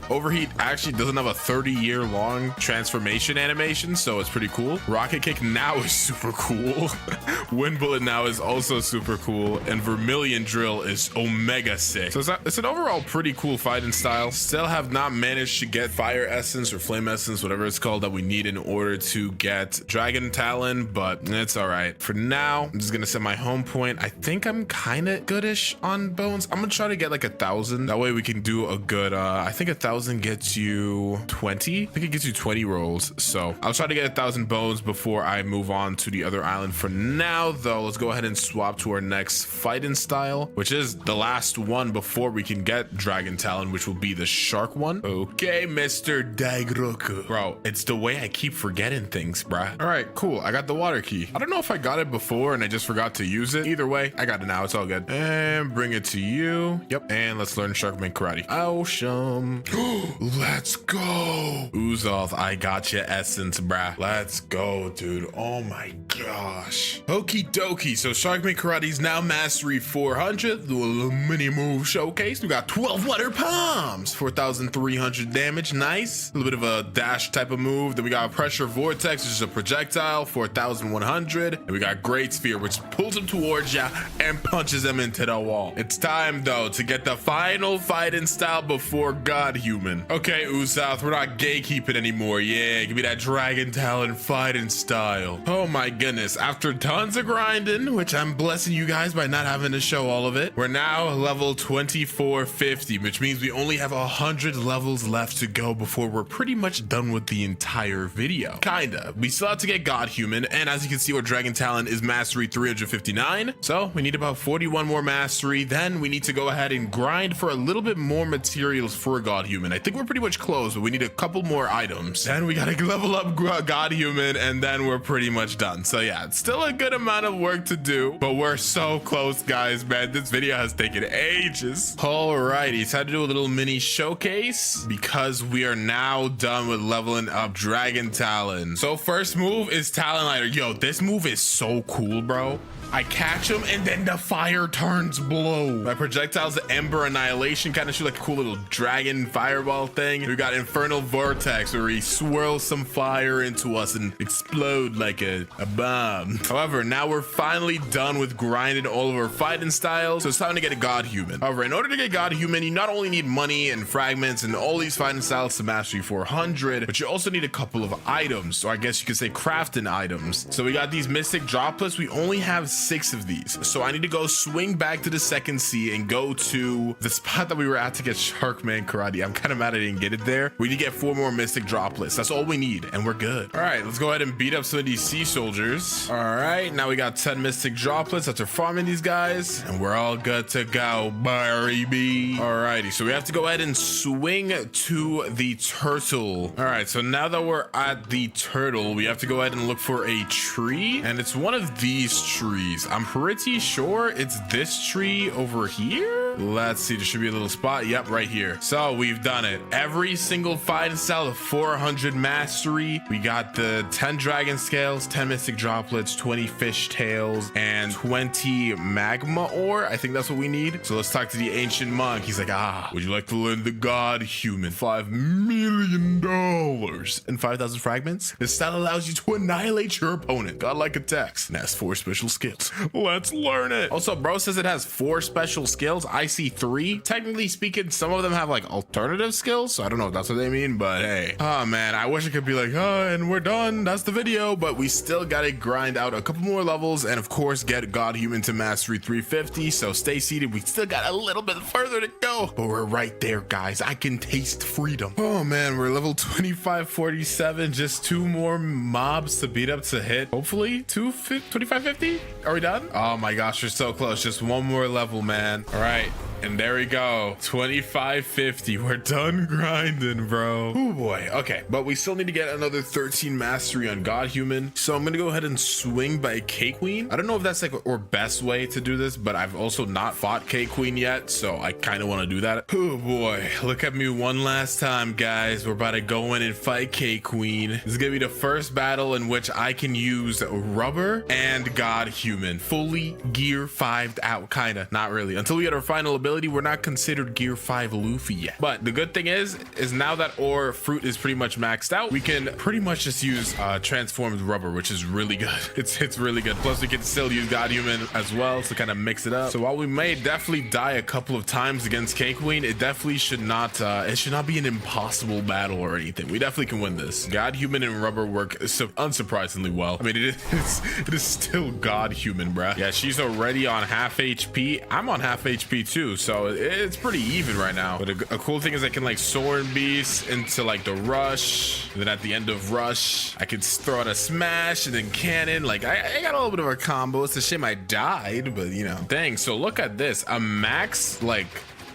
Overheat actually doesn't have a 30-year long transformation animation, so it's pretty cool. Rocket Kick now is super cool. Wind Bullet now is also super cool, and Vermilion Drill is omega sick. So it's an overall pretty cool fighting style. Still have not managed to get Fire Essence or Flame Essence, whatever it's called, that we need in order to get Dragon Talon, but it's all right. For now, I'm just gonna set my home point. I think I'm kind of goodish on bones. I'm gonna try to get like 1,000. That way we can do a good, I think 1,000 gets you 20. I think it gets you 20 rolls. So I'll try to get 1,000 bones before I move on to the other island. For now, though, let's go ahead and swap to our next fighting style, which is the last one before we can get Dragon Talon, which will be the shark one. Okay, Mr. Daigroku. Bro, it's the way I keep forgetting things, bruh. All right, cool. I got the water key. I don't know if I got it before and I just forgot to use it. Either way, I got it now. It's all good. And bring it to you. Yep. And let's learn Sharkman Karate. Awesome. Let's go. Uzoth, I got your essence, bruh. Let's go, dude. Oh my gosh. Okie dokie. So Sharkman Karate is now mastery 400. The little mini move showcase. We got 12 water palms, 4,300 damage. Nice. A little bit of a dash type of move. Then we got pressure vortex, which is a projectile, 4,100. And we got great sphere, which pulls him towards ya and punches him into the wall. It's time though to get the final fighting style before God Human. Okay, Uzoth, we're not gatekeeping anymore. Yeah, give me that Dragon Talon fighting style. Oh my goodness. After tons of grinding, which I'm blessing you guys by not having to show all of it, we're now level 2450, which means we only have 100 levels left to go before we're pretty much done with the entire video. Kinda. We still have to get God Human, and as you can see, our Dragon Talon is mastery 359. So we need about 41 more mastery. Then we need to go ahead and grind for a little bit more materials for God Human. I think we're pretty much close, but we need a couple more items. Then we gotta level up God Human, and then we're pretty much done. So yeah, it's still a good amount of work to do, but we're so close, guys, man. This video has taken ages. Alrighty, it's time to do a little mini showcase because we are now done with leveling up Dragon Talon. So first move is Talon Lighter. Yo, this move is so cool, bro. I catch him and then the fire turns blue. My projectile's Ember Annihilation, kind of shoot like a cool little dragon fireball thing. We got Infernal Vortex where he swirls some fire into us and explode like a bomb. However, now we're finally done with grinding all of our fighting styles, so it's time to get a God Human. However, in order to get God Human, you not only need money and fragments and all these fighting styles to mastery 400, but you also need a couple of items, or I guess you could say crafting items. So we got these Mystic Droplets. We only have 6 of these, so I need to go swing back to the second sea and go to the spot that we were at to get Sharkman Karate. I'm kind of mad I didn't get it there. We need to get 4 more Mystic Droplets. That's all we need, and we're good. All right, let's go ahead and beat up some of these sea soldiers. All right, now we got 10 Mystic Droplets after farming these guys, and we're all good to go, baby. Alrighty, so we have to go ahead and swing to the turtle. All right, so now that we're at the turtle, we have to go ahead and look for a tree, and it's one of these trees. I'm pretty sure it's this tree over here. Let's see, there should be a little spot. Yep, right here. So we've done it. Every single fighting style of 400 mastery. We got the 10 dragon scales, 10 mystic droplets, 20 fish tails, and 20 magma ore. I think that's what we need. So let's talk to the ancient monk. He's like, would you like to learn the god human? $5 million and 5,000 fragments. This style allows you to annihilate your opponent. Godlike attacks. And has 4 special skills. Let's learn it. Also, bro says it has 4 special skills. I see 3. Technically speaking, some of them have like alternative skills. So I don't know if that's what they mean, but hey. Oh man, I wish it could be like, and we're done. That's the video. But we still gotta grind out a couple more levels and of course get God Human to Mastery 350. So stay seated. We still got a little bit further to go, but we're right there, guys. I can taste freedom. Oh man, we're level 2547. Just 2 more mobs to beat up to hit. Hopefully 2550. Are we done? Oh my gosh, we're so close. Just 1 more level, man. All right. And there we go, 2550. We're done grinding, bro. Oh boy. Okay, but we still need to get another 13 mastery on God Human. So I'm gonna go ahead and swing by K Queen. I don't know if that's like our best way to do this, but I've also not fought K Queen yet, so I kind of want to do that. Oh boy, look at me one last time, guys. We're about to go in and fight K Queen. This is gonna be the first battle in which I can use rubber and God Human, fully gear 5'd out, kinda, not really, until we get our final ability. We're not considered gear 5 Luffy yet. But the good thing is now that our fruit is pretty much maxed out, we can pretty much just use transformed rubber, which is really good. It's really good. Plus we can still use God Human as well to kind of mix it up. So while we may definitely die a couple of times against K Queen, it definitely should not be an impossible battle or anything. We definitely can win this. God Human and rubber work unsurprisingly well. I mean, it is still God Human, bruh. Yeah, she's already on half HP. I'm on half HP too. So it's pretty even right now. But a cool thing is I can like Soaring Beast into like the rush. And then at the end of rush, I can throw out a smash and then cannon. Like I got a little bit of a combo. It's a shame I died, but you know. Dang, so look at this. A max like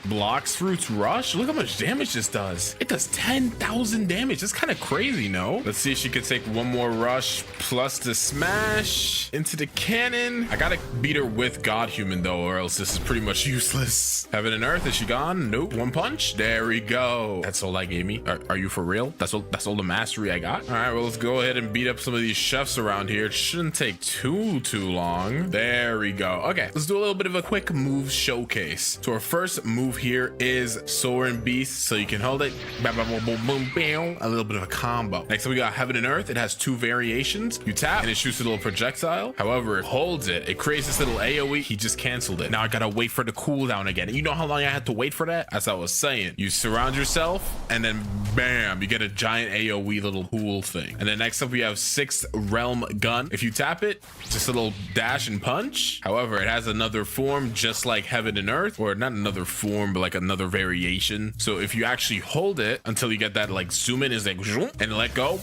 Blox Fruits Rush. Look how much damage this does. It does 10,000 damage. That's kind of crazy, no? Let's see if she could take 1 more rush plus the smash into the cannon. I gotta beat her with God Human though, or else this is pretty much useless. Heaven and Earth, is she gone? Nope. 1 punch. There we go. That's all I gave me. Are you for real? That's all the mastery I got. All right, well, let's go ahead and beat up some of these chefs around here. It shouldn't take too long. There we go. Okay, let's do a little bit of a quick move showcase. So our first move here is Soaring Beast, so you can hold it, bam, bam, boom, boom, boom, bam, a little bit of a combo. Next up we got Heaven and Earth. It has 2 variations. You tap and it shoots a little projectile. However, it holds it, it creates this little AoE. He just canceled it. Now I gotta wait for the cooldown again. And you know how long I had to wait for that? As I was saying, you surround yourself and then bam, you get a giant AoE little pool thing. And then next up we have 6th Realm Gun. If you tap it, just a little dash and punch. However, it has another form just like Heaven and Earth, or not another form, but like another variation. So if you actually hold it until you get that like zoom in, is like and let go,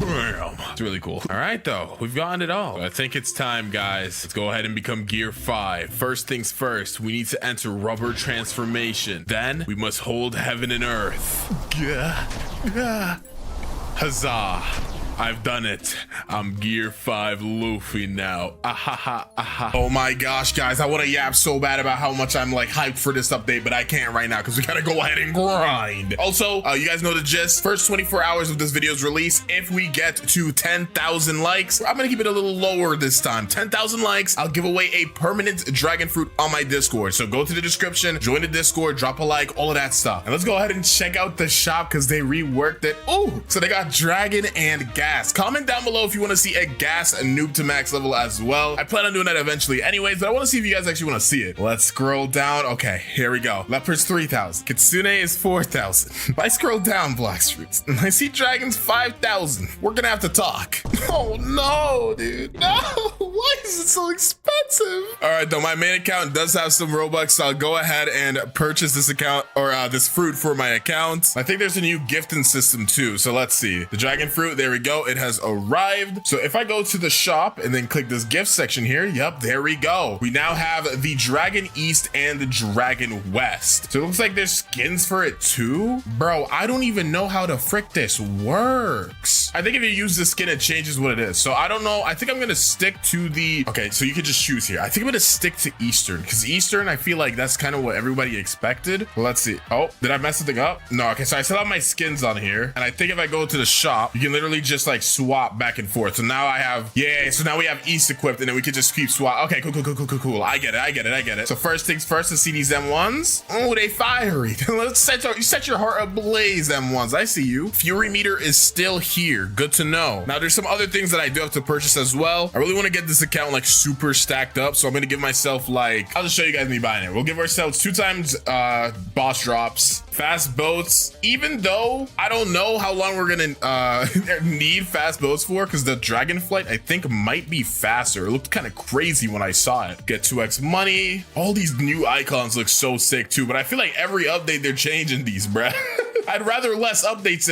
bam. It's really cool. All right though, we've gotten it all. I think it's time, guys. Let's go ahead and become gear 5. First things first, we need to enter rubber transformation. Then we must hold Heaven and Earth. Huzzah. I've done it. I'm gear 5 Luffy now. Oh my gosh, guys, I want to yap so bad about how much I'm like hyped for this update, but I can't right now because we gotta go ahead and grind. Also, you guys know the gist. First 24 hours of this video's release, if we get to 10,000 likes, I'm gonna keep it a little lower this time. 10,000 likes, I'll give away a permanent dragon fruit on my Discord. So go to the description, join the Discord, drop a like, all of that stuff. And let's go ahead and check out the shop because they reworked it. Oh, so they got dragon and gas. Comment down below if you want to see a gas noob to max level as well. I plan on doing that eventually anyways, but I want to see if you guys actually want to see it. Let's scroll down. Okay, here we go. Leopard's 3,000. Kitsune is 4,000. If I scroll down, Blox Fruits, and I see dragons 5,000. We're gonna have to talk. Oh no, dude. No, why is it so expensive? All right, though, my main account does have some Robux, so I'll go ahead and purchase this account or this fruit for my account. I think there's a new gifting system too, so let's see. The dragon fruit, there we go. go. It has arrived. So if I go to the shop and then click this gift section here, yep, there we go. We now have the Dragon East and the Dragon West. So it looks like there's skins for it too. Bro, I don't even know how the frick this works. I think if you use the skin, it changes what it is. So I don't know. I think I'm gonna stick to the, okay, so you could just choose here. I think I'm gonna stick to Eastern, because Eastern, I feel like that's kind of what everybody expected. Let's see. Oh, did I mess something up? No, okay, so I still have my skins on here. And I think if I go to the shop, you can literally just like swap back and forth. So now I have, yeah, so now we have East equipped, and then we can just keep swap. Okay, cool. I get it. So first things first, to see these M1s. Oh, they fiery. Let's set your heart ablaze, M1s. I see you. Fury meter is still here. Good to know. Now there's some other things that I do have to purchase as well. I really want to get this account like super stacked up. So I'm going to give myself like, I'll just show you guys me buying it. We'll give ourselves 2 times boss drops, fast boats, even though I don't know how long we're going to need fast boats for, because the Dragonflight I think might be faster. It looked kind of crazy when I saw it. Get 2x money. All these new icons look so sick too, but I feel like every update they're changing these, bruh. I'd rather less updates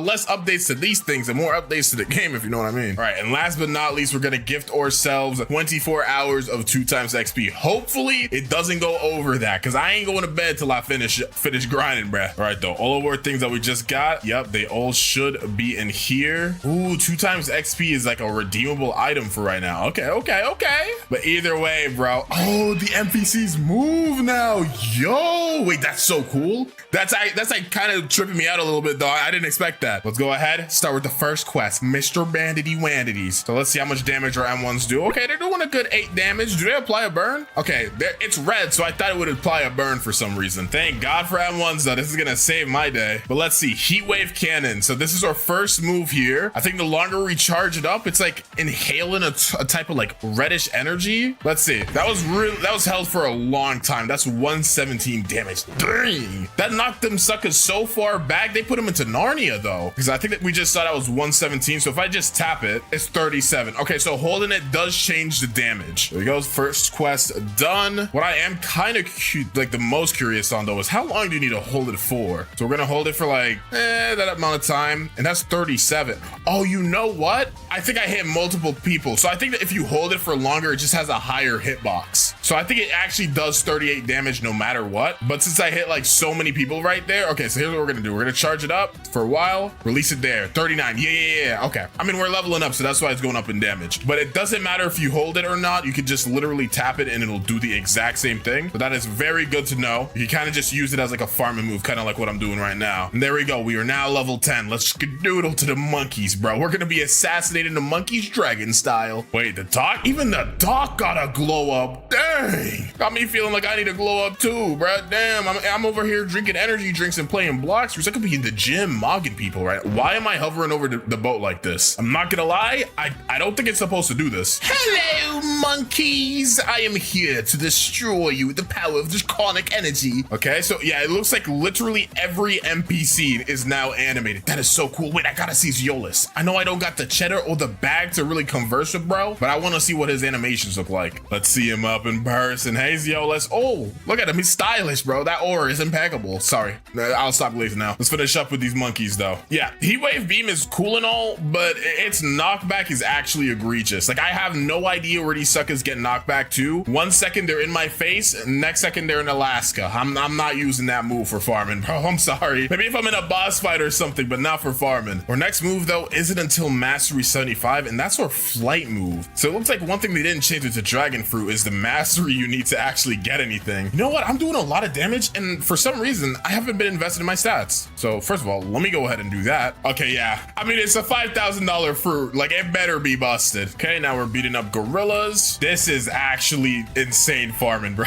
less updates to these things and more updates to the game, if you know what I mean. All right, and last but not least, we're gonna gift ourselves 24 hours of 2 times XP. Hopefully it doesn't go over that, because I ain't going to bed till I finish grinding, bruh. All right, though, all of our things that we just got, yep, they all should be in here. Ooh, 2 times XP is like a redeemable item for right now. Okay. But either way, bro. Oh, the NPCs move now. Yo, wait, that's so cool. That's like kind of tripping me out a little bit, though. I didn't expect that. Let's go ahead, start with the first quest, Mr. Bandity Wandities. So let's see how much damage our M1s do. Okay, they're doing a good 8 damage. Do they apply a burn? Okay, it's red, so I thought it would apply a burn for some reason. Thank God for M1s, though. This is gonna save my day. But let's see, Heat Wave Cannon. So this is our first move here. I think the longer we charge it up, it's like inhaling a type of like reddish energy. Let's see. That was held for a long time. That's 117 damage. Dang, that knocked them suckers so far back. They put them into Narnia though, because I think that we just saw that was 117. So if I just tap it, it's 37. Okay, so holding it does change the damage. There we go. First quest done. What I am kind of like the most curious on though is how long do you need to hold it for? So we're gonna hold it for like that amount of time, and that's 37. Oh, you know what? I think I hit multiple people. So I think that if you hold it for longer, it just has a higher hitbox. So I think it actually does 38 damage no matter what. But since I hit like so many people right there, okay, so here's what we're gonna do. We're gonna charge it up for a while, release it there. 39. Yeah. Okay. I mean, we're leveling up, so that's why it's going up in damage. But it doesn't matter if you hold it or not. You can just literally tap it and it'll do the exact same thing. So that is very good to know. You can kind of just use it as like a farming move, kind of like what I'm doing right now. And there we go. We are now level 10. Let's skedoodle to the monkeys, bro. We're gonna be assassinating the monkeys dragon style. Wait, the dock? Even the dock got a glow up. Dang. Got me feeling like I need to glow up too, bro. Damn, I'm over here drinking energy drinks and playing Blox. I could be in the gym mogging people, right? Why am I hovering over the boat like this? I'm not gonna lie, I don't think it's supposed to do this. Hello, monkeys. I am here to destroy you with the power of draconic energy. Okay, so yeah, it looks like literally every NPC is now animated. That is so cool. Wait, I gotta see Ziolis. I know I don't got the cheddar or the bag to really converse with, bro, but I want to see what his animations look like. Let's see him up in person. Hey, Ziolis. Oh, look at him. He's stylish, bro. That aura is impeccable. Sorry, I'll stop later now. Let's finish up with these monkeys, though. Yeah, Heat Wave Beam is cool and all, but its knockback is actually egregious. Like, I have no idea where these suckers get knocked back to. 1 second they're in my face, next second they're in Alaska. I'm not using that move for farming, bro. I'm sorry. Maybe if I'm in a boss fight or something, but not for farming. Our next move, though, isn't until Mastery 75, and that's our flight move. So it looks like one thing they didn't change with the Dragon Fruit is the mastery you need to actually get anything. You know what? I'm doing a lot of damage, and for some reason, I haven't been invested in my stats. So first of all, let me go ahead and do that. Okay, yeah. I mean, it's a $5,000 fruit. Like, it better be busted. Okay, now we're beating up gorillas. This is actually insane farming, bro.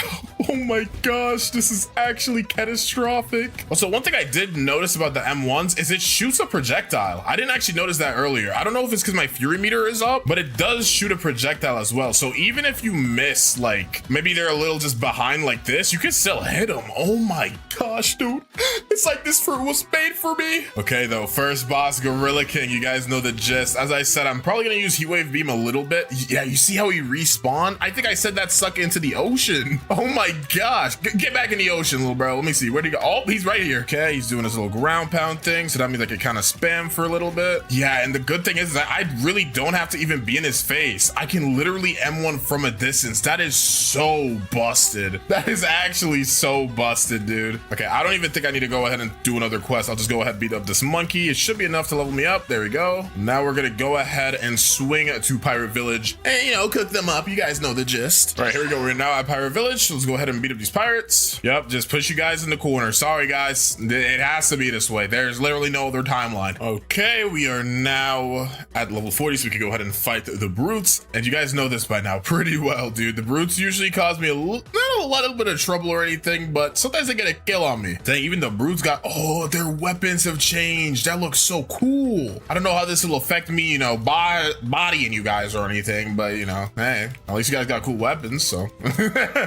Oh my gosh, this is actually catastrophic. Also, one thing I did notice about the M1s is it shoots a projectile. I didn't actually notice that earlier. I don't know if it's because my fury meter is up, but it does shoot a projectile as well. So even if you miss, like, maybe they're a little just behind like this, you can still hit them. Oh my gosh, dude. It's like this fruit was made for me. Okay, though, first boss, Gorilla King. You guys know the gist. As I said, I'm probably gonna use Heat Wave Beam a little bit. Yeah, you see how he respawned? I think I said that suck into the ocean. Oh my gosh. Get back in the ocean, little bro. Let me see. Where'd he go? Oh, he's right here. Okay, he's doing his little ground pound thing. So that means I can kind of spam for a little bit. Yeah, and the good thing is that I really don't have to even be in his face. I can literally M1 from a distance. That is so busted. That is actually so busted, dude. Okay, I don't even think I need to go ahead and do another quest. I'll just go ahead and beat up this monkey. It should be enough to level me up. There we go. Now we're gonna go ahead and swing to Pirate Village and, you know, cook them up. You guys know the gist. All right, here we go. We're now at Pirate Village. Let's go ahead and beat up these pirates. Yep, just push you guys in the corner. Sorry, guys. It has to be this way. There's literally no other timeline. Okay, we are now at level 40, so we can go ahead and fight the brutes. And you guys know this by now pretty well, dude. The brutes usually cause me not a little bit of trouble or anything, but sometimes they get a kill on me. Dang, even the brutes got, oh, their weapons have changed. That looks so cool. I don't know how this will affect me, you know, bodying you guys or anything, but, you know, hey, at least you guys got cool weapons, so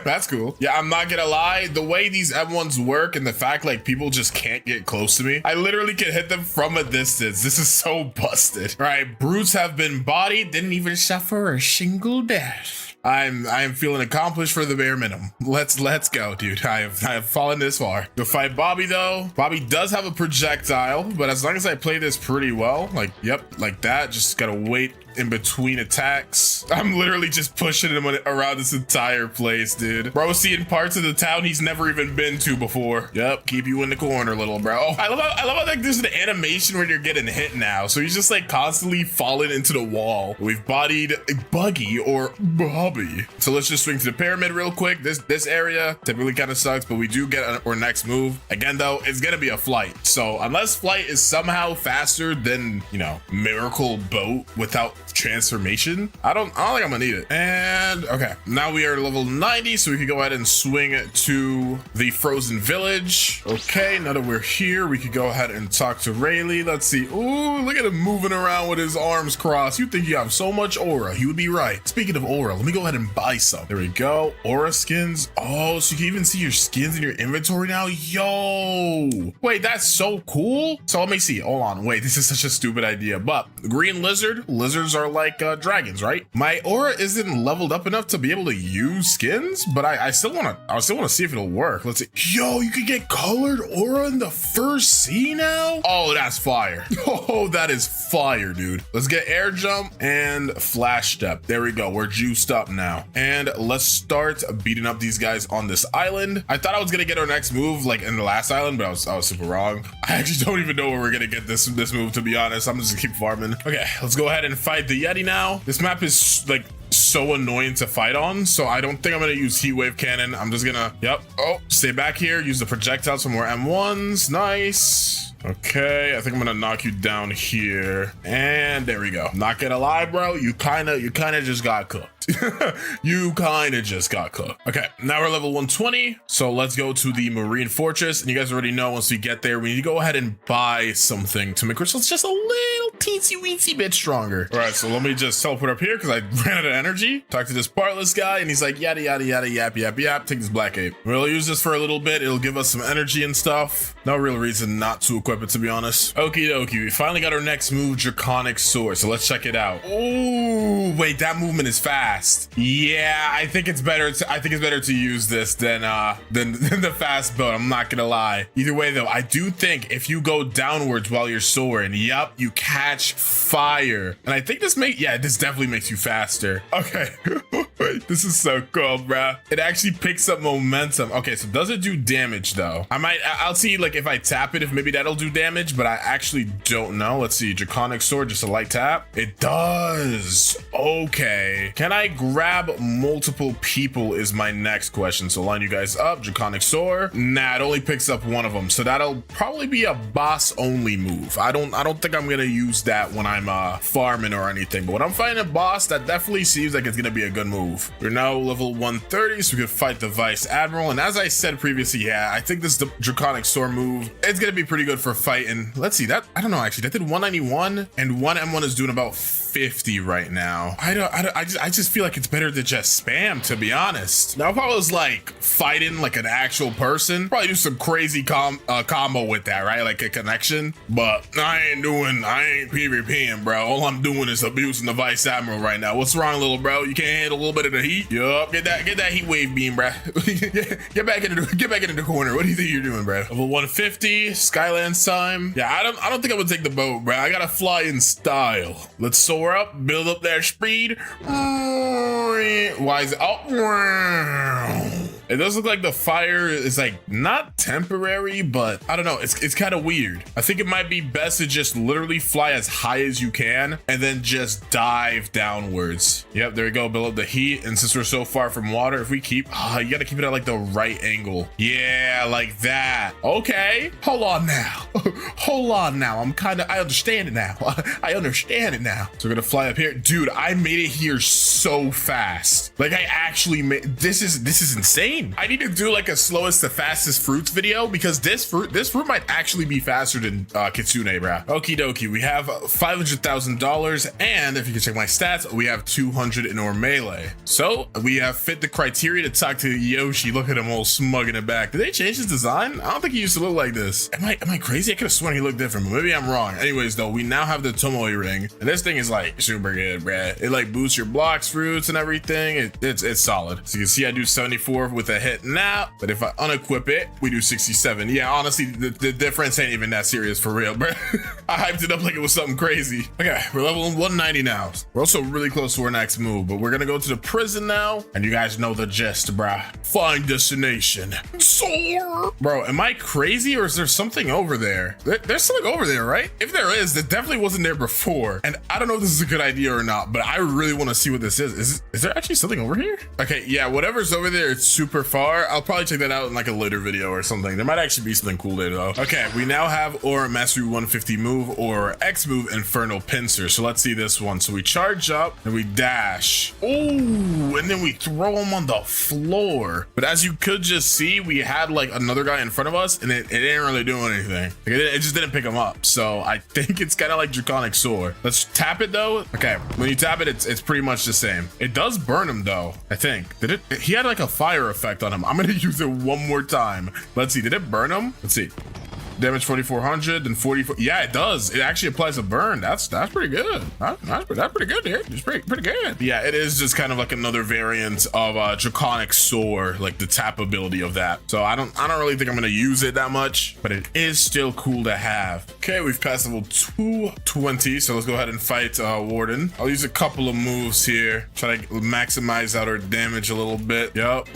that's cool. Yeah, I'm not gonna lie, the way these M1s work and the fact like people just can't get close to me, I literally can hit them from a distance. This is so busted. All right, brutes have been bodied, didn't even suffer a single death. I'm feeling accomplished for the bare minimum. Let's go, dude. I have fallen this far. To fight Bobby though, Bobby does have a projectile, but as long as I play this pretty well, like, yep, like that, just gotta wait in between attacks. I'm literally just pushing him around this entire place, dude. Bro, seeing parts of the town he's never even been to before. Yep, keep you in the corner, little bro. Oh, I love how like there's an animation where you're getting hit now. So he's just like constantly falling into the wall. We've bodied Buggy or Bobby. So let's just swing to the pyramid real quick. This area typically kind of sucks, but we do get our next move. Again, though, it's gonna be a flight. So unless flight is somehow faster than, you know, miracle boat without transformation, I don't think I'm gonna need it. And okay, now we are level 90, so we can go ahead and swing to the frozen village. Okay, now that we're here, we could go ahead and talk to Rayleigh. Let's see. Ooh, look at him moving around with his arms crossed. You think you have so much aura. You would be right. Speaking of aura, let me go ahead and buy some. There we go. Aura skins. Oh, so you can even see your skins in your inventory now. Yo, wait, that's so cool. So let me see. Hold on. Wait, this is such a stupid idea, but green lizards are like dragons, right? My aura isn't leveled up enough to be able to use skins, but I still want to see if it'll work. Let's see. Yo, you can get colored aura in the first sea now. Oh, that's fire. Oh, that is fire, dude. Let's get air jump and flash step. There we go. We're juiced up now, and let's start beating up these guys on this island. I thought I was gonna get our next move like in the last island, but I was super wrong. I actually don't even know where we're gonna get this move, to be honest. I'm just gonna keep farming. Okay, let's go ahead and fight the Yeti now. This map is like so annoying to fight on, so I don't think I'm gonna use heat wave cannon. I'm just gonna, yep, oh, stay back here, use the projectiles for more M1s. Nice. Okay, I think I'm gonna knock you down here, and there we go. Not gonna lie, bro, you kind of just got cooked. You kind of just got cooked. Okay, now we're level 120, so let's go to the Marine Fortress, and you guys already know once we get there, we need to go ahead and buy something to make ourselves just a little teensy-weensy bit stronger. All right, so let me just teleport up here because I ran out of energy. Talk to this partless guy, and he's like, yada, yada, yada, yap, yap, yap. Take this black ape. We'll use this for a little bit. It'll give us some energy and stuff. No real reason not to equip it, to be honest. Okie dokie, we finally got our next move, Draconic Sword, so let's check it out. Oh, wait, that movement is fast. Yeah, I think it's better to use this than the fast boat. I'm not gonna lie. Either way, though, I do think if you go downwards while you're soaring, yep, you catch fire. And I think this definitely makes you faster. Okay. This is so cool, bruh. It actually picks up momentum. Okay, so does it do damage though? I'll see like if I tap it, if maybe that'll do damage, but I actually don't know. Let's see, Draconic Sword, just a light tap. It does. Okay. Can I grab multiple people is my next question. So line you guys up, Draconic Sword. Nah, it only picks up one of them. So that'll probably be a boss only move. I don't think I'm gonna use that when I'm farming or anything, but when I'm fighting a boss, that definitely seems like it's gonna be a good move. We're now level 130, so we could fight the Vice Admiral. And as I said previously, yeah, I think this Draconic Sword move, it's gonna be pretty good for fighting. Let's see that. I don't know, actually, that did 191 and one M1 is doing about 150 right now. I just feel like it's better to just spam, to be honest. Now, if I was like fighting like an actual person, probably do some crazy combo with that, right? Like a connection. But I ain't PvPing, bro. All I'm doing is abusing the Vice Admiral right now. What's wrong, little bro? You can't handle a little bit of the heat? Yup, get that heat wave beam, bro. get back into the corner. What do you think you're doing, bro? Level 150, Skylands time. Yeah, I don't think I would take the boat, bro. I gotta fly in style. Let's soar up, build up that speed. Why is it? Oh, it does look like the fire is like not temporary, but I don't know. It's kind of weird. I think it might be best to just literally fly as high as you can and then just dive downwards. Yep, there we go. Build up the heat. And since we're so far from water, if we keep, you gotta keep it at like the right angle. Yeah, like that. Okay. Hold on now. Hold on now. I understand it now. I understand it now. So we're gonna fly up here. Dude, I made it here so fast. Like I actually made, this is insane. I need to do like a slowest to fastest fruits video because this fruit might actually be faster than Kitsune, bruh. Okie dokie, we have $500,000, and if you can check my stats, we have 200 in our melee. So we have fit the criteria to talk to Yoshi. Look at him all smug in the back. Did they change his design? I don't think he used to look like this. Am I crazy? I could have sworn he looked different, but maybe I'm wrong. Anyways, though, we now have the Tomoe ring, and this thing is like super good, bruh. It like boosts your Blox fruits and everything. It's solid. So you can see I do 74 with a hit now, but if I unequip it, we do 67. Yeah, honestly, the difference ain't even that serious for real, bro. I hyped it up like it was something crazy. Okay, we're level 190 now. We're also really close to our next move, but we're gonna go to the prison now, and you guys know the gist, bruh. Find destination. Soar! Bro, am I crazy or is there something over there? There's something over there, right? If there is, that definitely wasn't there before, and I don't know if this is a good idea or not, but I really want to see what this is. Is there actually something over here? Okay, yeah, whatever's over there, it's super far. I'll probably check that out in like a later video or something. There might actually be something cool there though. Okay, we now have our Mastery 150 move or X move, Infernal Pincer. So let's see this one. So we charge up and we dash. Ooh, and then we throw him on the floor. But as you could just see, we had like another guy in front of us and it didn't really do anything. Like, it just didn't pick him up. So I think it's kind of like Draconic Soar. Let's tap it though. Okay, when you tap it, it's pretty much the same. It does burn him though, I think. Did it? He had like a fire effect on him. I'm gonna use it one more time. Let's see, did it burn him? Let's see. Damage 4,400 and 44. Yeah, it does. It actually applies a burn. That's pretty good. That's pretty good, dude. It's pretty good. Yeah, it is just kind of like another variant of Draconic Soar, like the tap ability of that. So I don't really think I'm gonna use it that much, but it is still cool to have. Okay, we've passed level 220, so let's go ahead and fight Warden. I'll use a couple of moves here, try to maximize out our damage a little bit. Yup.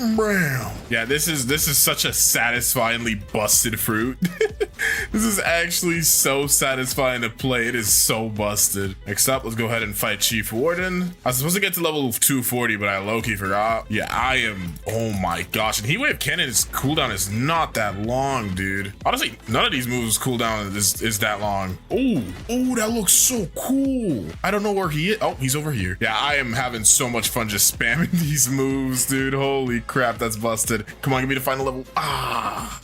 Yeah, this is such a satisfyingly busted fruit. This is actually so satisfying to play. It is so busted. Next up, let's go ahead and fight Chief Warden. I was supposed to get to level 240, but I low-key forgot. Yeah, I am. Oh my gosh. And Heat Wave Cannon's cooldown is not that long, dude. Honestly, none of these moves cooldown is that long. Oh, that looks so cool. I don't know where he is. Oh, he's over here. Yeah, I am having so much fun just spamming these moves, dude. Holy crap, that's busted. Come on, give me the final level.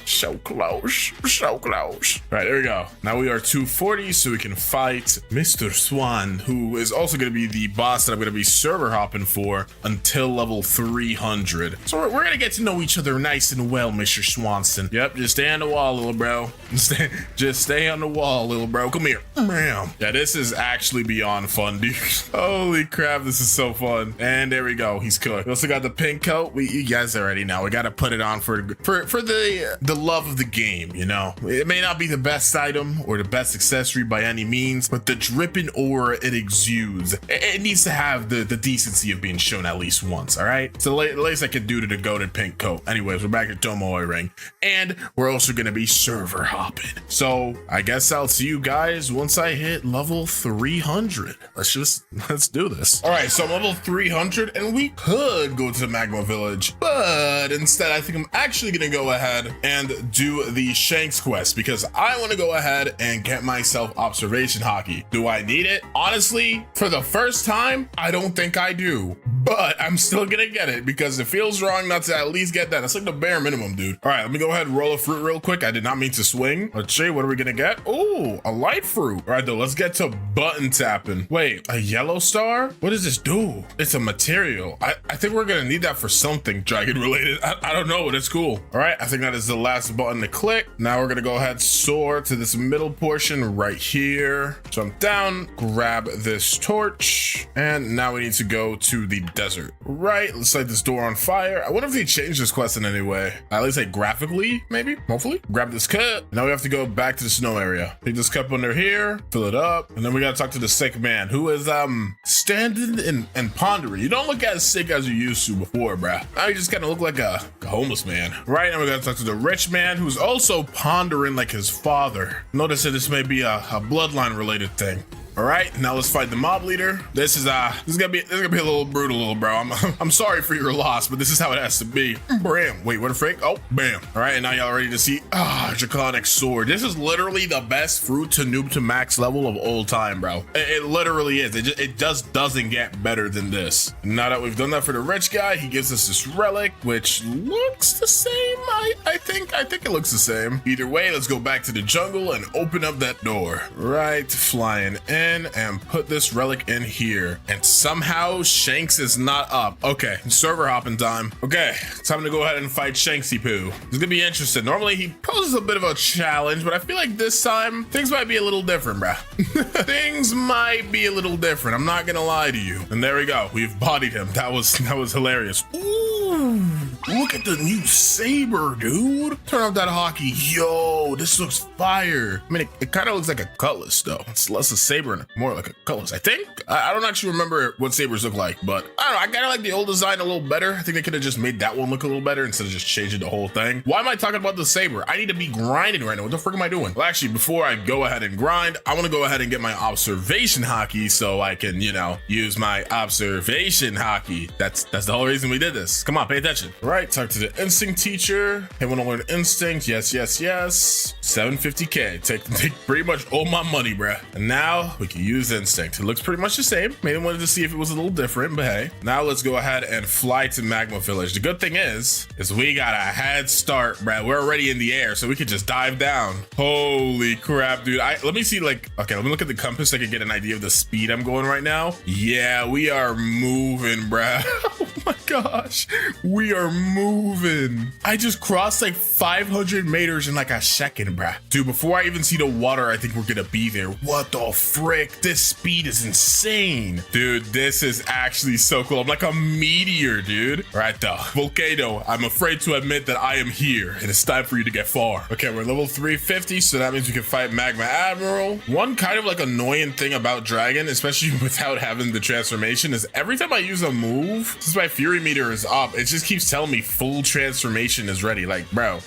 So close. So close. All right, there we go. Now we are 240, so we can fight Mr. Swan, who is also going to be the boss that I'm going to be server hopping for until level 300. So we're going to get to know each other nice and well, Mr. Swanson. Yep, just stay on the wall, little bro. Just stay on the wall, little bro. Come here. Yeah, this is actually beyond fun, dude. Holy crap, this is so fun. And there we go. He's cooked. We also got the pink coat. You guys already know. We got to put it on for the love of the game, you know? It may not be the best item or the best accessory by any means, but the dripping aura it exudes, it needs to have the decency of being shown at least once, all right? It's the least I could do to the goated pink coat. Anyways, we're back at Tomoe ring, and we're also gonna be server hopping. So I guess I'll see you guys once I hit level 300. Let's do this. All right, so I'm level 300, and we could go to the Magma Village, but instead I think I'm actually gonna go ahead and do the Shanks quest, because because I want to go ahead and get myself observation hockey. Do I need it? Honestly, for the first time, I don't think I do, but I'm still gonna get it because it feels wrong not to at least get that. That's like the bare minimum, dude. All right, let me go ahead and roll a fruit real quick. I did not mean to swing. Let's see, what are we gonna get? Oh, a light fruit. All right, though, let's get to button tapping. Wait, a yellow star? What does this do? It's a material. I think we're gonna need that for something dragon related. I don't know, but it's cool. All right, I think that is the last button to click. Now we're gonna go ahead, soar to this middle portion right here. Jump down, grab this torch, and now we need to go to the desert. Right, let's light this door on fire. I wonder if they changed this quest in any way. At least like graphically, maybe, hopefully. Grab this cup. Now we have to go back to the snow area. Take this cup under here, fill it up, and then we gotta talk to the sick man who is standing and pondering. You don't look as sick as you used to before, bruh. Now you just kind of look like a homeless man. Right, now we gotta talk to the rich man who's also pondering like his father. Notice that this may be a bloodline related thing. All right, now let's fight the mob leader. This is gonna be a little brutal, little bro. I'm sorry for your loss, but this is how it has to be. Bam. Wait, what a freak? Oh, bam. All right, and now y'all ready to see draconic sword. This is literally the best fruit to noob to max level of all time, bro. It literally is. It just doesn't get better than this. Now that we've done that for the rich guy, he gives us this relic, which looks the same. I think it looks the same. Either way, let's go back to the jungle and open up that door. Right, flying in. And put this relic in here, and somehow Shanks is not up. Okay, server hopping time. Okay, time to go ahead and fight Shanksy Poo. It's gonna be interesting. Normally he poses a bit of a challenge, but I feel like this time things might be a little different, bruh. Things might be a little different. I'm not gonna lie to you. And there we go. We've bodied him. That was hilarious. Ooh, look at the new saber, dude. Turn off that hockey. Yo, this looks fire. I mean, it kind of looks like a cutlass though. It's less a saber and more like a cutlass, I think. I don't actually remember what sabers look like, but I don't know. I kind of like the old design a little better. I think they could have just made that one look a little better instead of just changing the whole thing. Why am I talking about the saber? I need to be grinding right now. What the frick am I doing? Well, actually, before I go ahead and grind, I want to go ahead and get my observation hockey so I can, you know, use my observation hockey. That's the whole reason we did this. Come on, pay attention. All right, talk to the instinct teacher. Hey, want to learn instinct? Yes. 750K. Take pretty much all my money, bruh. And now we can use instinct. It looks pretty much the same. Maybe wanted to see if it was a little different, but hey. Now let's go ahead and fly to Magma Village. The good thing is we got a head start, bruh. We're already in the air, so we could just dive down. Holy crap, dude. Let me see, like, okay, let me look at the compass so I can get an idea of the speed I'm going right now. Yeah, we are moving, bruh. Oh my gosh. We are moving. I just crossed like 500 meters in like a second, bruh. Dude, before I even see the water, I think we're gonna be there. What the frick? This speed is insane. Dude, this is actually so cool. I'm like a meteor, dude. All right, though. Volcano, I'm afraid to admit that I am here, and it's time for you to get far. Okay, we're level 350, so that means we can fight Magma Admiral. One kind of like annoying thing about Dragon, especially without having the transformation, is every time I use a move, since my Fury meter is up, it just keeps telling me full transformation is ready. Like, bro,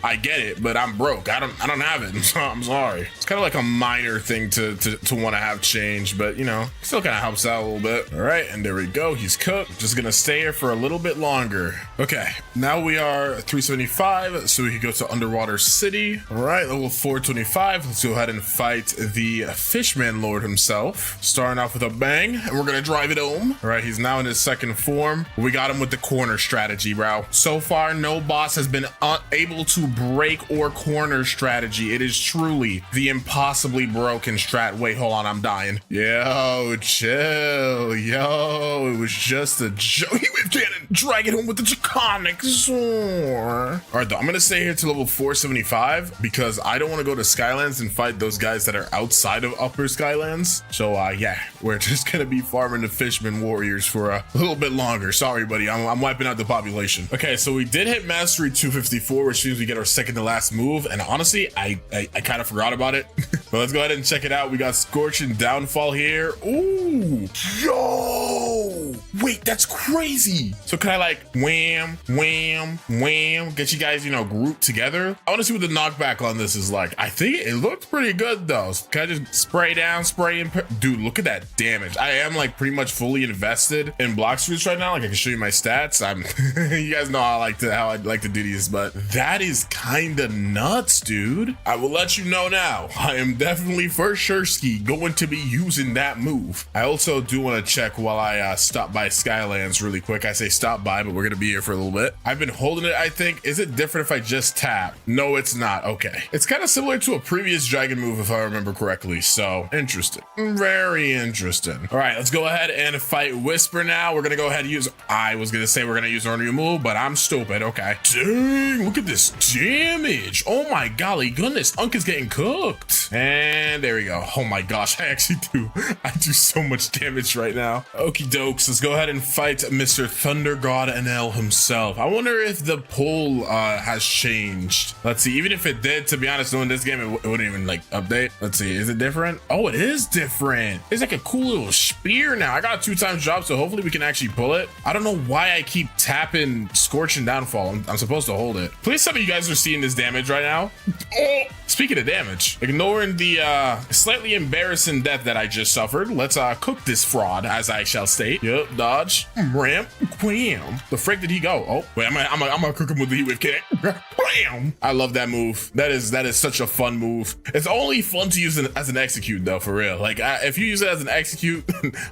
I get it, but I'm broke. I don't have it. I'm sorry. It's kind of like a minor thing to want to have change, but you know, still kind of helps out a little bit. All right, and there we go. He's cooked. Just gonna stay here for a little bit longer. Okay, now we are 375, so we can go to Underwater City. All right, level 425. Let's go ahead and fight the Fishman Lord himself. Starting off with a bang, and we're gonna drive it home. All right, he's now in his second form. We got him with the corner strategy, bro. So far, no boss has been able to break or corner strategy. It is truly the impossibly broken strat. Wait, hold on, I'm dying. Yo, chill. Yo, it was just a joke. He was getting dragging home with the draconic sword. All right, though, I'm gonna stay here to level 475 because I don't want to go to Skylands and fight those guys that are outside of Upper Skylands. So, yeah, we're just gonna be farming the Fishman Warriors for a little bit longer. Sorry, buddy, I'm wiping out the population. Okay, so we did hit Mastery 254, which means we get our second to last move. And honestly, I kind of forgot about it. But let's go ahead and check it out. We got Scorching Downfall here. Ooh, yo, Wait, that's crazy. So can I like wham, wham, wham, get you guys, you know, grouped together? I want to see what the knockback on this is like. I think it looks pretty good though. Can I just spray down, spray and dude, look at that damage. I am like pretty much fully invested in Blox fruits right now. Like I can show you my stats. I'm you guys know how I like to do these, but that is kind of nuts, dude. I will let you know now. I am definitely for sure going to be using that move. I also do want to check while I stop by Skylands really quick. I say stop by, but we're gonna be here for a little bit. I've been holding it, I think. Is it different if I just tap? No, it's not. Okay. It's kind of similar to a previous dragon move if I remember correctly. So interesting. Very interesting. All right, let's go ahead and fight Whisper now. We're gonna go ahead and use, I was gonna say we're gonna use our new move, but I'm stupid. Okay. Dang, look at this damage. Oh my golly goodness. Unk is getting cooked. And there we go. Oh my gosh, I do so much damage right now. Okie dokes, let's go ahead and fight Mr. Thunder God NL himself. I wonder if the pull has changed. Let's see, even if it did, to be honest, knowing this game, it wouldn't even like update. Let's see, is it different? Oh, it is different. It's like a cool little spear now. I got a 2-times drop, so hopefully we can actually pull it. I don't know why I keep tapping Scorching Downfall. I'm supposed to hold it. Please tell me you guys are seeing this damage right now. Oh, speaking of damage, ignoring the slightly embarrassing death that I just suffered, let's cook this fraud, as I shall state. Yep, dodge, ramp, wham. The frick did he go? Oh, wait, I'm gonna cook him with the heat wave kick. Bam! I love that move. That is such a fun move. It's only fun to use it as an execute though, for real. Like if you use it as an execute,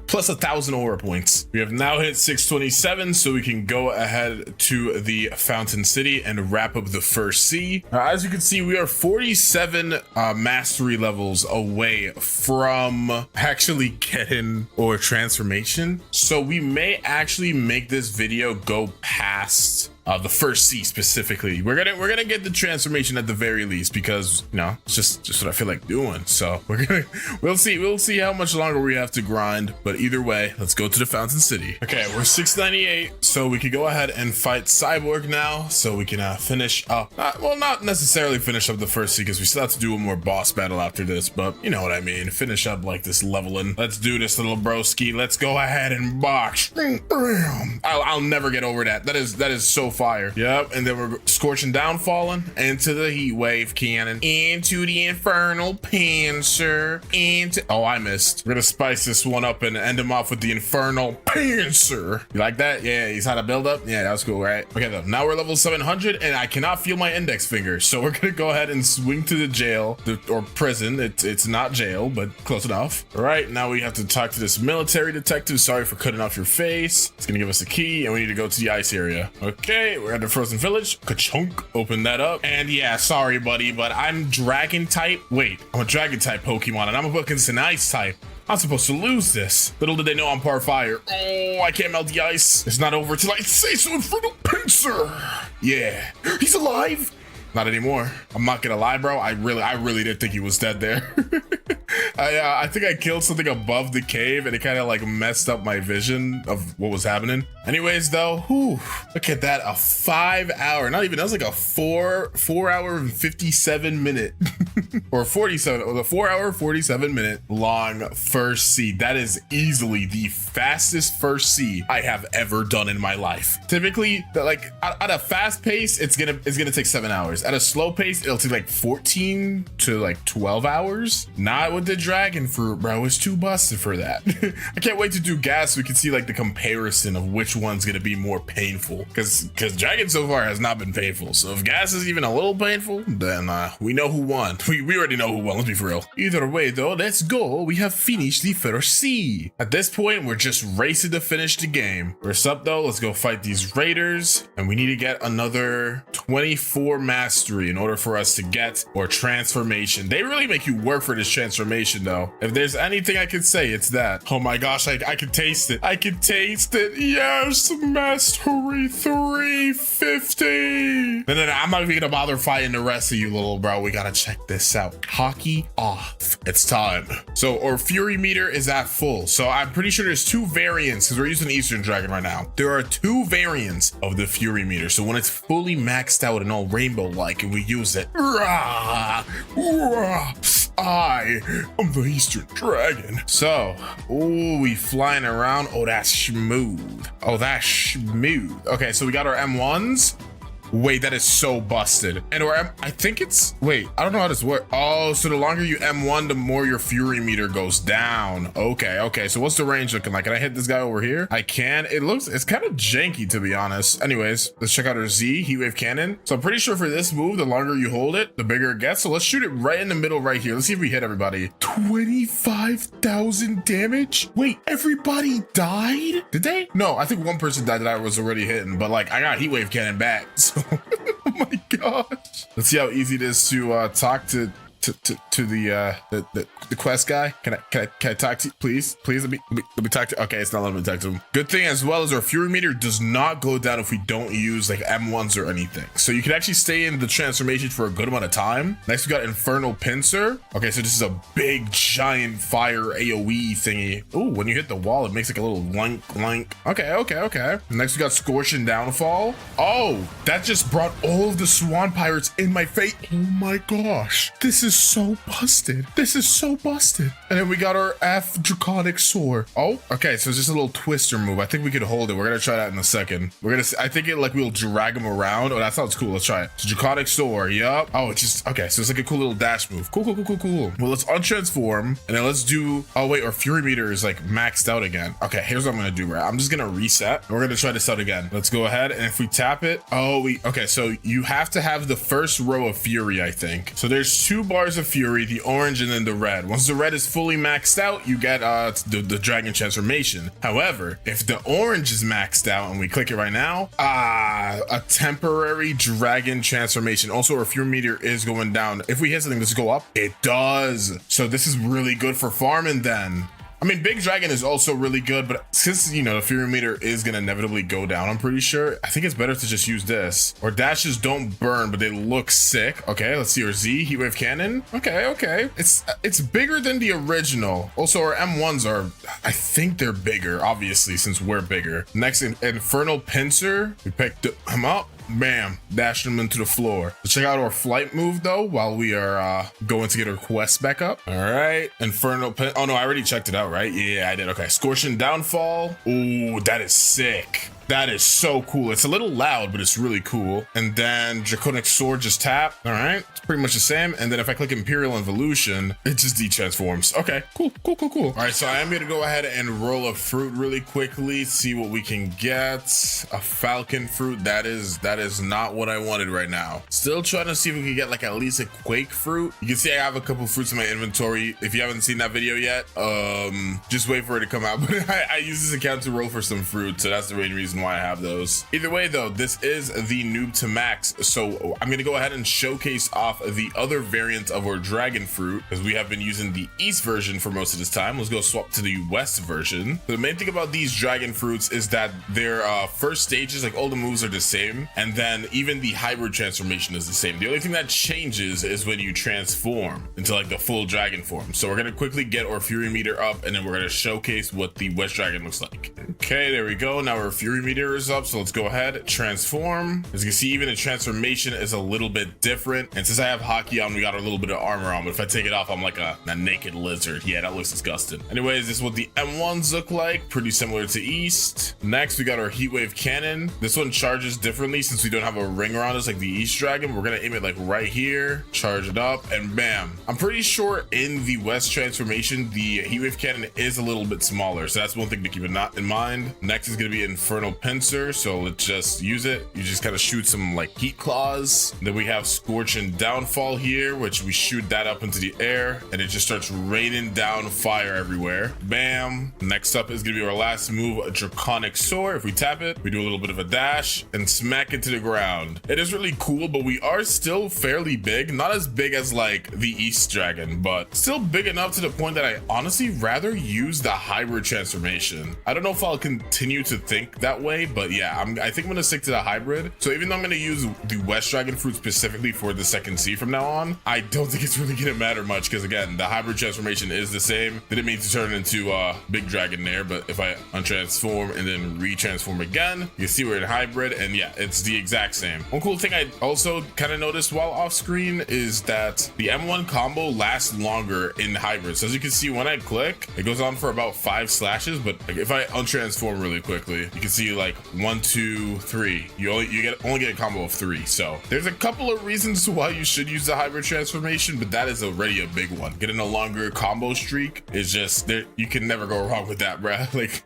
plus 1,000 aura points. We have now hit 627, so we can go ahead to the Fountain City and wrap up the first sea. As you can see, we are 47 mastery levels away from actually getting or transformation. So we may actually make this video go past the first sea specifically. We're gonna get the transformation at the very least, because you know it's just what I feel like doing. So we'll see how much longer we have to grind, but either way, let's go to the Fountain City. Okay, we're 698, so we can go ahead and fight Cyborg now, so we can finish up, well, not necessarily finish up the first sea, because we still have to do one more boss battle after this, but you know what I mean, finish up like this leveling. Let's do this, little broski. Let's go ahead and box. I'll never get over that. That is so fire. Yep, and then we're Scorching Downfalling into the heat wave cannon, into the infernal panzer, into, oh, I missed. We're gonna spice this one up and end him off with the infernal panzer. You like that? Yeah, he's had a build up. Yeah, that was cool, right? Okay, though, now we're level 700 and I cannot feel my index finger, so we're gonna go ahead and swing to the jail or prison. It's not jail, but close enough. All right, now we have to talk to this military detective. Sorry for cutting off your face. It's gonna give us a key and we need to go to the ice area. Okay, we're at the frozen village. Ka-chunk, open that up. And yeah, sorry buddy, but I'm dragon type. Wait, I'm a dragon type Pokemon and I'm against an ice type. I'm supposed to lose this. Little did they know I'm par fire. Oh, I can't melt the ice. It's not over till I say so, infernal pincer. Yeah, he's alive. Not anymore. I'm not gonna lie, bro. I really did think he was dead there. I think I killed something above the cave and it kind of like messed up my vision of what was happening. Anyways, though, whew, look at that, a 5 hour, not even, that was like a 4 hour and 57 minute or 47, or the 4 hour, 47 minute long first sea. That is easily the fastest first sea I have ever done in my life. Typically, like at a fast pace, it's gonna take 7 hours. At a slow pace, it'll take like 14 to like 12 hours. Not with the dragon fruit, bro. It's too busted for that. I can't wait to do gas so we can see like the comparison of which one's gonna be more painful, because dragon so far has not been painful. So if gas is even a little painful, then we know who won. We already know who won, let's be for real. Either way though, let's go. We have finished the first sea. At this point, we're just racing to finish the game. First up though, let's go fight these raiders, and we need to get another 24 mastery in order for us to get our transformation. They really make you work for this transformation though. If there's anything I could say, it's that. Oh my gosh, I can taste it. I can taste it. Yes, mastery 350. No, I'm not even gonna bother fighting the rest of you, little bro. We gotta check this out. Hockey off. It's time. So our fury meter is at full. So I'm pretty sure there's 2 variants, because we're using Eastern Dragon right now. There are 2 variants of the fury meter. So when it's fully maxed out and all rainbow like and we use it, I am the Eastern Dragon. So, ooh, we flying around. Oh, that's smooth. Oh, that's smooth. Okay, so we got our M1s. Wait, that is so busted. And I think it's, wait, I don't know how this works. Oh, so the longer you M1, the more your fury meter goes down. Okay. So what's the range looking like? Can I hit this guy over here? I can. It's kind of janky, to be honest. Anyways, let's check out our Z, heat wave cannon. So I'm pretty sure for this move, the longer you hold it, the bigger it gets. So let's shoot it right in the middle right here. Let's see if we hit everybody. 25,000 damage? Wait, everybody died? Did they? No, I think one person died that I was already hitting, but like I got heat wave cannon back. So oh my gosh. Let's see how easy it is to talk to the quest guy. Can I talk to you? Please let me talk to. Okay, it's not letting me talk to him. Good thing as well as our fury meter does not go down if we don't use like M1s or anything. So you can actually stay in the transformation for a good amount of time. Next we got infernal pincer. Okay, so this is a big giant fire AoE thingy. Ooh, when you hit the wall it makes like a little link. Okay. Next we got scorching downfall. Oh, that just brought all of the swan pirates in my face. Oh my gosh, this is so busted. And then we got our F draconic sword. Oh, okay, so it's just a little twister move. I think we could hold it. We're gonna try that in a second. I think it like we'll drag him around. Oh, that sounds cool. Let's try it. So draconic sword. Yup. Oh, it's just okay. So it's like a cool little dash move. Cool. Well, let's untransform and then let's do. Oh wait, our fury meter is like maxed out again. Okay, here's what I'm gonna do. Right, I'm just gonna reset. We're gonna try this out again. Let's go ahead and if we tap it. Oh, okay. So you have to have the first row of fury. I think so. There's 2 bars of fury, the orange and then the red. Once the red is fully maxed out, you get the dragon transformation. However, if the orange is maxed out and we click it right now, a temporary dragon transformation. Also, our fury meter is going down. If we hit something, does it go up? It does. So this is really good for farming then. I mean, Big Dragon is also really good, but since, you know, the fury meter is going to inevitably go down, I'm pretty sure, I think it's better to just use this. Or dashes don't burn, but they look sick. Okay, let's see our Z, heat wave cannon. Okay. It's bigger than the original. Also, our M1s are, I think they're bigger, obviously, since we're bigger. Next, infernal pincer. We picked him up. Bam, dashed him into the floor. Let's check out our flight move though while we are going to get our quest back up. All right, infernal pin. Oh no, I already checked it out, right? Yeah, I did. Okay, scorching downfall. Ooh, that is sick. That is so cool. It's a little loud, but it's really cool. And then Draconic Sword just tap. All right, it's pretty much the same. And then if I click Imperial Evolution, it just de-transforms. Okay, cool. All right, so I am going to go ahead and roll a fruit really quickly, see what we can get. A falcon fruit. That is not what I wanted right now. Still trying to see if we can get like at least a quake fruit. You can see I have a couple fruits in my inventory. If you haven't seen that video yet, just wait for it to come out. But I use this account to roll for some fruit, so that's the main reason why I have those. Either way though, this is the noob to max, so I'm gonna go ahead and showcase off the other variant of our dragon fruit, because we have been using the east version for most of this time. Let's go swap to the west version. The main thing about these dragon fruits is that their first stages, like all the moves are the same, and then even the hybrid transformation is the same. The only thing that changes is when you transform into like the full dragon form. So we're gonna quickly get our fury meter up, and then we're gonna showcase what the west dragon looks like. Okay, there we go. Now our fury meter is up, so let's go ahead, transform. As you can see, even the transformation is a little bit different, and since I have hockey on, we got a little bit of armor on, but if I take it off, I'm like a naked lizard. Yeah, that looks disgusting. Anyways, this is what the M1s look like, pretty similar to east. Next, we got our heat wave cannon. This one charges differently since we don't have a ring around us like the east dragon. We're gonna aim it like right here, charge it up, and bam. I'm pretty sure in the west transformation, the heat wave cannon is a little bit smaller, so that's one thing to keep in mind. Next is gonna be infernal pincer, so let's just use it. You just kind of shoot some like heat claws. Then we have scorch and downfall here, which we shoot that up into the air, and it just starts raining down fire everywhere. Bam. Next up is gonna be our last move, a draconic sword. If we tap it, we do a little bit of a dash and smack it to the ground. It is really cool, but we are still fairly big. Not as big as like the east dragon, but still big enough to the point that I honestly rather use the hybrid transformation. I don't know if I'll continue to think that way, but yeah, I think I'm gonna stick to the hybrid. So even though I'm gonna use the west dragon fruit specifically for the second C from now on, I don't think it's really gonna matter much, because again, the hybrid transformation is the same. Didn't mean to turn into big dragon there, but if I untransform and then retransform again, you can see we're in hybrid, and yeah, it's the exact same. One cool thing I also kind of noticed while off screen is that the M1 combo lasts longer in hybrid. So as you can see, when I click, it goes on for about 5 slashes, but like if I untransform really quickly, you can see like 1, 2, 3. You only get a combo of 3. So there's a couple of reasons why you should use the hybrid transformation, but that is already a big one. Getting a longer combo streak is just there. You can never go wrong with that, bruh. Like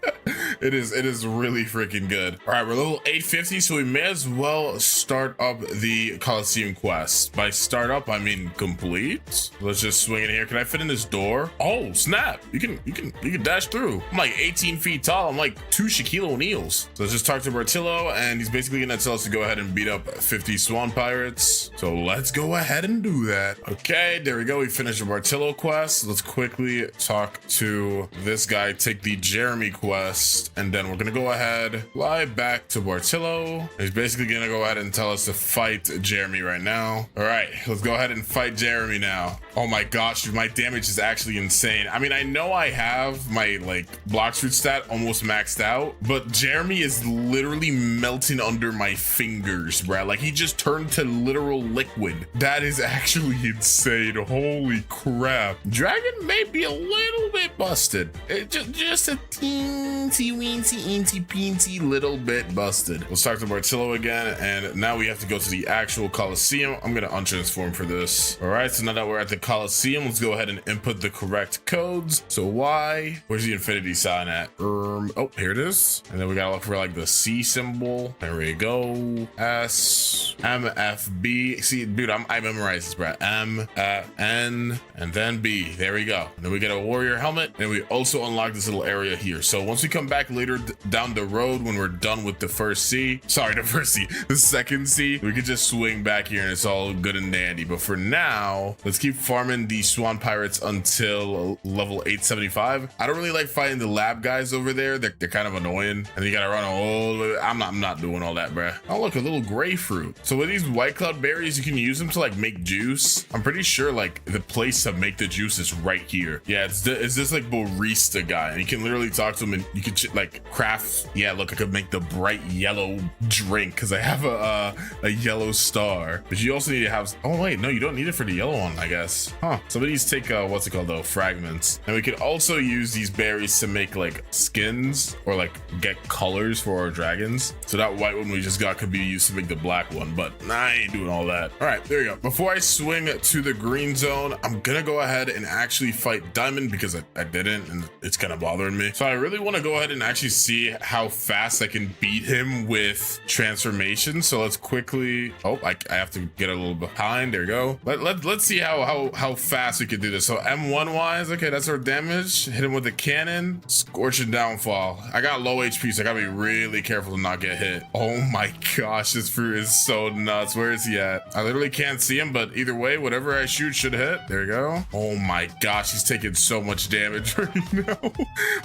it is really freaking good. All right, we're level 850, so we may as well start up the Coliseum quest. By start up, I mean complete. Let's just swing in here. Can I fit in this door? Oh snap! You can dash through. I'm like 18 feet tall. I'm like 2 Shaquille O'Neals. So let's just talk to Bartillo, and he's basically gonna tell us to go ahead and beat up 50 Swan Pirates. So let's go ahead and do that. Okay, there we go. We finished the Bartillo quest. Let's quickly talk to this guy, take the Jeremy quest, and then we're gonna go ahead, fly back to Bartillo. He's basically gonna go ahead and tell us to fight Jeremy right now. All right, let's go ahead and fight Jeremy now. Oh my gosh, my damage is actually insane. I mean, I know I have my like Blox root stat almost maxed out, but Jeremy is literally melting under my fingers, bruh. Like he just turned to literal liquid. That is actually insane. Holy crap. Dragon may be a little bit busted. Just a teensy weensy eensy peensy little bit busted. Let's talk to Bartillo again, and now we have to go to the actual Coliseum. I'm gonna untransform for this. All right, so now that we're at the Coliseum, let's go ahead and input the correct codes. So Y, where's the infinity sign at? Oh, here it is. And then we gotta look for like the C symbol. There we go. S, M, F, B. See, dude, I memorized this, bro. M, N, and then B. There we go. And then we get a warrior helmet, and we also unlock this little area here. So once we come back later down the road, when we're done with the first C, sorry, the second C, we could just swing back here and it's all good and dandy. But for now, let's keep farming the Swan Pirates until level 875. I don't really like fighting the lab guys over there. They're kind of annoying, and you gotta run all the way. I'm not doing all that, bruh. Oh look, a little grapefruit. So with these white cloud berries, you can use them to like make juice. I'm pretty sure like the place to make the juice is right here. Yeah, it's this like barista guy, and you can literally talk to him, and you can like craft. Yeah, look, I could make the bright yellow drink because I have a yellow star. But you also need to have. Oh wait, no, you don't need it for the yellow one, I guess. Huh? Some of these take what's it called though? Fragments. And we could also use these berries to make like skins or like get colors for our dragons. So that white one we just got could be used to make the black one, but I ain't doing all that. All right, there you go. Before I swing to the green zone, I'm gonna go ahead and actually fight Diamond because I didn't, and it's kind of bothering me. So I really want to go ahead and actually see how fast I can beat him with transformation. So let's quickly. Oh, I have to get a little behind. There you go. Let's see how fast we can do this. So M1 wise, okay, that's our damage. Hit him with the cannon. Scorching downfall. I got low HP, so I gotta be really careful to not get hit. Oh my gosh, this fruit is so nuts. Where is he at? I literally can't see him, but either way, whatever I shoot should hit. There you go. Oh my gosh, he's taking so much damage right now.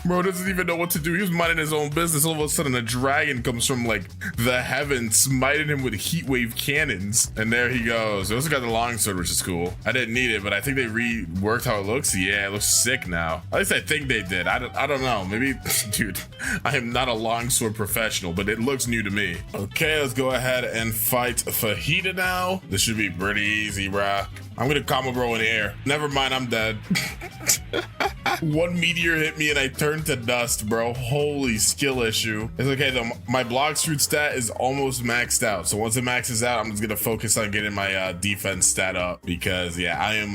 Bro doesn't even know what to do. He was minding his own business. All of a sudden, a dragon comes from like the heavens, smiting him with heat wave cannons. And there he goes. He also got the longsword, which is cool. I didn't need it, but I think they reworked how it looks. Yeah, it looks sick now. At least I think they did. I don't know. Maybe, dude, I am not a longsword professional, but it looks new to me. Okay, let's go ahead and fight Fajita now. This should be pretty easy, bruh. I'm gonna combo bro in the air. Never mind, I'm dead. One meteor hit me and I turned to dust, bro. Holy skill issue. It's okay though. My Blox root stat is almost maxed out. So once it maxes out, I'm just gonna focus on getting my defense stat up because yeah, I'm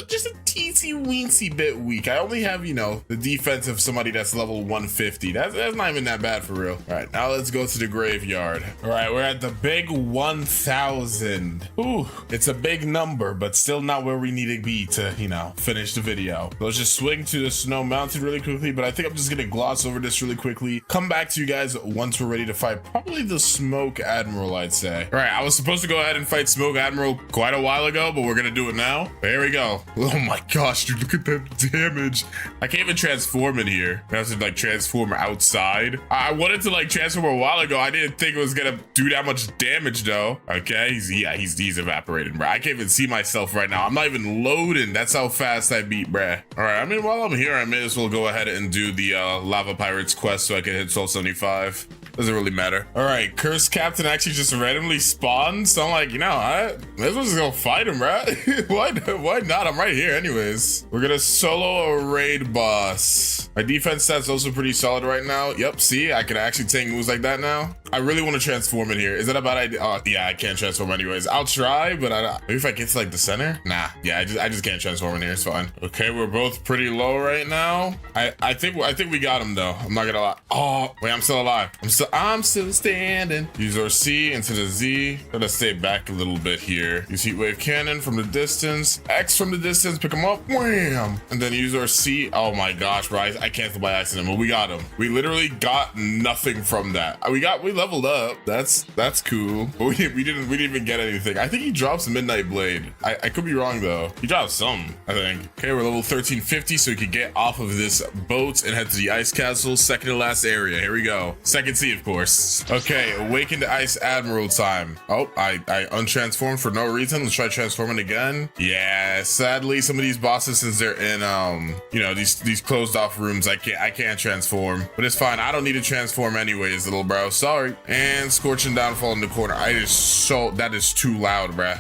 just a teensy weensy bit weak. I only have, you know, the defense of somebody that's level 150. That's not even that bad for real. All right, now let's go to the graveyard. All right, we're at the big 1000. Ooh, it's a big number, but still not where we need to be to, you know, finish the video. Let's just swing to the Snow Mountain really quickly, but I think I'm just gonna gloss over this really quickly. Come back to you guys once we're ready to fight probably the Smoke Admiral, I'd say. All right, I was supposed to go ahead and fight Smoke Admiral quite a while ago, but we're gonna do it now. There we go. Oh my gosh, dude, look at that damage. I can't even transform in here. I have to like transform outside. I wanted to like transform a while ago. I didn't think it was gonna do that much damage though. Okay, he's evaporated, bro. I can't even see myself right now. I'm not even loading. That's how fast I beat, bruh. All right, I mean, while I'm here, I may as well go ahead and do the Lava Pirates quest so I can hit 1275. Doesn't really matter. All right, Cursed Captain actually just randomly spawned. So I'm like, you know, I might as well just go fight him, right? Why not? I'm right here anyways. We're gonna solo a raid boss. My defense stats also pretty solid right now. Yep, see, I can actually take moves like that now. I really want to transform in here. Is that a bad idea? Oh, yeah, I can't transform anyways. I'll try, but maybe if I get to like the center? Nah, yeah, I just can't transform in here. It's fine. Okay, we're both pretty low right now. I think we got him though. I'm not gonna lie. Oh, wait, I'm still alive. I'm still standing. Use our C into the Z. Gotta stay back a little bit here. Use heat wave cannon from the distance. X from the distance. Pick him up. Wham! And then use our C. Oh my gosh, bro. I canceled by accident, but we got him. We literally got nothing from that. We leveled up. That's cool. But we didn't even get anything. I think he drops a midnight blade. I could be wrong though. He dropped some, I think. Okay, we're level 1350, so we can get off of this boat and head to the ice castle. Second to last area. Here we go. Second sea, of course. Okay, awaken to ice admiral time. Oh, I untransformed for no reason. Let's try transforming again. Yeah, sadly, some of these bosses, since they're in you know, these closed off rooms, I can't transform. But it's fine. I don't need to transform anyways, little bro. Sorry. And scorching downfall in the corner. That is too loud, bruh.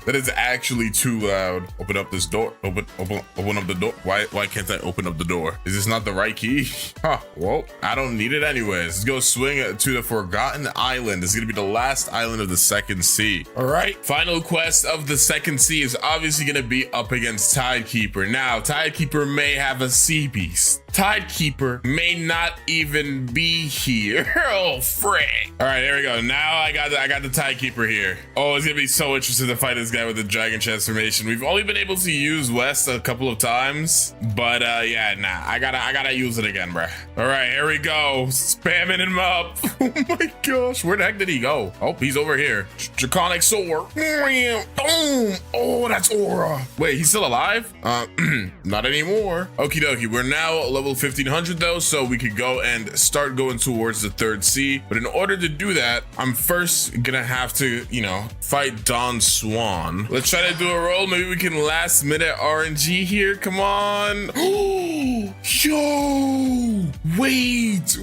That is actually too loud. Open up this door. Open up the door. Why can't I open up the door? Is this not the right key? Huh. Well, I don't need it anyways. Let's go swing to the Forgotten Island. This is gonna be the last island of the second sea. All right. Final quest of the second sea is obviously gonna be up against Tidekeeper. Now, Tidekeeper may have a sea beast. Tidekeeper may not even be here. Oh, frick. All right, here we go. Now I got the Tidekeeper here. Oh, it's gonna be so interesting to fight this guy with the dragon transformation. We've only been able to use West a couple of times, but yeah, nah, I gotta use it again, bruh. All right, here we go. Spamming him up. Oh my gosh, where the heck did he go? Oh, he's over here. Draconic sword. Boom. Oh, that's aura. Wait, he's still alive? Not anymore. Okie dokie, we're now level 1500 though, so we could go and start going towards the third sea. But in order to do that, I'm first gonna have to, you know, fight Don Swan. Let's try to do a roll. Maybe we can last minute RNG here. Come on. Yo, wait.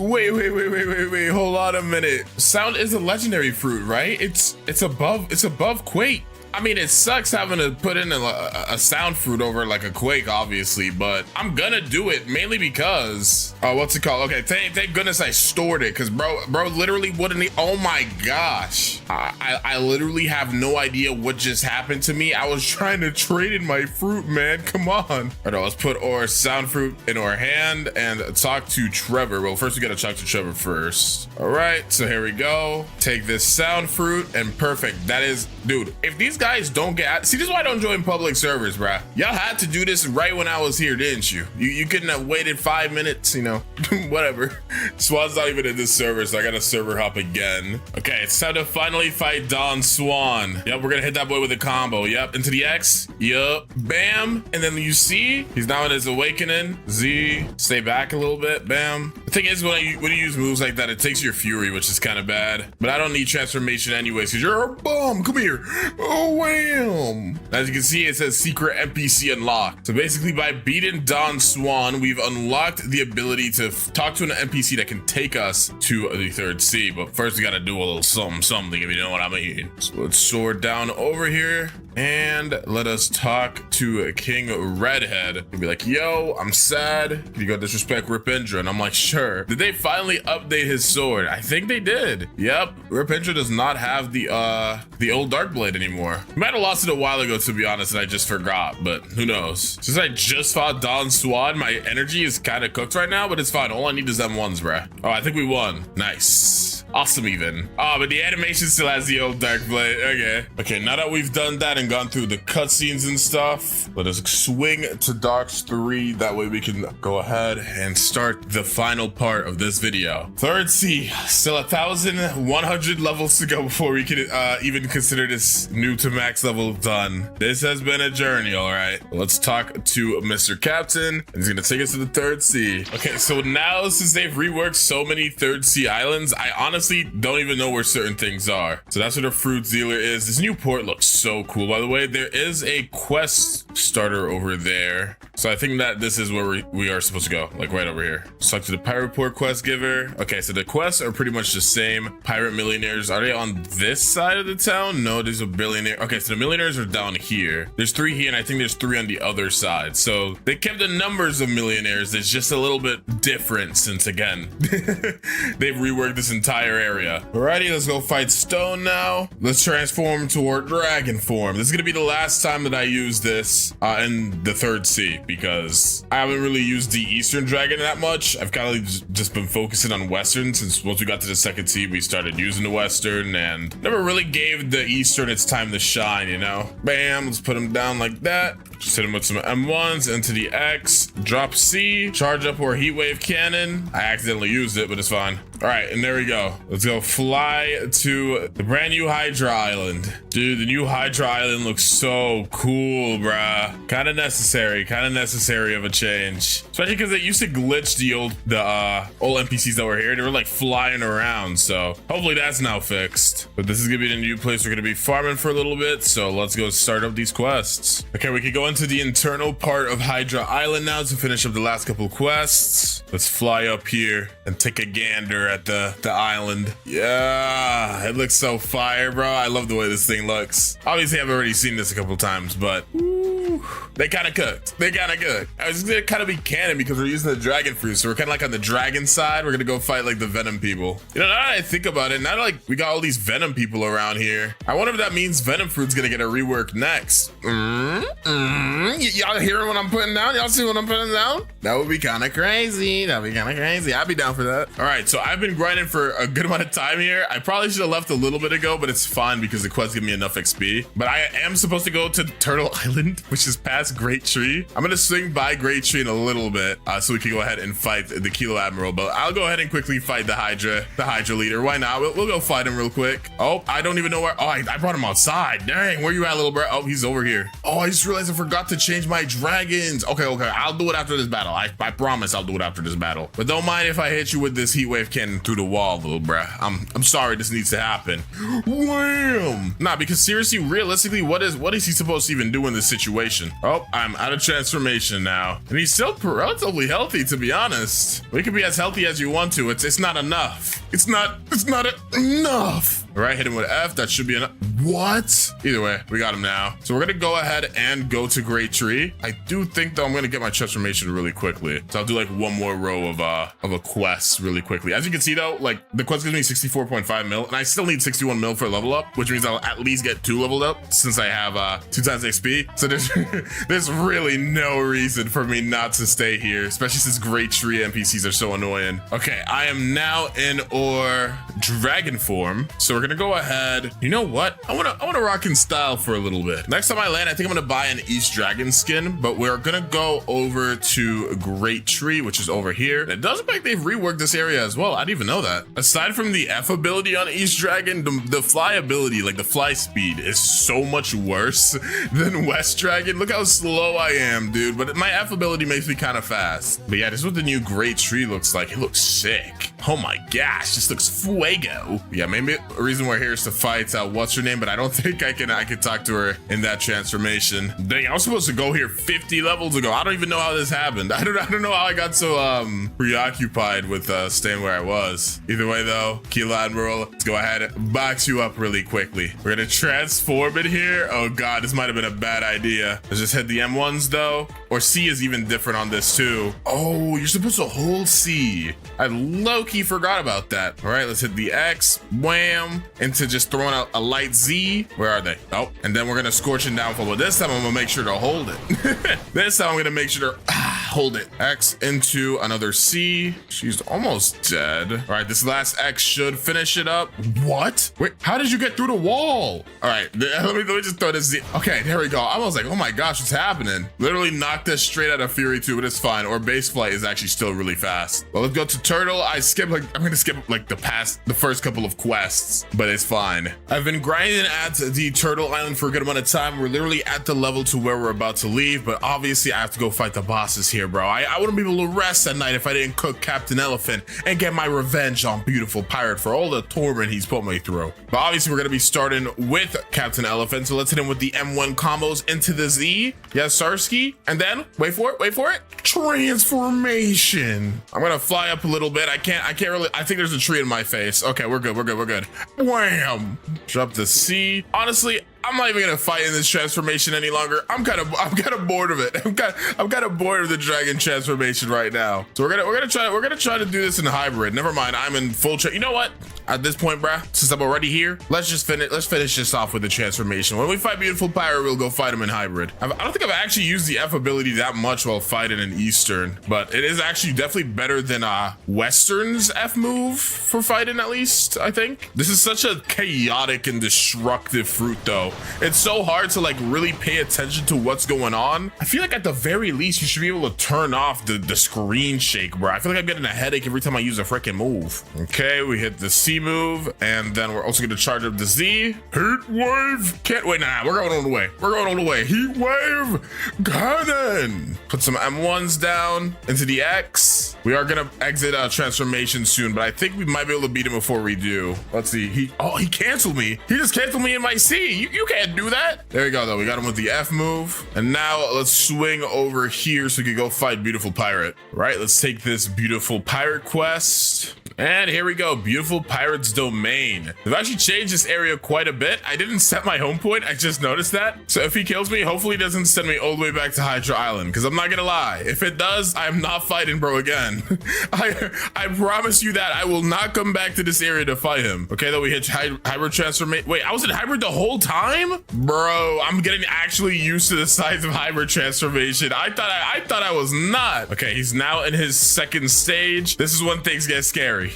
Hold on a minute. Sound is a legendary fruit, right? It's above Quake. I mean, it sucks having to put in a sound fruit over like a Quake, obviously, but I'm gonna do it mainly because, what's it called? Okay, thank goodness I stored it, because bro literally wouldn't, oh my gosh. I literally have no idea what just happened to me. I was trying to trade in my fruit, man. Come on. All right, let's put our sound fruit in our hand and talk to Trevor. Well, first we gotta talk to Trevor first. All right, so here we go. Take this sound fruit and perfect. That is, dude, if these guys don't get, see, this is why I don't join public servers, bruh. Y'all had to do this right when I was here, didn't you? You couldn't have waited 5 minutes, you know, whatever. Swan's not even in this server, so I gotta server hop again. Okay, it's time to finally fight Don Swan. Yep, we're gonna hit that boy with a combo. Yep, into the X. Yup, bam. And then you see, he's now in his awakening. Z, stay back a little bit, bam. The thing is, when you use moves like that, it takes your fury, which is kind of bad. But I don't need transformation anyways, because you're a bum. Come here. Oh, wham. As you can see, it says secret NPC unlocked. So basically, by beating Don Swan, we've unlocked the ability to talk to an NPC that can take us to the third sea. But first, we gotta do a little something, if you know what I mean. So let's soar down over here and let us talk to King Redhead and be like, yo, I'm sad. You got disrespect Ripindra. And I'm like, sure. Did they finally update his sword? I think they did. Yep. Ripindra does not have the old dark blade anymore. We might have lost it a while ago, to be honest, and I just forgot, but who knows? Since I just fought Don Swan, my energy is kind of cooked right now, but it's fine. All I need is M1s, bruh. Oh, I think we won. Nice. Awesome even. Oh, but the animation still has the old dark blade. Okay, now that we've done that and gone through the cutscenes and stuff, let us swing to Docks 3. That way we can go ahead and start the final part of this video. Third sea, still 1,100 levels to go before we can even consider this new to max level done. This has been a journey, all right. Let's talk to Mr. Captain, and he's gonna take us to the third sea. Okay, so now since they've reworked so many third sea islands, I honestly honestly don't even know where certain things are. So that's what a fruit dealer is. This new port looks so cool, by the way. There is a quest starter over there. So I think that this is where we are supposed to go, like right over here. Let's talk to the pirate port quest giver. Okay, so the quests are pretty much the same. Pirate millionaires, are they on this side of the town? No, there's a billionaire. Okay, so the millionaires are down here. There's 3 here, and I think there's 3 on the other side. So they kept the numbers of millionaires. It's just a little bit different since, again, they've reworked this entire area. Alrighty, let's go fight Stone now. Let's transform toward dragon form. This is gonna be the last time that I use this in the 3rd sea, because I haven't really used the Eastern Dragon that much. I've kind of just been focusing on Western, since once we got to the 2nd sea, we started using the Western and never really gave the Eastern its time to shine, you know? Bam, let's put him down like that. Just hit him with some M1s into the X, drop C, charge up our heat wave cannon. I accidentally used it, but it's fine. All right, and there we go. Let's go fly to the brand new Hydra Island. Dude, the new Hydra Island looks so cool, bruh. Kind of necessary of a change. Especially because it used to glitch the old NPCs that were here. They were like flying around, so hopefully that's now fixed. But this is gonna be the new place we're gonna be farming for a little bit, so let's go start up these quests. Okay, we can go into the internal part of Hydra Island now to finish up the last couple quests. Let's fly up here and take a gander at the island. Yeah, it looks so fire, bro. I love the way this thing looks. Obviously, I've already seen this a couple times, but woo, they kind of cooked. They kind of good. I was gonna kind of be canon because we're using the dragon fruit, so we're kind of like on the dragon side. We're gonna go fight like the venom people. You know, now that I think about it, now that, like we got all these venom people around here, I wonder if that means venom fruit's gonna get a rework next. Y'all hearing what I'm putting down? Y'all see what I'm putting down? That would be kind of crazy. That'd be kind of crazy. I'd be down for that. All right, so I've been grinding for a good amount of time here. I probably should have left a little bit ago, but it's fine because the quest give me enough XP. But I am supposed to go to Turtle Island, which is past Great Tree. I'm gonna swing by Great Tree in a little bit so we can go ahead and fight the Kilo Admiral. But I'll go ahead and quickly fight the Hydra leader. Why not? We'll go fight him real quick. Oh, I don't even know where. Oh, I brought him outside. Dang, where you at, little bro? Oh, he's over here. Oh, I just realized I forgot to change my dragons. Okay, I'll do it after this battle. I promise I'll do it after this battle. But don't mind if I hit you with this heat wave cannon through the wall, little bruh. I'm sorry, this needs to happen. Wham! Nah, because seriously, realistically, what is he supposed to even do in this situation? Oh, I'm out of transformation now. And he's still relatively healthy, to be honest. We can be as healthy as you want to. It's not enough. It's not enough. All right, hit him with F. That should be enough. What? Either way, we got him now. So we're gonna go ahead and go to Great Tree. I do think though I'm gonna get my transformation really quickly. So I'll do like one more row of a quest really quickly. As you can see though, like the quest gives me 64.5 mil, and I still need 61 mil for a level up, which means I'll at least get 2 leveled up since I have 2 times XP. So there's really no reason for me not to stay here, especially since Great Tree NPCs are so annoying. Okay, I am now in dragon form. So we're gonna go ahead. You know what? I wanna rock in style for a little bit. Next time I land, I think I'm gonna buy an East Dragon skin, but we're gonna go over to Great Tree, which is over here. And it does look like they've reworked this area as well. I didn't even know that. Aside from the F ability on East Dragon, the fly ability, like the fly speed, is so much worse than West Dragon. Look how slow I am, dude. But my F ability makes me kind of fast. But yeah, this is what the new Great Tree looks like. It looks sick. Oh my gosh, this looks fuego. Yeah, maybe a reason we're here is to fight what's her name, but I don't think I can talk to her in that transformation. Dang, I was supposed to go here 50 levels ago. I don't even know how this happened. I don't know how I got so preoccupied with staying where I was. Either way though, Kilo Admiral, let's go ahead and box you up really quickly. We're gonna transform it here. Oh god, this might have been a bad idea. Let's just hit the M1s though. Or C is even different on this too. Oh, you're supposed to hold C. I low-key forgot about that. All right, let's hit the X, wham, into just throwing out a light Z. Where are they? Oh, and then we're gonna scorch and downfall. But this time I'm gonna make sure to hold it. This time I'm gonna make sure to hold it. X into another C. She's almost dead. All right, this last X should finish it up. What? Wait, how did you get through the wall? All right, let me just throw this Z. Okay, there we go. I was like, oh my gosh, what's happening? Literally knocked us straight out of Fury 2, but it's fine. Or base flight is actually still really fast. Well, let's go to Turtle. I'm gonna skip like the first couple of quests, but it's fine. I've been grinding at the Turtle Island for a good amount of time. We're literally at the level to where we're about to leave, but obviously I have to go fight the bosses here. here, bro. I wouldn't be able to rest at night if I didn't cook Captain Elephant and get my revenge on Beautiful Pirate for all the torment he's put me through. But obviously, we're going to be starting with Captain Elephant. So let's hit him with the M1 combos into the Z. Yes, Sarsky. And then, wait for it. Transformation. I'm going to fly up a little bit. I can't really, I think there's a tree in my face. Okay, we're good. Wham. Drop the C. Honestly, I'm not even gonna fight in this transformation any longer. I'm kind of bored of it. I'm kind of bored of the dragon transformation right now. So we're gonna try to do this in hybrid. Never mind, I'm in full. You know what? At this point, bruh, since I'm already here, let's finish this off with the transformation. When we fight Beautiful Pirate, we'll go fight him in hybrid. I don't think I've actually used the F ability that much while fighting in Eastern, but it is actually definitely better than Western's F move for fighting, at least, I think. This is such a chaotic and destructive fruit, though. It's so hard to like really pay attention to what's going on. I feel like at the very least, you should be able to turn off the screen shake, bro. I feel like I'm getting a headache every time I use a freaking move. Okay, we hit the C move, and then we're also going to charge up the Z. Heat wave. Can't wait. Nah, we're going all the way. Heat wave. Cannon. Put some M1s down into the X. We are going to exit transformation soon, but I think we might be able to beat him before we do. Let's see. He canceled me. He just canceled me in my C. You can't do that. There we go, though. We got him with the F move. And now let's swing over here so we can go fight Beautiful Pirate. Right, let's take this Beautiful Pirate quest. And here we go, Beautiful Pirate's Domain. They've actually changed this area quite a bit. I didn't set my home point, I just noticed that. So if he kills me, hopefully he doesn't send me all the way back to Hydra Island, because I'm not gonna lie. If it does, I'm not fighting bro again. I promise you that I will not come back to this area to fight him. Okay, though we hit hybrid transformation. Wait, I was in hybrid the whole time? Bro, I'm getting actually used to the size of hybrid transformation. I thought I was not. Okay, he's now in his second stage. This is when things get scary.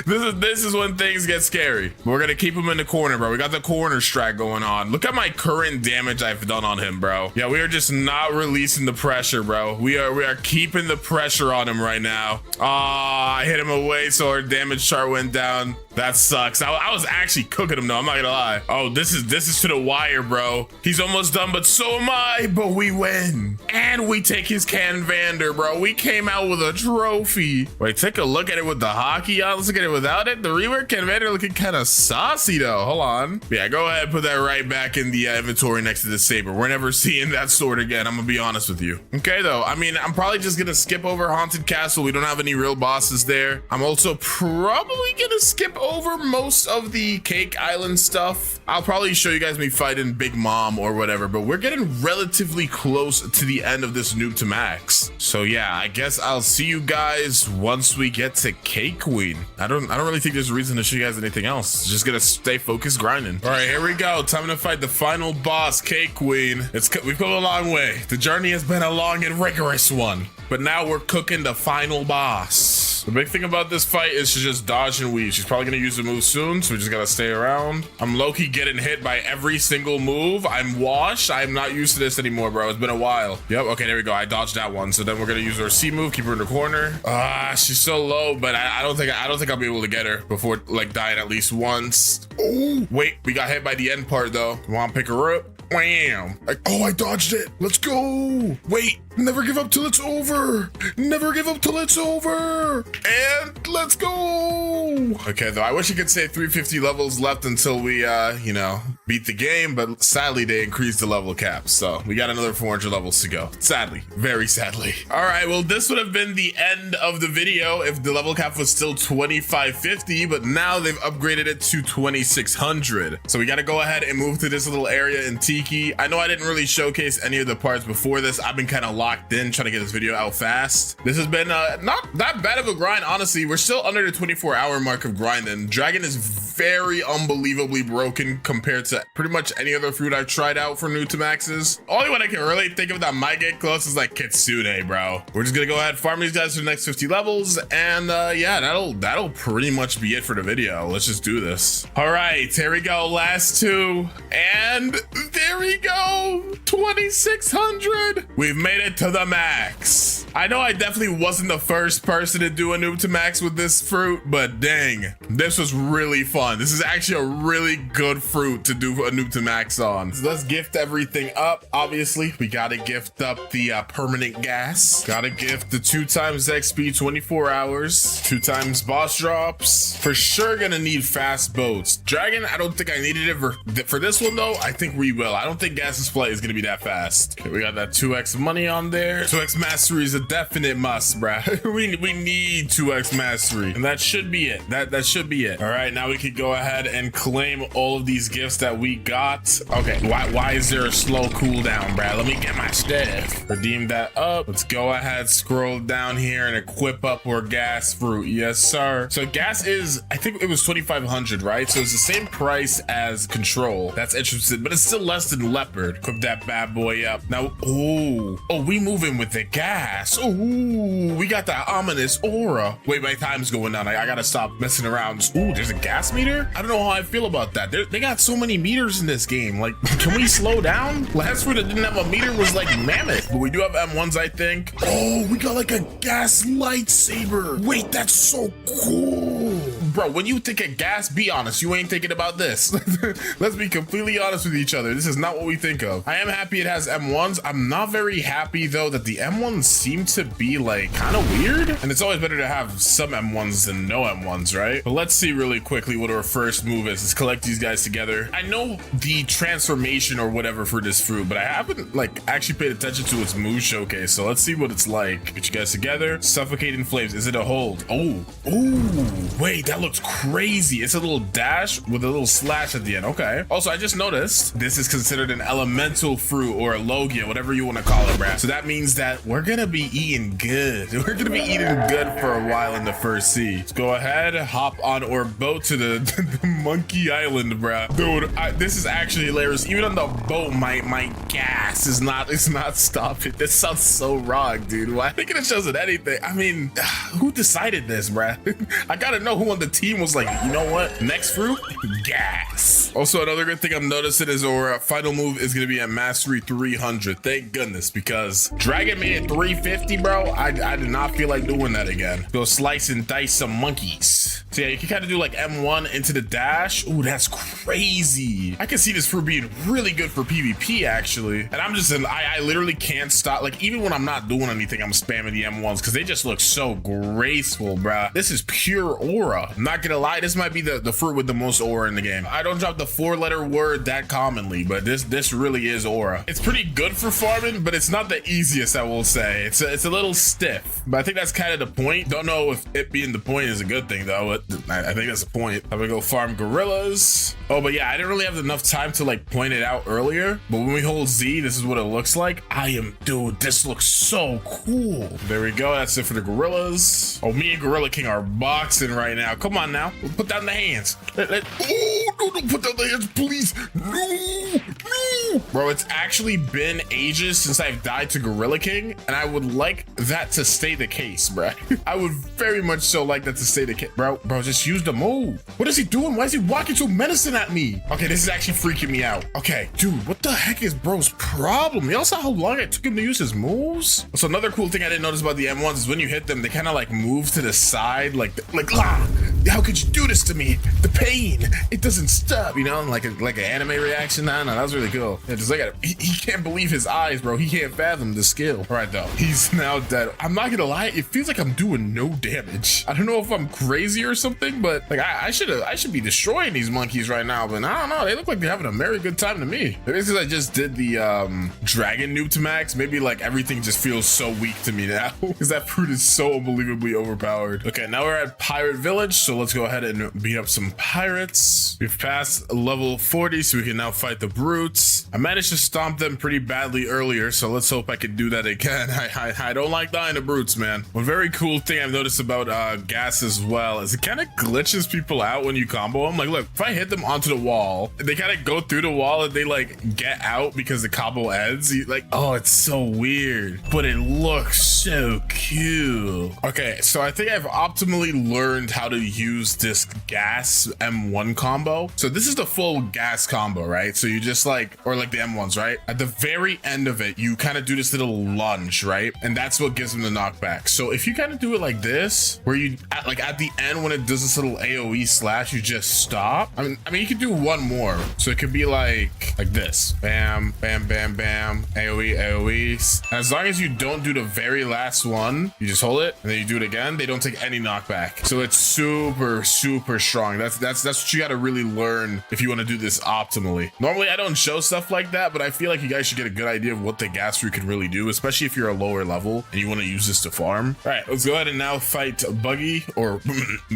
This is when things get scary. We're gonna keep him in the corner, bro. We got the corner strat going on. Look at my current damage I've done on him, bro. Yeah, we are just not releasing the pressure, bro. We are keeping the pressure on him right now. I hit him away, so our damage chart went down. That sucks. I was actually cooking him though, I'm not gonna lie. Oh, this is to the wire, bro. He's almost done, but so am I. But we win. And we take his Can Vander, bro. We came out with a trophy. Wait, take a look at it with the hockey on. Let's look at it without it. The rework Can Vander looking kind of saucy though. Hold on. Yeah, go ahead and put that right back in the inventory next to the saber. We're never seeing that sword again. I'm gonna be honest with you. Okay though, I mean, I'm probably just gonna skip over Haunted Castle. We don't have any real bosses there. I'm also probably gonna skip over most of the Cake Island stuff. I'll probably show you guys me fighting Big Mom or whatever, but we're getting relatively close to the end of this noob to max. So yeah, I guess I'll see you guys once we get to Cake Queen. I don't really think there's a reason to show you guys anything else. Just gonna stay focused grinding. All right, here we go. Time to fight the final boss, Cake Queen. We've come a long way. The journey has been a long and rigorous one, but now we're cooking the final boss. The big thing about this fight is to just dodge and weave. She's probably gonna use the move soon, so we just gotta stay around. I'm low-key getting hit by every single move. I'm washed. I'm not used to this anymore, bro. It's been a while. Yep, okay, there we go. I dodged that one. So then we're gonna use our C move, keep her in the corner. She's so low, but I don't think I'll be able to get her before like dying at least once. Oh, wait, we got hit by the end part though. Wanna pick her up? Wham! I dodged it. Let's go. Wait, never give up till it's over. Never give up till it's over. And let's go. Okay, though, I wish I could say 350 levels left until we, beat the game, but sadly, they increased the level cap. So we got another 400 levels to go. Sadly, very sadly. All right, well, this would have been the end of the video if the level cap was still 2550, but now they've upgraded it to 2600. So we got to go ahead and move to this little area in Tiki. I know I didn't really showcase any of the parts before this. I've been kind of locked in trying to get this video out fast. This has been not that bad of a grind, honestly. We're still under the 24-hour mark of grinding. Dragon is very unbelievably broken compared to pretty much any other fruit I've tried out for new to maxes. Only one I can really think of that might get close is like Kitsune, bro. We're just gonna go ahead and farm these guys for the next 50 levels, and yeah, that'll pretty much be it for the video. Let's just do this. All right, here we go, last two, and there we go, 2600. We've made it to the max. I know I definitely wasn't the first person to do a noob to max with this fruit, but dang, this was really fun. This is actually a really good fruit to do a noob to max on. So let's gift everything up. Obviously, we gotta gift up the permanent gas. Gotta gift the 2 times XP 24 hours, 2 times boss drops. For sure gonna need fast boats. Dragon, I don't think I needed it for this one though. I think we will. I don't think Gas's flight is gonna be that fast. Okay, we got that 2x money on there. 2x mastery is a definite must, bruh. we need 2x mastery, and that should be it. That should be it. All right, now we could go ahead and claim all of these gifts that we got. Okay, why is there a slow cooldown, bruh? Let me get my stuff. Redeem that up. Let's go ahead, scroll down here and equip up our gas fruit. Yes, sir. So gas is, I think it was 2,500, right? So it's the same price as control. That's interesting, but it's still less than leopard. Equip that bad boy up. Now, oh, we moving with the gas. Oh, we got that ominous aura. Wait, my time's going down. I gotta stop messing around. Ooh, there's a gas meter? I don't know how I feel about that. They got so many meters in this game. Like, can we slow down? Last fruit that didn't have a meter was like mammoth, but we do have M1s, I think. Oh, we got like a gas lightsaber. Wait, that's so cool. Bro, when you think of gas, be honest, you ain't thinking about this. Let's be completely honest with each other. This is not what we think of. I am happy it has M1s. I'm not very happy though that the M1s seem to be like kind of weird. And it's always better to have some M1s than no M1s, right? But let's see really quickly what our first move is. Let's collect these guys together. I know the transformation or whatever for this fruit, but I haven't like actually paid attention to its move showcase. So let's see what it's like. Get you guys together. Suffocating flames. Is it a hold? Oh, wait, that looks crazy. It's a little dash with a little slash at the end. Okay. Also, I just noticed this is considered an elemental fruit or a logia, whatever you want to call it, bruh. So that means that we're gonna be eating good. We're gonna be eating good for a while in the first sea. Let's go ahead, hop on our boat to the monkey island, bruh. Dude, this is actually hilarious. Even on the boat, my gas is not stopping. This sounds so wrong, dude. Why? I think it shows it anything. I mean, who decided this, bruh? I gotta know who on the team was like, you know what? Next fruit, gas. Also, another good thing I'm noticing is our final move is gonna be at mastery 300. Thank goodness, because Dragon made it 350, bro. I did not feel like doing that again. Go slice and dice some monkeys. So yeah, you can kind of do like M1 into the dash. Ooh, that's crazy. I can see this fruit being really good for PvP actually. And I'm just, I literally can't stop. Like even when I'm not doing anything, I'm spamming the M1s because they just look so graceful, bruh. This is pure aura. I'm not gonna lie, this might be the fruit with the most aura in the game. I don't drop the 4-letter word that commonly, but this really is aura. It's pretty good for farming, but it's not the easiest, I will say. It's a little stiff, but I think that's kind of the point. Don't know if it being the point is a good thing though, but I think that's the point. I'm gonna go farm gorillas. Oh, but yeah, I didn't really have enough time to like point it out earlier, but when we hold Z, this is what it looks like. Dude, this looks so cool. There we go. That's it for the gorillas. Oh, me and Gorilla King are boxing right now. Come on now. Put down the hands. Oh, no, don't put down the hands, please. No. Bro, it's actually been ages since I've died to Gorilla King, and I would like that to stay the case, bro. I would very much so like that to stay the case. Bro, just use the move. What is he doing? Why is he walking so menacing at me? Okay, this is actually freaking me out. Okay, dude, what the heck is bro's problem? Y'all saw how long it took him to use his moves? So another cool thing I didn't notice about the M1s is when you hit them, they kind of like move to the side, like how could you do this to me? The pain, it doesn't stop, you know, like an anime reaction. No, that was really cool. Yeah, just look at it. He can't believe his eyes, bro. He can't fathom the skill. All right, though. He's now dead. I'm not gonna lie. It feels like I'm doing no damage. I don't know if I'm crazy or something, but like I should be destroying these monkeys right now, but I don't know. They look like they're having a very good time to me. Maybe it's because I just did the dragon noob to max. Maybe like everything just feels so weak to me now because that fruit is so unbelievably overpowered. Okay, now we're at Pirate Village, so let's go ahead and beat up some pirates. We've passed level 40, so we can now fight the brutes. I managed to stomp them pretty badly earlier, so let's hope I can do that again. I don't like dying to brutes, man. One very cool thing I've noticed about gas as well is it kind of glitches people out when you combo them. Like, look, if I hit them onto the wall, they kind of go through the wall and they like get out because the combo ends. Like, oh, it's so weird, but it looks so cool. Okay, so I think I've optimally learned how to use this gas M1 combo. So this is the full gas combo, right? So you just like, or like the M1s, right? At the very end of it, you kind of do this little lunge, right? And that's what gives them the knockback. So if you kind of do it like this, where you at the end when it does this little AoE slash, you just stop. I mean you could do one more. So it could be like this. Bam, bam, bam, bam. AoE, AoE. As long as you don't do the very last one, you just hold it and then you do it again. They don't take any knockback. So it's super, super strong. That's what you got to really learn if you want to do this optimally. Normally I don't show stuff like that, but I feel like you guys should get a good idea of what the gas fruit can really do, especially if you're a lower level and you want to use this to farm. All right, let's go ahead and now fight Buggy or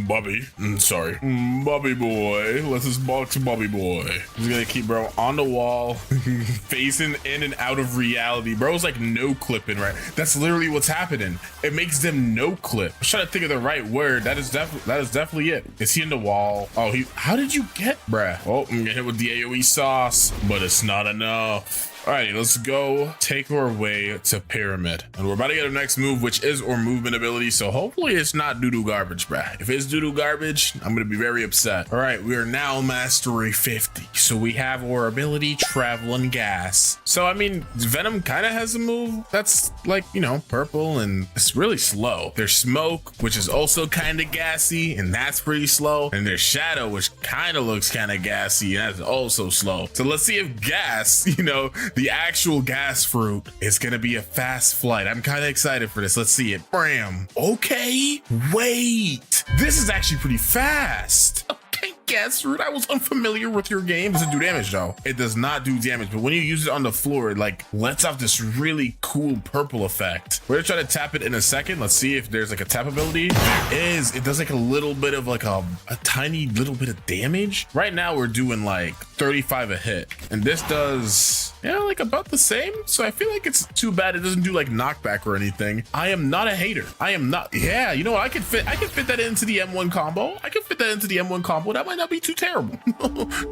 Bubby. Sorry, Bubby boy. Let's just box Bubby boy. He's gonna keep bro on the wall, facing in and out of reality. Bro's like no clipping, right? That's literally what's happening. It makes them no clip. I'm trying to think of the right word. That is definitely it. Is he in the wall? Oh, how did you get, bruh? Oh, I'm gonna hit with the AoE sauce, but it's not enough. Alrighty, let's go take our way to Pyramid. And we're about to get our next move, which is our movement ability. So hopefully it's not doo-doo garbage, bruh. If it's doo-doo garbage, I'm gonna be very upset. All right, we are now mastery 50. So we have our ability, travel and gas. So I mean, Venom kind of has a move that's like, you know, purple and it's really slow. There's Smoke, which is also kind of gassy and that's pretty slow. And there's Shadow, which kind of looks kind of gassy and that's also slow. So let's see if gas, you know, the actual gas fruit is gonna be a fast flight. I'm kind of excited for this. Let's see it. Bam. Okay, wait. This is actually pretty fast. Okay, gas fruit. I was unfamiliar with your game. Does it do damage though? It does not do damage, but when you use it on the floor, it like lets off this really cool purple effect. We're gonna try to tap it in a second. Let's see if there's like a tap ability. There is. It does like a little bit of like a tiny little bit of damage. Right now we're doing like 35 a hit, and this does, yeah, like about the same. So I feel like it's too bad it doesn't do like knockback or anything. I am not a hater. I am not. Yeah, you know what? I could fit that into the M1 combo. I could fit that into the M1 combo. That might not be too terrible.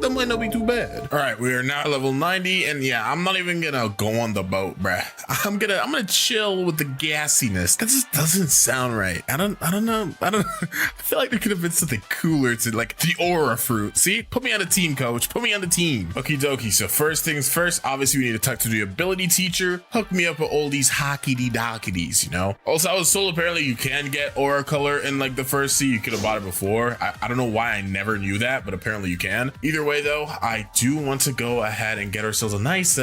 That might not be too bad. All right, we are now level 90, and yeah, I'm not even gonna go on the boat, bruh. I'm gonna chill with the gassiness. That just doesn't sound right. I don't know. I feel like there could have been something cooler to like the aura fruit. See, put me on the team, coach. Put me on the team. Okie dokie. So first things first, obviously we need to talk to the ability teacher. Hook me up with all these hockey dockities, you know. Also, I was told apparently you can get aura color in like the first sea. You could have bought it before. I don't know why I never knew that, but apparently you can. Either way though, I do want to go ahead and get ourselves a nice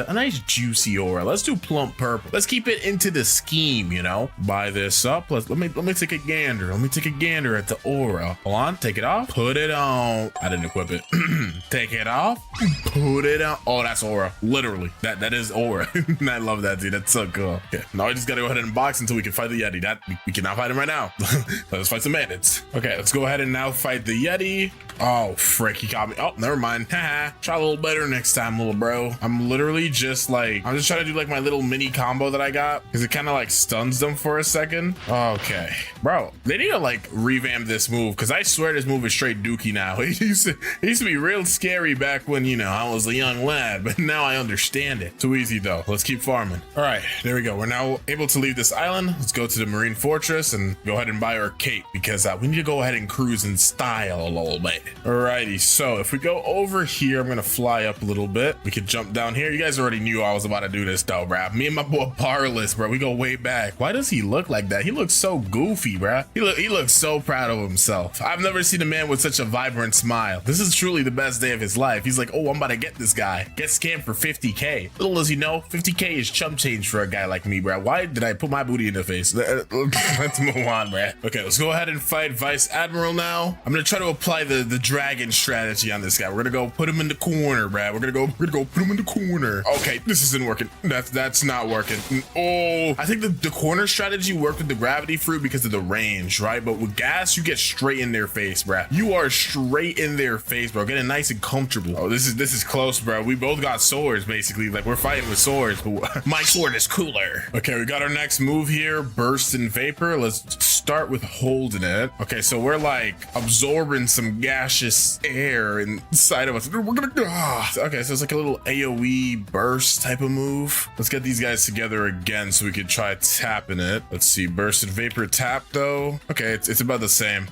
juicy aura. Let's do plump purple. Let's keep it into the scheme, you know. Buy this up. Let me take a gander. Let me take a gander at the aura. Hold on, take it off. Put it on. I didn't equip it. Take it off. Put it on. Oh, that's aura. Literally. That is aura. I love that, dude. That's so cool. Okay, now I just gotta go ahead and box until we can fight the Yeti. We cannot fight him right now. Let's fight some bandits. Okay, let's go ahead and now fight the Yeti. Oh, frick, he got me. Oh, never mind. Haha. Try a little better next time, little bro. I'm literally just trying to do like my little mini combo that I got because it kind of like stuns them for a second. Okay, bro, they need to like revamp this move because I swear this move is straight dookie now. It used to be real scary back when, you know, I was a young lad, but now I understand it. Too easy though. Let's keep farming. All right, there we go. We're now able to leave this island. Let's go to the Marine Fortress and go ahead and buy our cape because we need to go ahead and cruise in style a little bit. Alrighty, so if we go over here, I'm gonna fly up a little bit. We could jump down here. You guys already knew I was about to do this though, bruh. Me and my boy Parless, bro, we go way back. Why does he look like that? He looks so goofy, bruh. He looks so proud of himself. I've never seen a man with such a vibrant smile. This is truly the best day of his life. He's like, oh, I'm about to get this guy. Get scammed for 50K. Little does he know, 50K is chump change for a guy like me, bruh. Why did I put my booty in the face? Let's move on, bruh. Okay, let's go ahead and fight Vice Admiral now. I'm gonna try to apply the dragon strategy on this guy. We're gonna go put him in the corner, bruh. We're gonna go put him in the corner. Okay, this isn't working. That's not working. Oh, I think the corner strategy worked with the gravity fruit because of the range, right? But with gas, you get straight in their face, bruh. You are straight in their face, bro. Getting nice and comfortable. Oh, this is close, bro. We both got swords, basically. Like, we're fighting with swords, but my sword is cooler. Okay, we got our next move here. Burst in Vapor. Let's start with holding it. Okay, so we're like absorbing some gaseous air inside of us. We're gonna okay, so it's like a little AoE burst type of move. Let's get these guys together again so we could try tapping it. Let's see, bursted vapor tap though. Okay, it's about the same.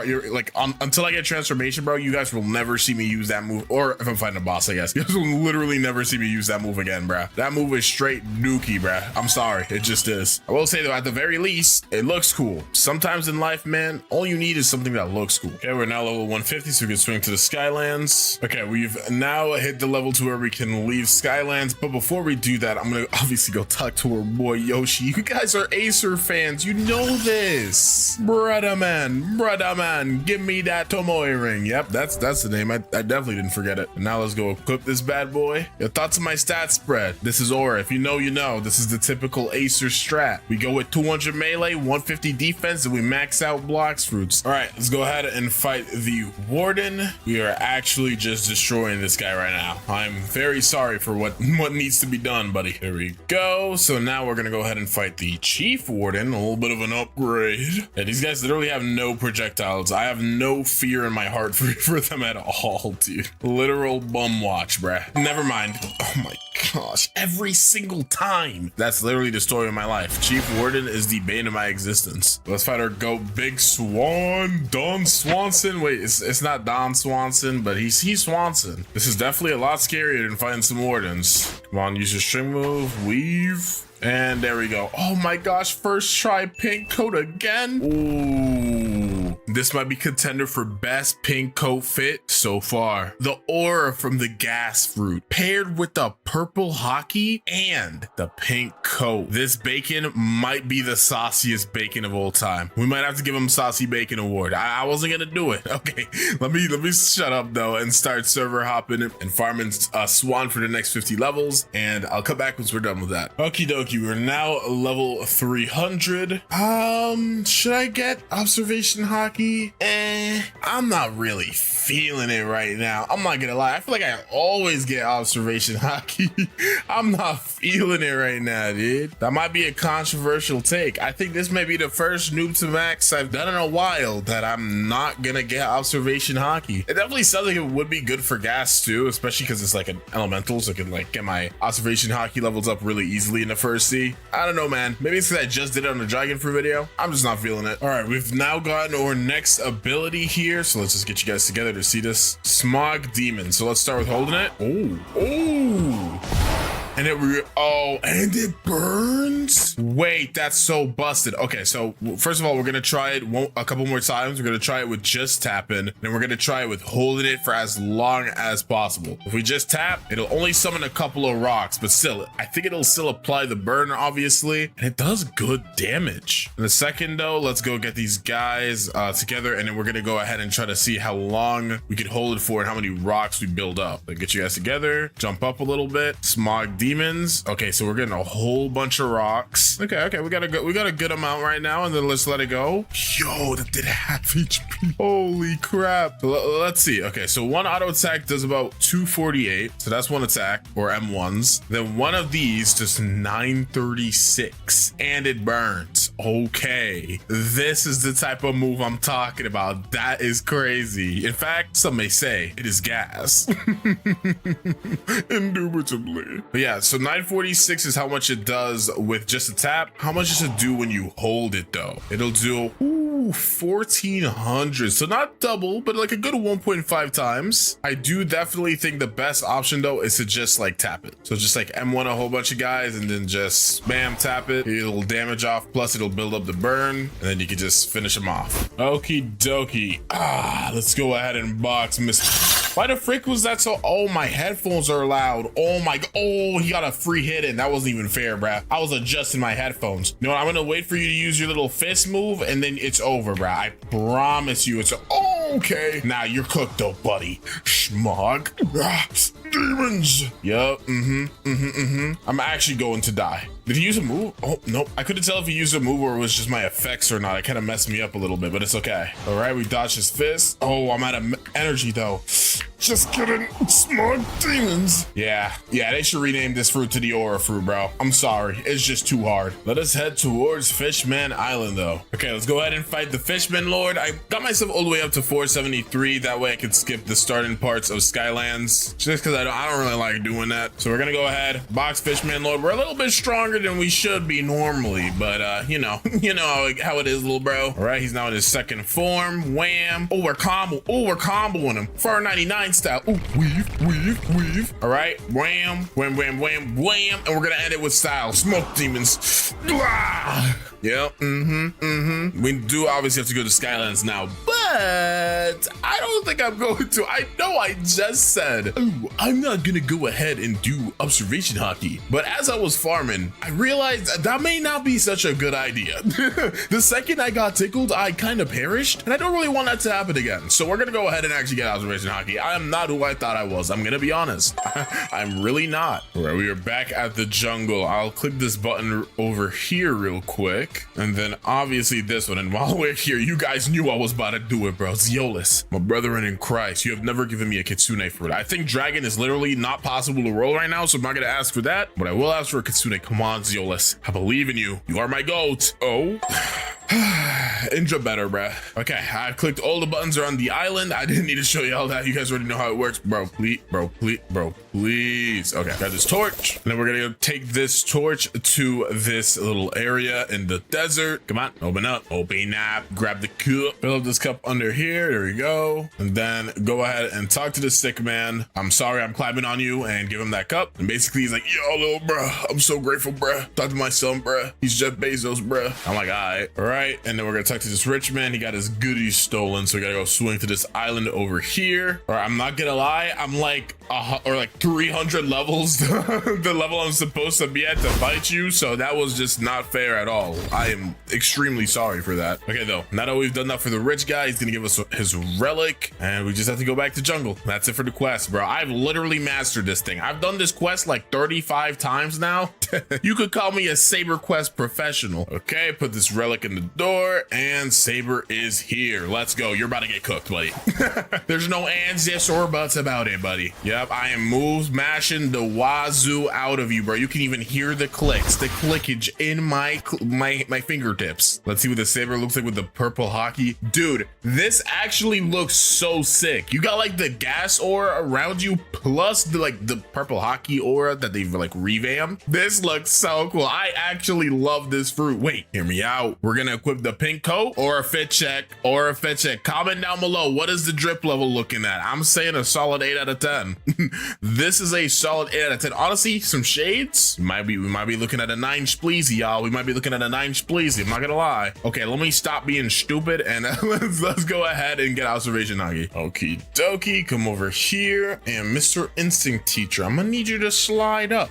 You're like until I get transformation, bro, you guys will never see me use that move. Or if I'm fighting a boss, I guess you guys will literally never see me use that move again, bro. That move is straight dookie, bro. I'm sorry, it just is. I will say though, at the very least, it looks cool. Sometimes in life, man, all you need is something that looks cool. Okay, we're now level 150, so we can swing to the Skylands. Okay, we've now hit the level to where we can leave Skylands, but before we do that, I'm gonna obviously go talk to our boy Yoshi. You guys are Acer fans, you know this. Brother man, give me that Tomoe ring. Yep, that's the name. I definitely didn't forget it. And now let's go equip this bad boy. Your thoughts on my stat spread? This is Aura. If you know, you know. This is the typical Acer strat. We go with 200 melee, 150 defense, and we max out Blox fruits. All right, let's go ahead and fight the Warden. We are actually just destroying this guy right now. I'm very sorry for what needs to be done, buddy. There we go. So now we're gonna go ahead and fight the Chief Warden. A little bit of an upgrade. Yeah, these guys literally have no projectiles. I have no fear in my heart for them at all, dude. Literal bum watch, bruh. Never mind. Oh my gosh, every single time. That's literally the story of my life. Chief Warden is the bane of my existence. Let's fight our goat, Big Swan, Don Swanson. Wait, it's not Don Swanson, but he's Swanson. This is definitely a lot scarier than fighting some wardens. Come on, use your string move, weave. And there we go. Oh my gosh, first try pink coat again. Ooh, this might be contender for best pink coat fit so far. The aura from the gas fruit paired with the purple hockey and the pink coat. This bacon might be the sauciest bacon of all time. We might have to give him Saucy Bacon Award. I wasn't gonna do it. Okay, let me shut up though and start server hopping and farming Swan for the next 50 levels. And I'll come back once we're done with that. Okie dokie. We're now level 300. Should I get observation hockey? I'm not really feeling it right now. I'm not gonna lie. I feel like I always get observation hockey. I'm not feeling it right now, dude. That might be a controversial take. I think this may be the first noob to max I've done in a while that I'm not gonna get observation hockey. It definitely sounds like it would be good for gas too, especially because it's like an elemental, so I can like get my observation hockey levels up really easily in the first sea. I don't know, man. Maybe it's because I just did it on the dragon fruit video. I'm just not feeling it. All right, we've now gotten our next ability here, so let's just get you guys together to see this. Smog Demon. So let's start with holding it. And it burns. Wait, that's so busted. Okay, so first of all, we're gonna try it a couple more times. We're gonna try it with just tapping, then we're gonna try it with holding it for as long as possible. If we just tap, it'll only summon a couple of rocks, but still, I think it'll still apply the burn, obviously, and it does good damage. In a second though, let's go get these guys together, and then we're gonna go ahead and try to see how long we could hold it for and how many rocks we build up. So get you guys together, jump up a little bit. Smog Demons. Okay, so we're getting a whole bunch of rocks. Okay, we got a good amount right now, and then let's let it go. Yo, that did half HP. Holy crap. Let's see. Okay, so one auto attack does about 248, so that's one attack, or M1s. Then one of these does 936, and it burns. Okay, this is the type of move I'm talking about. That is crazy. In fact, some may say it is gas. Indubitably. But yeah, so 946 is how much it does with just a tap. How much does it do when you hold it though? It'll do 1400, so not double, but like a good 1.5 times. I do definitely think the best option though is to just like tap it. So just like M1 a whole bunch of guys and then just spam tap it. It'll damage off, plus it'll build up the burn, and then you can just finish them off. Okie dokie. Let's go ahead and box Miss. Why the frick was that so? Oh, my headphones are loud. Oh my god. Oh, he got a free hit in. That wasn't even fair, bruh. I was adjusting my headphones. You know what? I'm gonna wait for you to use your little fist move, and then it's over, bruh. I promise you it's okay. Now you're cooked though, buddy. Schmog. Demons. Yup. I'm actually going to die. Did he use a move? Oh, nope. I couldn't tell if he used a move or it was just my effects or not. It kind of messed me up a little bit, but it's okay. All right, we dodged his fist. Oh, I'm out of energy though. Just kidding. Smart demons. Yeah, they should rename this fruit to the aura fruit, bro. I'm sorry. It's just too hard. Let us head towards Fishman Island, though. Okay, let's go ahead and fight the Fishman Lord. I got myself all the way up to 473. That way I could skip the starting parts of Skylands. Just because I don't really like doing that. So we're going to go ahead. Box Fishman Lord. We're a little bit stronger than we should be normally. But, you know how it is, little bro. All right, he's now in his second form. Wham. Oh, we're comboing him. 499 style. Ooh, weave. All right, wham, wham, wham, wham, wham. And we're gonna end it with style. Smoke demons. Yep, We do obviously have to go to Skylands now, but I don't think I'm going to. I know I just said, oh, I'm not gonna go ahead and do observation hockey. But as I was farming, I realized that may not be such a good idea. The second I got tickled, I kind of perished, and I don't really want that to happen again. So we're gonna go ahead and actually get observation hockey. I am not who I thought I was. I'm gonna be honest. I'm really not. All right, we are back at the jungle. I'll click this button over here real quick. And then obviously this one. And while we're here, you guys knew I was about to do it, bro. Zeolus, my brethren in Christ, you have never given me a kitsune fruit. I think dragon is literally not possible to roll right now, so I'm not gonna ask for that, but I will ask for a kitsune. Come on, Zeolus, I believe in you. You are my goat. Oh. Inja better, bruh. Okay, I've clicked all the buttons around the island. I didn't need to show y'all that. You guys already know how it works. Bro, please. Okay, got this torch. And then we're gonna take this torch to this little area in the desert. Come on, open up. Grab the cup. Fill up this cup under here. There we go. And then go ahead and talk to the sick man. I'm sorry I'm climbing on you, and give him that cup. And basically he's like, yo, little bruh, I'm so grateful, bruh. Talk to my son, bruh. He's Jeff Bezos, bruh. I'm like, all right. And then we're gonna talk to this rich man. He got his goodies stolen, so we gotta go swing to this island over here. Or I'm not gonna lie, I'm like 300 levels the level I'm supposed to be at to fight you, so that was just not fair at all. I am extremely sorry for that. Okay, though, now that we've done that for the rich guy, he's gonna give us his relic, and we just have to go back to jungle. That's it for the quest, bro. I've literally mastered this thing. I've done this quest like 35 times now. You could call me a Saber quest professional. Okay, put this relic in the door, and Saber is here. Let's go. You're about to get cooked, buddy. There's no ands, yes, or buts about it, buddy. Yep, I am mashing the wazoo out of you, bro. You can even hear the clicks, the clickage in my fingertips. Let's see what the Saber looks like with the purple hockey. Dude, this actually looks so sick. You got like the gas aura around you, plus the purple hockey aura that they've like revamped. This looks so cool. I actually love this fruit. Wait, hear me out. We're gonna equip the pink coat or a fit check. Comment down below. What is the drip level looking at? I'm saying a solid 8 out of 10. This is a solid 8 out of 10. Honestly, some shades. We might be looking at a 9 spleezy, y'all. We might be looking at a 9 spleezy. I'm not gonna lie. Okay, let me stop being stupid and let's go ahead and get observation Nagi. Okie dokie, come over here. And Mr. Instinct Teacher, I'm gonna need you to slide up.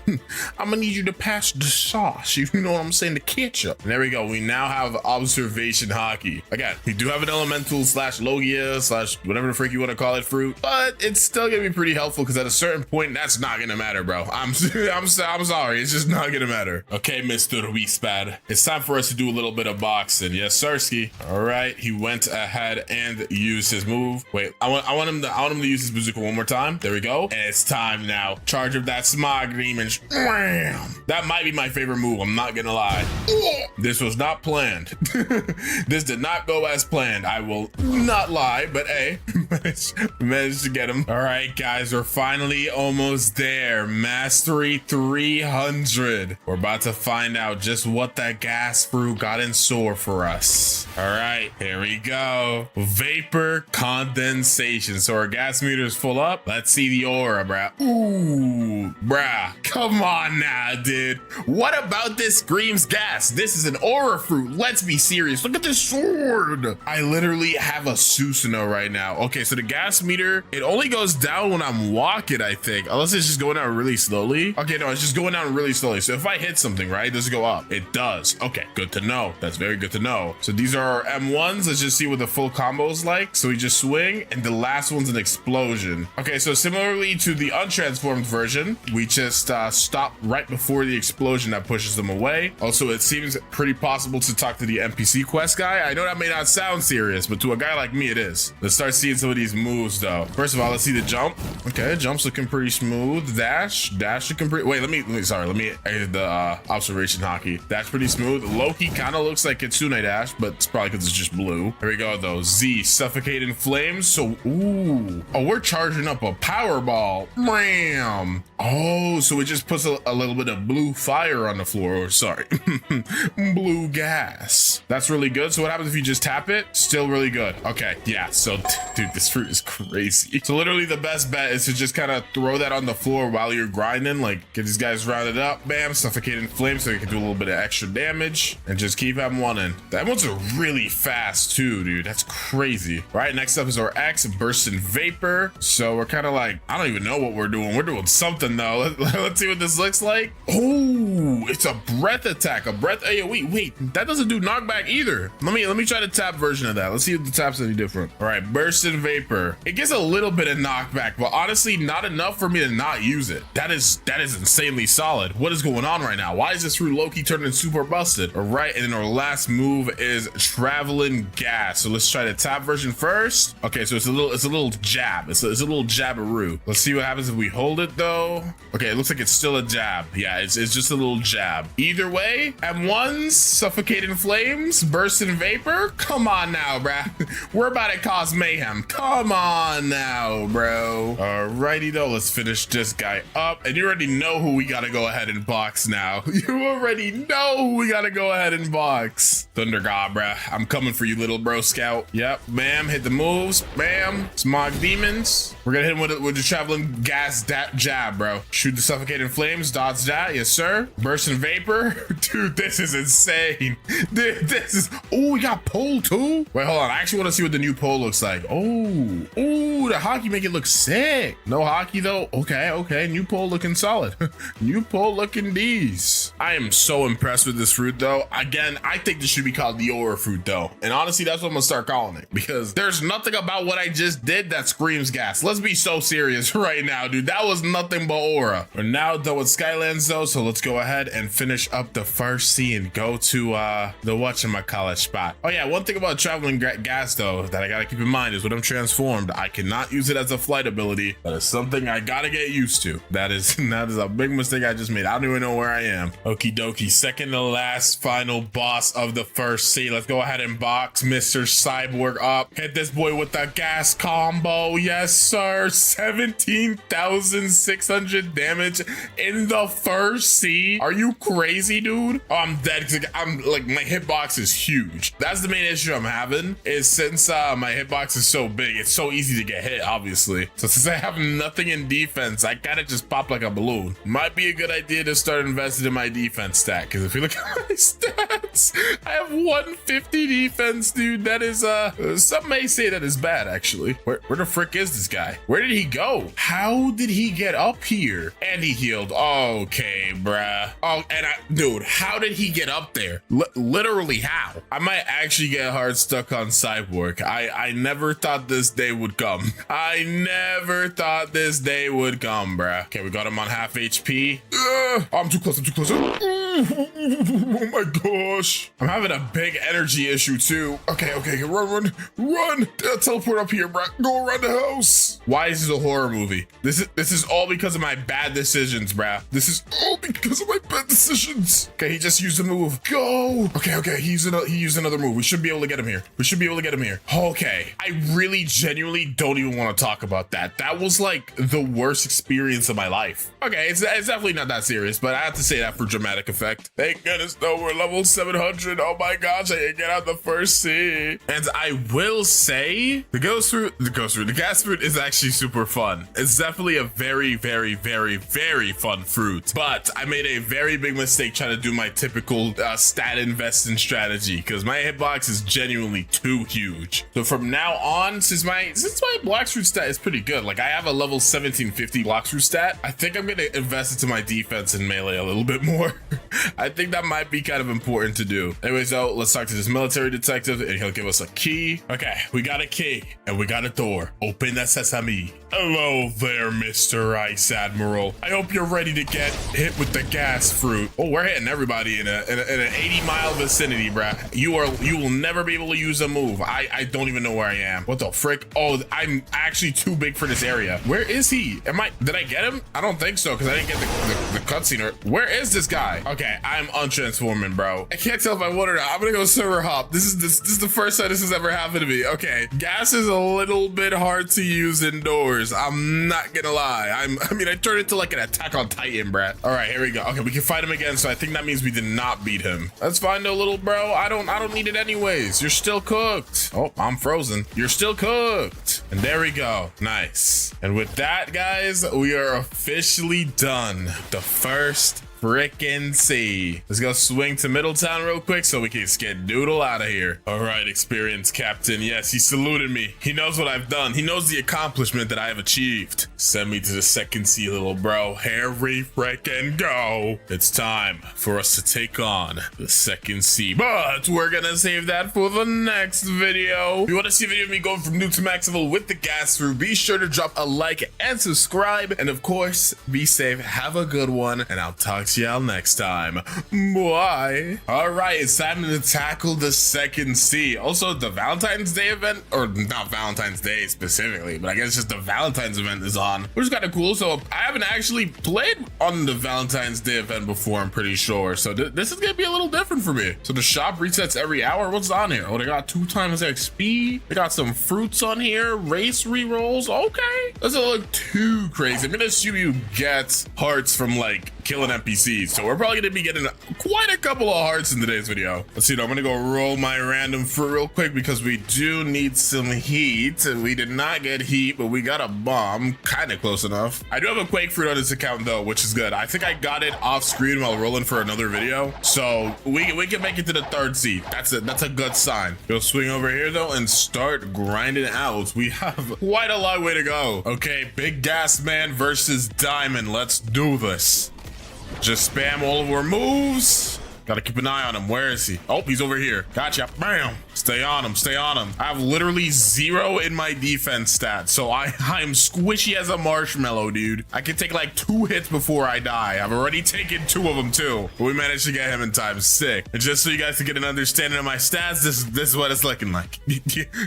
I'm gonna need you to pass the sauce. You know what I'm saying? The ketchup. And there we go. We now have observation hockey. Again, we do have an elemental / Logia / whatever the frick you want to call it fruit, but it's still gonna be pretty helpful because at a certain point, that's not gonna matter, bro. I'm sorry. It's just not gonna matter. Okay, Mr. Wiespad. It's time for us to do a little bit of boxing. Yes, Sirski. All right, he went ahead and used his move. Wait, I want him to use his bazooka one more time. There we go. And it's time now. Charge of that smog demon. That might be my favorite move. I'm not gonna lie. This was not planned. This did not go as planned. I will not lie, but hey, managed to get him. All right, guys, we're finally almost there. Mastery 300. We're about to find out just what that gas fruit got in store for us. All right, here we go. Vapor condensation. So our gas meter is full up. Let's see the aura, bruh. Ooh, bruh. Come on now, dude. What about this screams gas? This is an aura fruit. Let's be serious. Look at this sword. I literally have a Susanoo right now. Okay, so the gas meter, it only goes down when I'm walking, I think. Unless it's just going down really slowly. Okay, no, it's just going down really slowly. So if I hit something, right, does it go up? It does. Okay, good to know. That's very good to know. So these are our M1s. Let's just see what the full combo is like. So we just swing, and the last one's an explosion. Okay, so similarly to the untransformed version, we just stop right before for the explosion that pushes them away. Also, it seems pretty possible to talk to the NPC quest guy. I know that may not sound serious, but to a guy like me, it is. Let's start seeing some of these moves though. First of all, let's see the jump. Okay, jump's looking pretty smooth. Dash looking pretty, wait, let me the observation hockey. Dash pretty smooth. Loki kind of looks like Kitsune Dash, but it's probably because it's just blue. Here we go though. Z, suffocating flames. So, ooh. Oh, we're charging up a power ball. Bam. Oh, so it just puts a little bit of blue fire on the floor, or sorry, blue gas. That's really good. So what happens if you just tap it? Still really good. Okay, yeah, so dude, this fruit is crazy. So literally the best bet is to just kind of throw that on the floor while you're grinding, like get these guys rounded up, bam, suffocating flame so you can do a little bit of extra damage and just keep them running. That one's really fast too, dude. That's crazy. All right, next up is our X, bursting vapor. So we're kind of like, I don't even know what we're doing. We're doing something though. Let's see what this looks like. Oh, it's a breath attack. A breath. Hey, wait, that doesn't do knockback either. Let me try the tap version of that. Let's see if the tap's any different. All right, bursting vapor. It gets a little bit of knockback, but honestly, not enough for me to not use it. That is insanely solid. What is going on right now? Why is this through Loki turning super busted? All right, and then our last move is traveling gas. So let's try the tap version first. Okay, so it's a little jab. It's a little jabberoo. Let's see what happens if we hold it though. Okay, it looks like it's still a jab. Yeah, it's just a little jab. Either way, M1s, suffocating flames, bursting vapor. Come on now, bruh. We're about to cause mayhem. Come on now, bro. Alrighty though, let's finish this guy up. And you already know who we gotta go ahead and box now. You already know who we gotta go ahead and box. Thunder God, bruh. I'm coming for you, little bro scout. Yep, bam, hit the moves. Bam, smog demons. We're gonna hit him with the traveling gas jab, bro. Shoot the suffocating flames, dodge that, yes sir. Bursting vapor. Dude, this is insane. Dude, this is, oh, we got pole too? Wait, hold on, I actually want to see what the new pole looks like. Oh, the hockey make it look sick. No hockey though. Okay, new pole looking solid. New pole looking D's. I am so impressed with this fruit though. Again, I think this should be called the aura fruit though, and honestly that's what I'm gonna start calling it, because there's nothing about what I just did that screams gas. Let's be so serious right now, dude. That was nothing but aura. We're now done with Skylands though, so let's go ahead and finish up the first sea and go to the whatchamacallit spot. Oh yeah, one thing about traveling gas though that I gotta keep in mind is when I'm transformed, I cannot use it as a flight ability. That is something I gotta get used to. That is a big mistake I just made. I don't even know where I am. Okie dokie, second to last final boss of the first sea. Let's go ahead and box Mr. Cyborg up. Hit this boy with the gas combo. Yes sir, 17,600 damage in the first sea. Are you crazy, dude? Oh, I'm dead because I'm like, my hitbox is huge. That's the main issue I'm having, is since my hitbox is so big, it's so easy to get hit, obviously. So since I have nothing in defense, I gotta just pop like a balloon. Might be a good idea to start investing in my defense stat, because if you look at my stats, I have 150 defense, dude. That is some may say that is bad actually. Where the frick is this guy? Where did he go? How did he get up here? And he healed. Okay, bruh. Oh, and dude, how did he get up there? Literally how? I might actually get hard stuck on Cyborg. I never thought this day would come. I never thought this day would come, bruh. Okay, we got him on half HP. I'm too close. Oh my gosh. I'm having a big energy issue too. Okay, run. Teleport up here, bruh. Go around the house. Why is this a horror movie? This is all because of my bad decisions, bruh. This is all because of my bad decisions. Okay, he just used a move. Go. Okay, he used another move. We should be able to get him here. Okay, I really genuinely don't even want to talk about that. That was like the worst experience of my life. Okay, it's definitely not that serious, but I have to say that for dramatic effect. Thank goodness though, we're level 700. Oh my gosh, I can get out the first sea. And I will say the gas fruit is actually super fun. It's definitely a very, very, very, very fun fruit. But I made a very big mistake trying to do my typical stat investing strategy, because my hitbox is genuinely too huge. So from now on, since my Blox fruit stat is pretty good, like I have a level 1750 Blox fruit stat, I think I'm gonna invest into my defense and melee a little bit more. I think that might be kind of important to do. Anyways though, let's talk to this military detective and he'll give us a key. Okay, we got a key and we got a door. Open that sesame. dummy. Hello there, Mr. Ice Admiral. I hope you're ready to get hit with the gas fruit. Oh, we're hitting everybody in an 80-mile vicinity, bruh. You will never be able to use a move. I don't even know where I am. What the frick? Oh, I'm actually too big for this area. Where is he? Did I get him? I don't think so, because I didn't get the cutscene. Where is this guy? Okay, I'm untransforming, bro. I can't tell if I want or not. I'm gonna go server hop. This is the first time this has ever happened to me. Okay, gas is a little bit hard to use indoors. I'm not gonna lie. I turned into like an Attack on Titan, brat. All right, here we go. Okay, we can fight him again. So I think that means we did not beat him. That's fine though, little bro. I don't need it anyways. You're still cooked. Oh, I'm frozen. You're still cooked. And there we go. Nice. And with that, guys, we are officially done. The first frickin' sea. Let's go swing to Middletown real quick so we can get Doodle out of here. All right, experienced captain. Yes, he saluted me. He knows what I've done. He knows the accomplishment that I have achieved. Send me to the second sea, little bro. Here we frickin' go. It's time for us to take on the second sea, but we're gonna save that for the next video. If you want to see a video of me going from noob to max level with the gas through, be sure to drop a like and subscribe. And of course, be safe. Have a good one, and I'll talk to y'all next time. Bye. All right, it's time to tackle the second sea. Also, the Valentine's Day event, or not Valentine's Day specifically, but I guess just the Valentine's event is on, which is kind of cool. So I haven't actually played on the Valentine's Day event before, I'm pretty sure. So this is gonna be a little different for me. So the shop resets every hour. What's on here? Oh, they got 2 times XP. They got some fruits on here. Race rerolls. Okay, doesn't look too crazy. I'm gonna assume you get hearts from like killing NPCs. So we're probably gonna be getting quite a couple of hearts in today's video. Let's see, I'm gonna go roll my random fruit real quick because we do need some heat. We did not get heat, but we got a bomb, kind of close enough. I do have a quake fruit on this account though, which is good. I think I got it off screen while rolling for another video. So we can make it to the 3rd seed. That's a good sign. Go swing over here though and start grinding out. We have quite a long way to go. Okay, Big Gas Man versus Diamond. Let's do this. Just spam all of our moves. Gotta keep an eye on him. Where is he? Oh, he's over here. Gotcha. Bam. Stay on him. Stay on him. I have literally 0 in my defense stats, so I'm squishy as a marshmallow, dude. I can take like 2 hits before I die. I've already taken 2 of them too, but we managed to get him in time. Sick. And just so you guys can get an understanding of my stats, this is what it's looking like.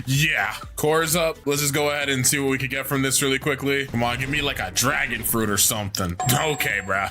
Yeah. Core's up. Let's just go ahead and see what we can get from this really quickly. Come on, give me like a dragon fruit or something. Okay, bro.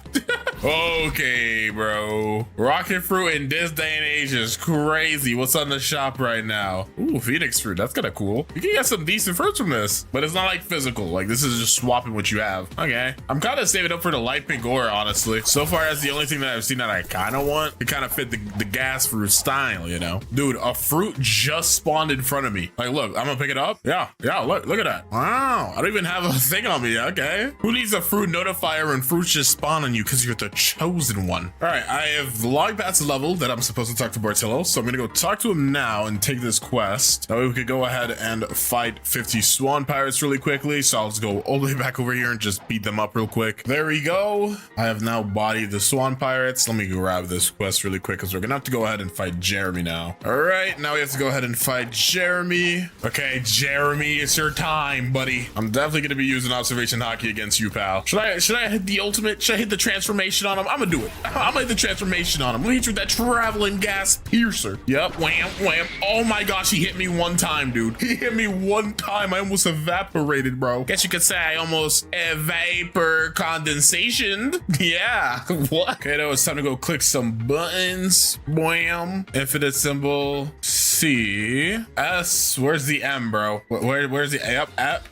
Okay, bro. Rocket fruit in this day and age is crazy. What's on the shop right now? Ooh, Phoenix fruit. That's kind of cool. You can get some decent fruits from this, but it's not like physical. Like this is just swapping what you have. Okay. I'm kind of saving up for the light pink ore, honestly. So far, that's the only thing that I've seen that I kind of want. It kind of fit the gas fruit style, you know? Dude, a fruit just spawned in front of me. Like, look, I'm gonna pick it up. Yeah, look at that. Wow, I don't even have a thing on me. Okay. Who needs a fruit notifier when fruits just spawn on you because you're the chosen one? All right, I have logged past the level that I'm supposed to talk to Bartillo, so I'm gonna go talk to him now and take this quest. That way we could go ahead and fight 50 swan pirates really quickly. So I'll just go all the way back over here and just beat them up real quick. There we go. I have now bodied the swan pirates. Let me grab this quest really quick because we're gonna have to go ahead and fight Jeremy now. All right, now we have to go ahead and fight Jeremy. Okay, Jeremy, it's your time, buddy. I'm definitely gonna be using observation hockey against you, pal. Should I hit the ultimate? Should I hit the transformation on him? I'm gonna do it. I'm gonna hit the transformation on him. I'm gonna hit you with that traveling gas piercer. Yep, wham, wham. Oh my gosh, he hit me one time, dude. He hit me one time. I almost evaporated, bro. Guess you could say I almost vapor condensation. Yeah. What? Okay, now it's time to go click some buttons. Wham. Infinite symbol. C. S. Where's the M, bro? Where's the F?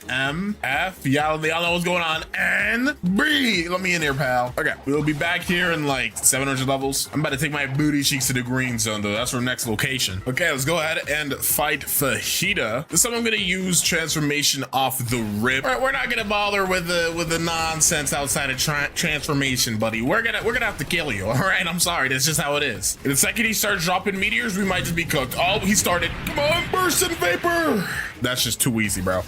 M. F. Y'all know what's going on. N. B. Let me in here, pal. Okay, we'll be back here in like 700 levels. I'm about to take my booty cheeks to the green zone, though. That's our next location. Okay, let's go ahead and fight Fajita. This time I'm gonna use transformation off the rip. All right, we're not gonna bother with the nonsense outside of transformation, buddy. We're gonna have to kill you. All right, I'm sorry. That's just how it is. And the second he starts dropping meteors, we might just be cooked. Oh, he's started. Come on, burst and vapor. That's just too easy, bro.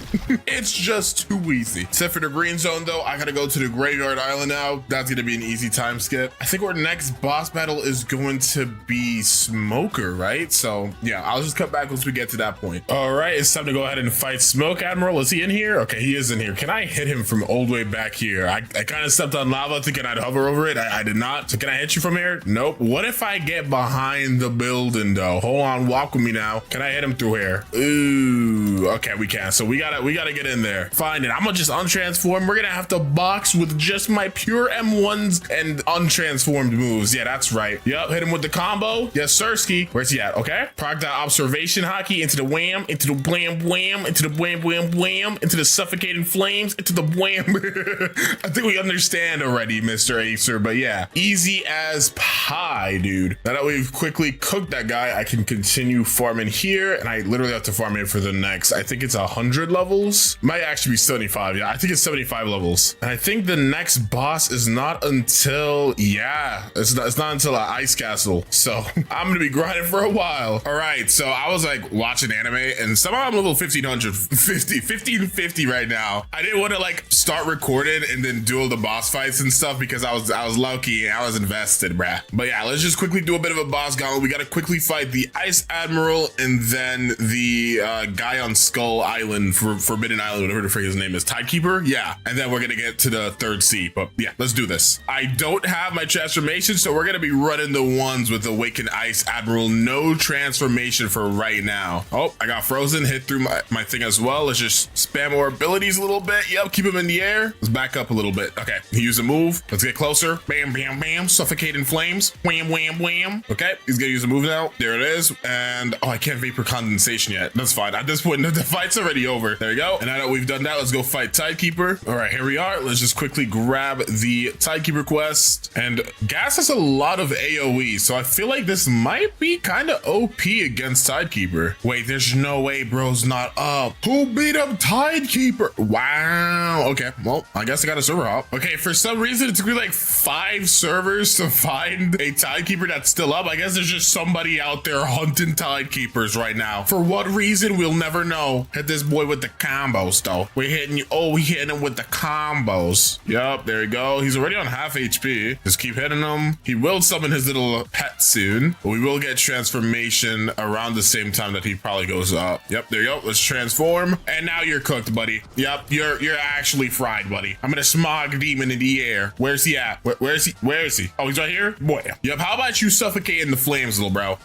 It's just too easy. Except for the green zone, though, I gotta go to the graveyard island now. That's gonna be an easy time skip. I think our next boss battle is going to be Smoker, right? So yeah, I'll just cut back once we get to that point. All right, it's time to go ahead and fight Smoke Admiral. Is he in here? Okay, he is in here. Can I hit him from all the way back here? I kind of stepped on lava thinking I'd hover over it. I did not. So can I hit you from here? Nope. What if I get behind the building, though? Hold on, walk with me now. Can I hit him through here? Ooh. Okay, we can. So we gotta get in there. Find it. I'm gonna just untransform. We're gonna have to box with just my pure M1s and untransformed moves. Yeah, that's right. Yep, hit him with the combo. Yes, Sirski. Where's he at? Okay. Proc that observation hockey into the wham, into the blam wham, into the wham wham wham, into the suffocating flames, into the wham. I think we understand already, Mr. Acer, but yeah, easy as pie, dude. Now that we've quickly cooked that guy, I can continue farming here, and I literally have to farm it for the next. I think it's 100 levels. Might actually be 75. Yeah, I think it's 75 levels. And I think the next boss is not until, yeah, it's not until an ice castle. So I'm gonna be grinding for a while. All right, so I was like watching anime, and somehow I'm level 1550 right now. I didn't want to like start recording and then do all the boss fights and stuff because I was low-key and I was invested, bruh. But yeah, let's just quickly do a bit of a boss gauntlet. We gotta quickly fight the Ice Admiral and then the guy on Skull Island, for Forbidden Island, whatever the frick his name is, Tidekeeper. Yeah, and then we're gonna get to the third sea. But yeah, let's do this. I don't have my transformation, so we're gonna be running the ones with Awakened Ice Admiral. No transformation for right now. Oh, I got frozen, hit through my thing as well. Let's just spam our abilities a little bit. Yep, keep him in the air. Let's back up a little bit. Okay, he used a move. Let's get closer. Bam, bam, bam. Suffocating flames. Wham, wham, wham. Okay, he's gonna use a move now. There it is. And oh, I can't vapor condensation yet. That's fine. At this point, the fight's already over. There we go. And now that we've done that, let's go fight Tidekeeper. All right, here we are. Let's just quickly grab the Tidekeeper quest. And Gas has a lot of AoE, so I feel like this might be kind of OP against Tidekeeper. Wait, there's no way bro's not up. Who beat up Tidekeeper? Wow. Okay, well, I guess I got a server hop. Okay, for some reason, it took me like 5 servers to find a Tidekeeper that's still up. I guess there's just somebody out there hunting Tidekeepers right now. For what reason, we'll never know. Hit this boy with the combos, though. We're hitting you. Oh, we hitting him with the combos. Yup, there you go. He's already on half HP. Just keep hitting him. He will summon his little pet soon, but we will get transformation around the same time that he probably goes up. Yep, there you go. Let's transform. And now you're cooked, buddy. Yep, you're actually fried, buddy. I'm gonna smog demon in the air. Where's he at? Where is he? Where is he? Oh, he's right here? Boy. Yep, how about you suffocate in the flames, little bro?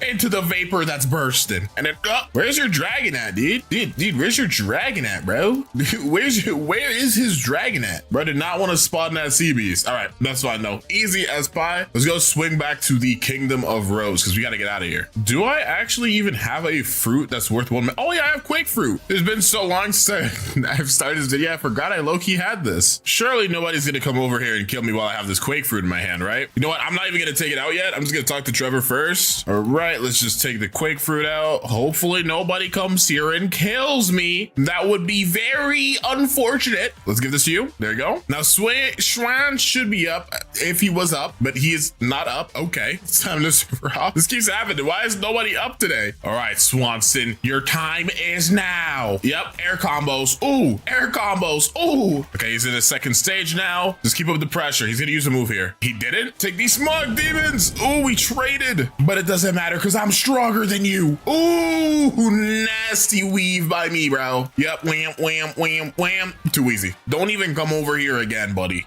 Into the vapor that's bursting. And then, where's your dragon at, dude? Dude, where's your dragon at, bro? Where is his dragon at? Bro did not want to spawn that sea beast. All right, that's fine though. Easy as pie. Let's go swing back to the Kingdom of Rose because we got to get out of here. Do I actually even have a fruit that's worth 1 minute? Oh yeah, I have Quake Fruit. It's been so long since I've started this video. I forgot I low-key had this. Surely nobody's gonna come over here and kill me while I have this Quake Fruit in my hand, right? You know what? I'm not even gonna take it out yet. I'm just gonna talk to Trevor first. All right, let's just take the Quake Fruit out. Hopefully nobody comes here and kills me. That would be very unfortunate. Let's give this to you. There you go. Now Schwan should be up if he was up, but he is not up. Okay, it's time to server hop. This keeps happening. Why is nobody up today? All right, Swanson, your time is now. Yep, air combos. Ooh, air combos. Ooh. Okay, he's in the second stage now. Just keep up the pressure. He's gonna use a move here. He didn't. Take these smog demons. Ooh, we traded, but it doesn't matter because I'm stronger than you. Ooh, nasty weave by me, bro. Yep, wham, wham, wham, wham. Too easy. Don't even come over here again, buddy.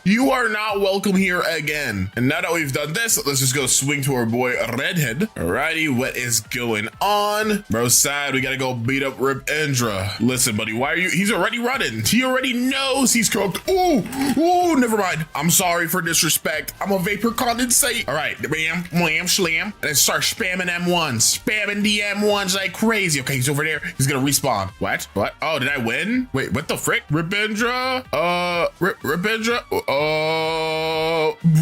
You are not welcome here again. And now that we've done this, let's just go swing to our boy Redhead. Alrighty, what is going on? Bro's sad. We gotta go beat up Rip Indra. Listen, buddy, why are you? He's already running. He already knows he's cooked. Ooh, never mind. I'm sorry for disrespect. I'm a vapor condensate. All right, bam, wham, slam. And start spamming M1s. Spamming the M1s like crazy. Okay, he's over there. He's gonna respawn. What? Oh, did I win? Wait, what the frick? Rip Indra? Rip Indra?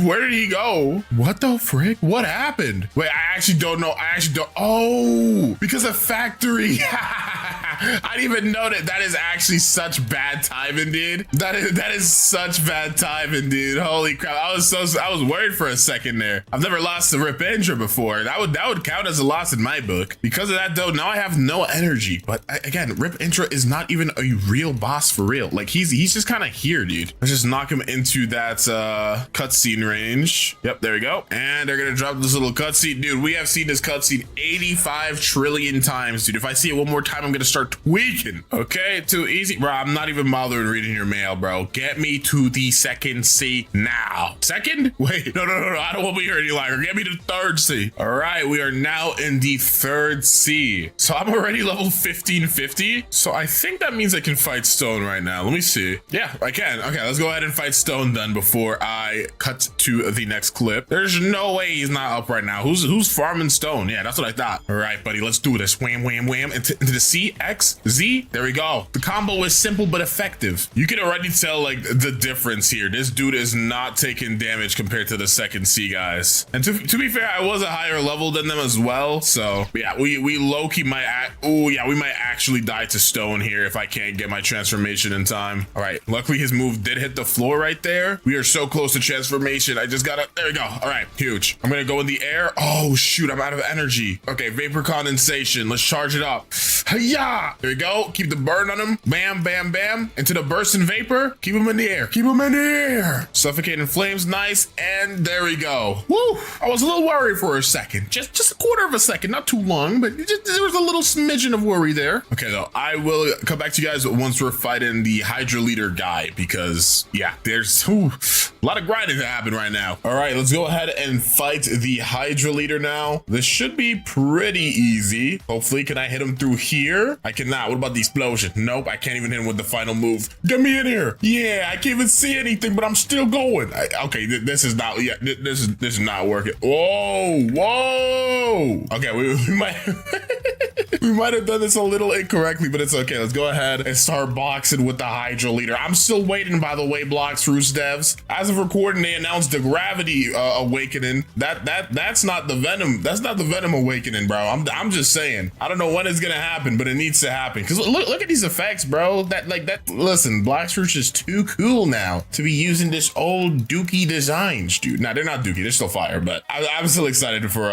Where did he go? What the frick? What happened? Wait, I actually don't know. Oh, because of factory. I didn't even know that. That is actually such bad timing, dude. That is such bad timing, dude. Holy crap. I was worried for a second there. I've never lost to Rip Indra before. That would count as a loss in my book. Because of that though, now I have no energy. But again, Rip Indra is not even a real boss for real. Like he's just kind of here, dude. Let's just knock him into that cutscene range. Yep, there we go. And they're gonna drop this little cutscene. Dude, we have seen this cutscene 85 trillion times, dude. If I see it one more time, I'm gonna start tweaking. Okay, too easy. Bro, I'm not even bothering reading your mail, bro. Get me to the second C now. Second? Wait, no. I don't want to be here any longer. Get me to third C. All right, we are now in the third C. So I'm already level 1550. So I think that means I can fight Stone right now. Let me see. Yeah, I can. Okay, let's go ahead and fight Stone then before I cut to the next clip. There's no way he's not up right now. Who's farming Stone? Yeah, that's what I thought. All right, buddy, let's do this. Wham, wham, wham. Into the C, X, Z. There we go. The combo is simple but effective. You can already tell like the difference here. This dude is not taking damage compared to the second C guys. And to be fair, I was a higher level than them as well. So yeah, we low-key might we might actually die to Stone here if I can't get my transformation in time. All right, luckily his move did hit the floor right there. We are so close to transformation. I just gotta, there we go. All right, huge. I'm gonna go in the air. Oh shoot, I'm out of energy. Okay, vapor condensation. Let's charge it up. Hiya! There we go. Keep the burn on him. Bam, bam, bam. Into the bursting vapor. Keep him in the air. Keep him in the air. Suffocating flames, nice. And there we go. Woo! I was a little worried for a second. Just a quarter of a second, not too long, but there was a little smidgen of worry there. Okay, though, I will come back to you guys once we're fighting the Hydra leader guy because, yeah, there's a lot of grinding to happen right now. All right, let's go ahead and fight the Hydra leader now. This should be pretty easy. Hopefully, can I hit him through here? I cannot. What about the explosion? Nope, I can't even hit him with the final move. Get me in here. Yeah, I can't even see anything, but I'm still going. Okay, this is not, yeah, this is not working. Whoa. Okay, we might, we might have done this a little incorrectly, but it's okay. Let's go ahead and start boxing with the Hydra leader. I'm still waiting, by the way, Blox Roost devs. As of recording, they announced the gravity awakening. That's not the venom. That's not the venom awakening, bro. I'm just saying. I don't know when it's gonna happen, but it needs to happen. Cause look at these effects, bro. Listen, Blox Roost is too cool now to be using this old dookie designs, dude. Nah, they're not dookie. They're still fire, but I'm still excited for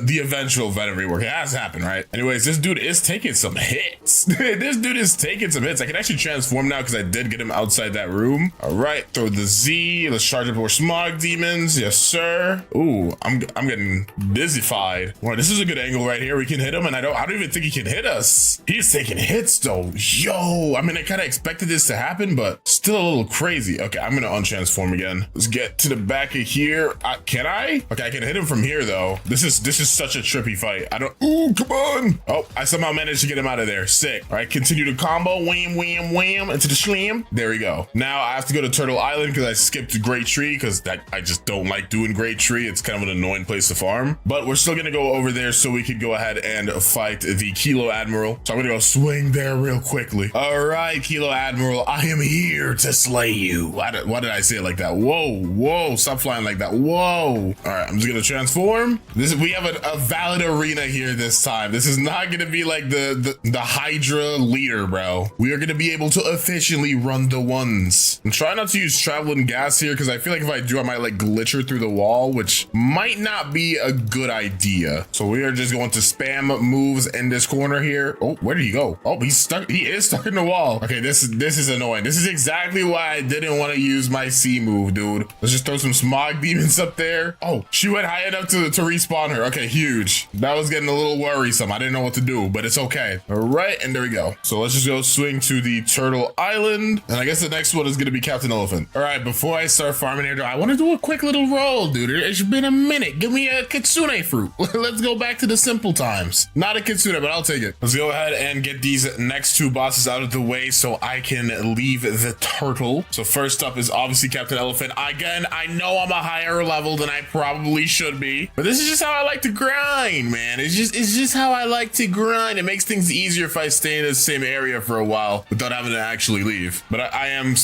the eventual venom rework. It has to happen, right? Anyways, this dude is taking some hits. This dude is taking some hits. I can actually transform now because I did get him outside that room. All right, throw the Z. Let's charge up more smog demons. Yes, sir. Ooh, I'm getting dizzified. Well, this is a good angle right here. We can hit him, and I don't even think he can hit us. He's taking hits though. Yo, I mean, I kind of expected this to happen, but still a little crazy. Okay, I'm gonna untransform again. Let's get to the back of here. Can I? Okay, I can hit him from here though. This is such a trippy fight. Ooh, come on. Oh, I somehow managed to get him out of there. Sick. All right, continue the combo. Wham, wham, wham. Into the slam. There we go. Now I have to go to Turtle Island because I skipped Great Tree because I just don't like doing Great Tree. It's kind of an annoying place to farm. But we're still gonna go over there so we can go ahead and fight the Kilo Admiral. So I'm gonna go swing there real quickly. All right, Kilo Admiral, I am here to slay you. Why did I say it like that? Whoa, stop flying like that. Whoa. All right, I'm just gonna transform. We have a valid arena here this time. This is not gonna be like the Hydra leader, bro. We are gonna be able to efficiently run the ones. I'm trying not to use traveling gas here because I feel like if I do, I might like glitch her through the wall, which might not be a good idea. So we are just going to spam moves in this corner here. Oh, where did he go? Oh, he's stuck. He is stuck in the wall. Okay, this is annoying. This is exactly why I didn't want to use my C move, dude. Let's just throw some smog demons up there. Oh, she went high enough to respawn her. Okay, huge. That was getting a little worrisome. I didn't know what to do, but it's okay. All right, and there we go. So let's just go swing to the Turtle Island. And I guess the next one is going to be Captain Elephant. All right, before I start farming here, I want to do a quick little roll, dude. It's been a minute. Give me a kitsune fruit. Let's go back to the simple times. Not a kitsune, but I'll take it. Let's go ahead and get these next two bosses out of the way so I can leave the turtle. So first up is obviously Captain Elephant. Again, I know I'm a higher level than I probably should be, but this is just how I like to grind, man. It's just how I like to grind. It makes things easier if I stay in the same area for a while without having to actually leave. But I'm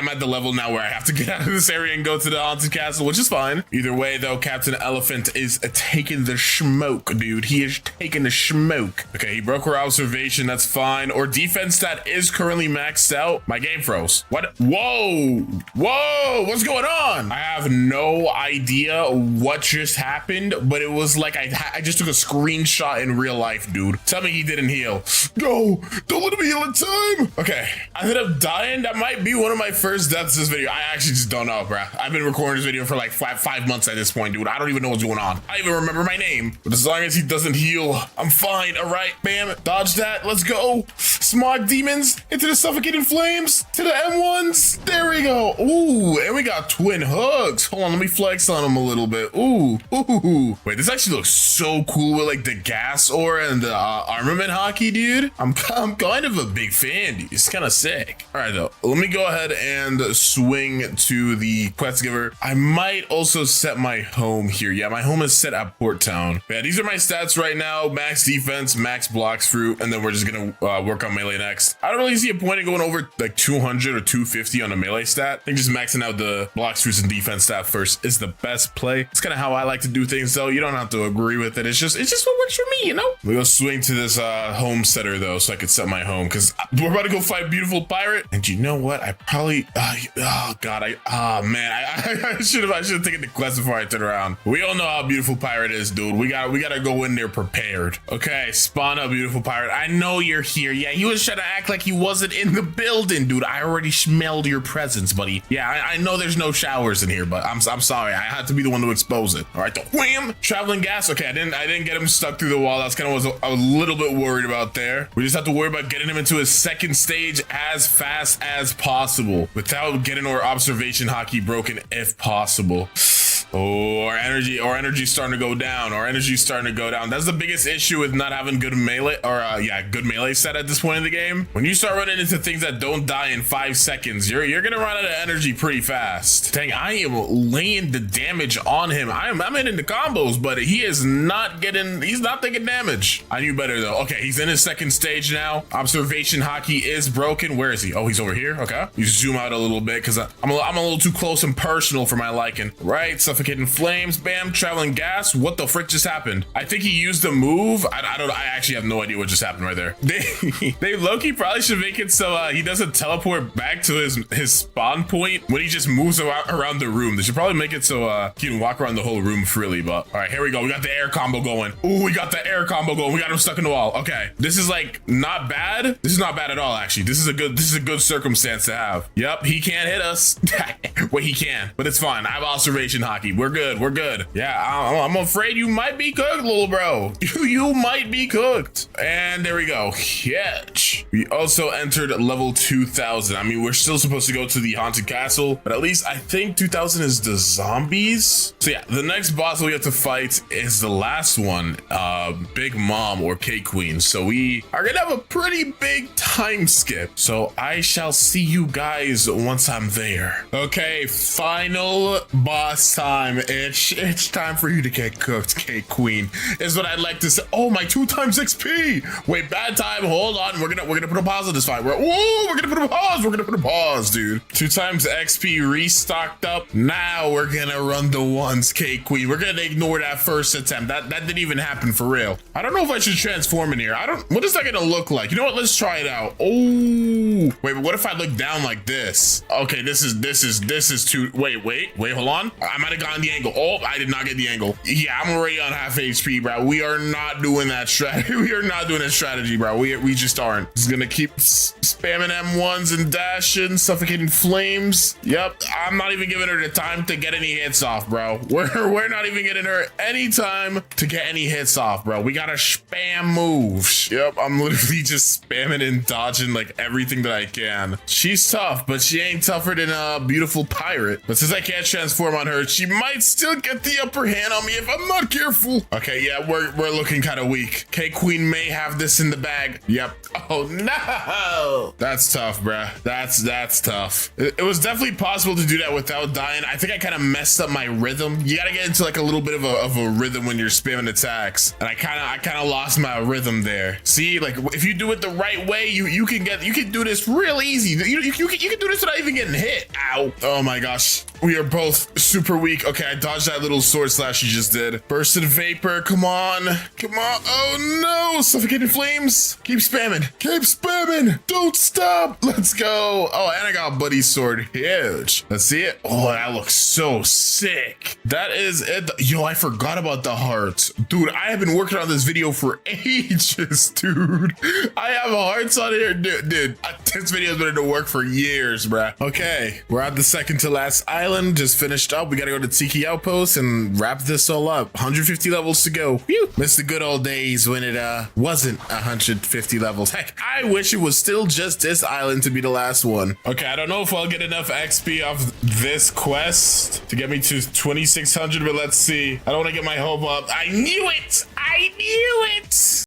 at the level now where I have to get out of this area and go to the haunted castle, which is fine. Either way though, Captain Elephant is taking the smoke, dude. He is taking the smoke. Okay, he broke our observation. That's fine. Our defense stat is currently maxed out. My game froze. What? Whoa, what's going on? I have no idea what just happened, but it was like I just took a screenshot in real life, dude. Tell me he didn't heal. No, don't let him heal in time. Okay, I ended up dying. That might be one of my first deaths this video. I actually just don't know, bruh. I've been recording this video for like five months at this point, dude. I don't even know what's going on. I even remember my name, but as long as he doesn't heal, I'm fine. All right, bam, dodge that. Let's go. Smog demons into the suffocating flames, to the M1s. There we go. Ooh, and we got twin hooks. Hold on, let me flex on him a little bit. Ooh. Wait, this actually looks so cool with like the gas aura and the armament hockey, dude. I'm kind of a big fan, dude. It's kind of sick. All right, though, let me go ahead and swing to the quest giver. I might also set my home here. Yeah, my home is set at Port Town. Yeah, these are my stats right now. Max defense, max Blox fruit, and then we're just gonna work on melee next. I don't really see a point in going over like 200 or 250 on a melee stat. I think just maxing out the Blox fruits and defense stat first is the best play. It's kind of how I like to do things, though. You don't have to agree with it. It's just what works for me, you know? We're gonna swing to this home setter though, so I could set my home, because we're about to go fight Beautiful Pirate. And you know what? I probably I should have taken the quest before I turn around. We all know how Beautiful Pirate is, dude. We gotta go in there prepared. Okay, spawn up, Beautiful Pirate. I know you're here. Yeah, he was trying to act like he wasn't in the building, dude. I already smelled your presence, buddy. Yeah, I know there's no showers in here, but I'm sorry. I had to be the one to expose it. All right, wham! Traveling gas. Okay, I didn't get him stuck through the wall. That's kind of what I was a little bit worried about there. We just have to worry about getting him into his second stage as fast as possible without getting our observation hockey broken if possible. Oh, our energy's starting to go down. That's the biggest issue with not having good melee good melee set at this point in the game. When you start running into things that don't die in 5 seconds, you're gonna run out of energy pretty fast. Dang, I am laying the damage on him. I'm hitting the combos, but he's not taking damage. I knew better though. Okay, he's in his second stage now. Observation hockey is broken. Where is he? Oh, he's over here. Okay, you zoom out a little bit because I'm a little too close and personal for my liking. Right, suffocating flames, bam, traveling gas. What the frick just happened? I think he used a move. I actually have no idea what just happened right there. They low-key probably should make it so he doesn't teleport back to his spawn point when he just moves around the room. They should probably make it so he can walk around the whole room freely. But all right, here we go. We got the air combo going. Ooh, we got the air combo going. We got him stuck in the wall. Okay, this is like not bad. This is not bad at all, actually. This is a good circumstance to have. Yep, he can't hit us. Wait, he can, but it's fine. I have observation hockey. We're good. Yeah, I'm afraid you might be cooked, little bro. You might be cooked. And there we go. Hitch. We also entered level 2000. I mean, we're still supposed to go to the haunted castle, but at least I think 2000 is the zombies. So yeah, the next boss we have to fight is the last one, Big Mom or K-Queen. So we are gonna have a pretty big time skip. So I shall see you guys once I'm there. Okay, final boss time. It's time for you to get cooked, K-Queen, is what I'd like to say. Oh, my 2 times XP. Wait, bad time. Hold on. We're gonna put a pause on this fight. We're gonna put a pause. We're gonna put a pause, dude. 2 times XP restocked up. Now we're gonna run the ones, K-Queen. We're gonna ignore that first attempt. That didn't even happen for real. I don't know if I should transform in here. What is that gonna look like? You know what? Let's try it out. Oh, wait, but what if I look down like this? Okay, this is too. Wait, hold on. I might have gotten the angle. Oh, I did not get the angle. Yeah, I'm already on half HP, bro. We are not doing that strategy. We are not doing that strategy, bro. We just aren't. Just gonna keep spamming M1s and dashing, suffocating flames. Yep, I'm not even giving her the time to get any hits off, bro. We're not even getting her any time to get any hits off, bro. We gotta spam moves. Yep, I'm literally just spamming and dodging like everything that I can. She's tough, but she ain't tougher than a beautiful pirate. But since I can't transform on her, she might still get the upper hand on me if I'm not careful. Okay, yeah, we're looking kind of weak. K-Queen may may have this in the bag. Yep. Oh no. That's tough, bruh. That's tough. It was definitely possible to do that without dying. I think I kind of messed up my rhythm. You gotta get into like a little bit of a rhythm when you're spamming attacks. And I kind of lost my rhythm there. See, like if you do it the right way, you can do this real easy. You can do this without even getting hit. Ow. Oh my gosh. We are both super weak. Okay, I dodged that little sword slash you just did. Bursted vapor. Come on. Come on. Oh no. Suffocating flames. Keep spamming. Keep spamming. Don't stop. Let's go. Oh, and I got Buddy's sword. Huge. Let's see it. Oh, that looks so sick. That is it. Yo, I forgot about the hearts. Dude, I have been working on this video for ages, dude. I have hearts on here. Dude, this video has been in the work for years, bruh. Okay, we're at the second to last island. Just finished up. We gotta go to Tiki Outpost and wrap this all up. 150 levels to go. Whew. Miss the good old days when it wasn't 150 levels. Heck, I wish it was still just this island to be the last one. Okay, I don't know if I'll get enough XP off this quest to get me to 2600, but let's see. I don't want to get my hope up. I knew it! I knew it!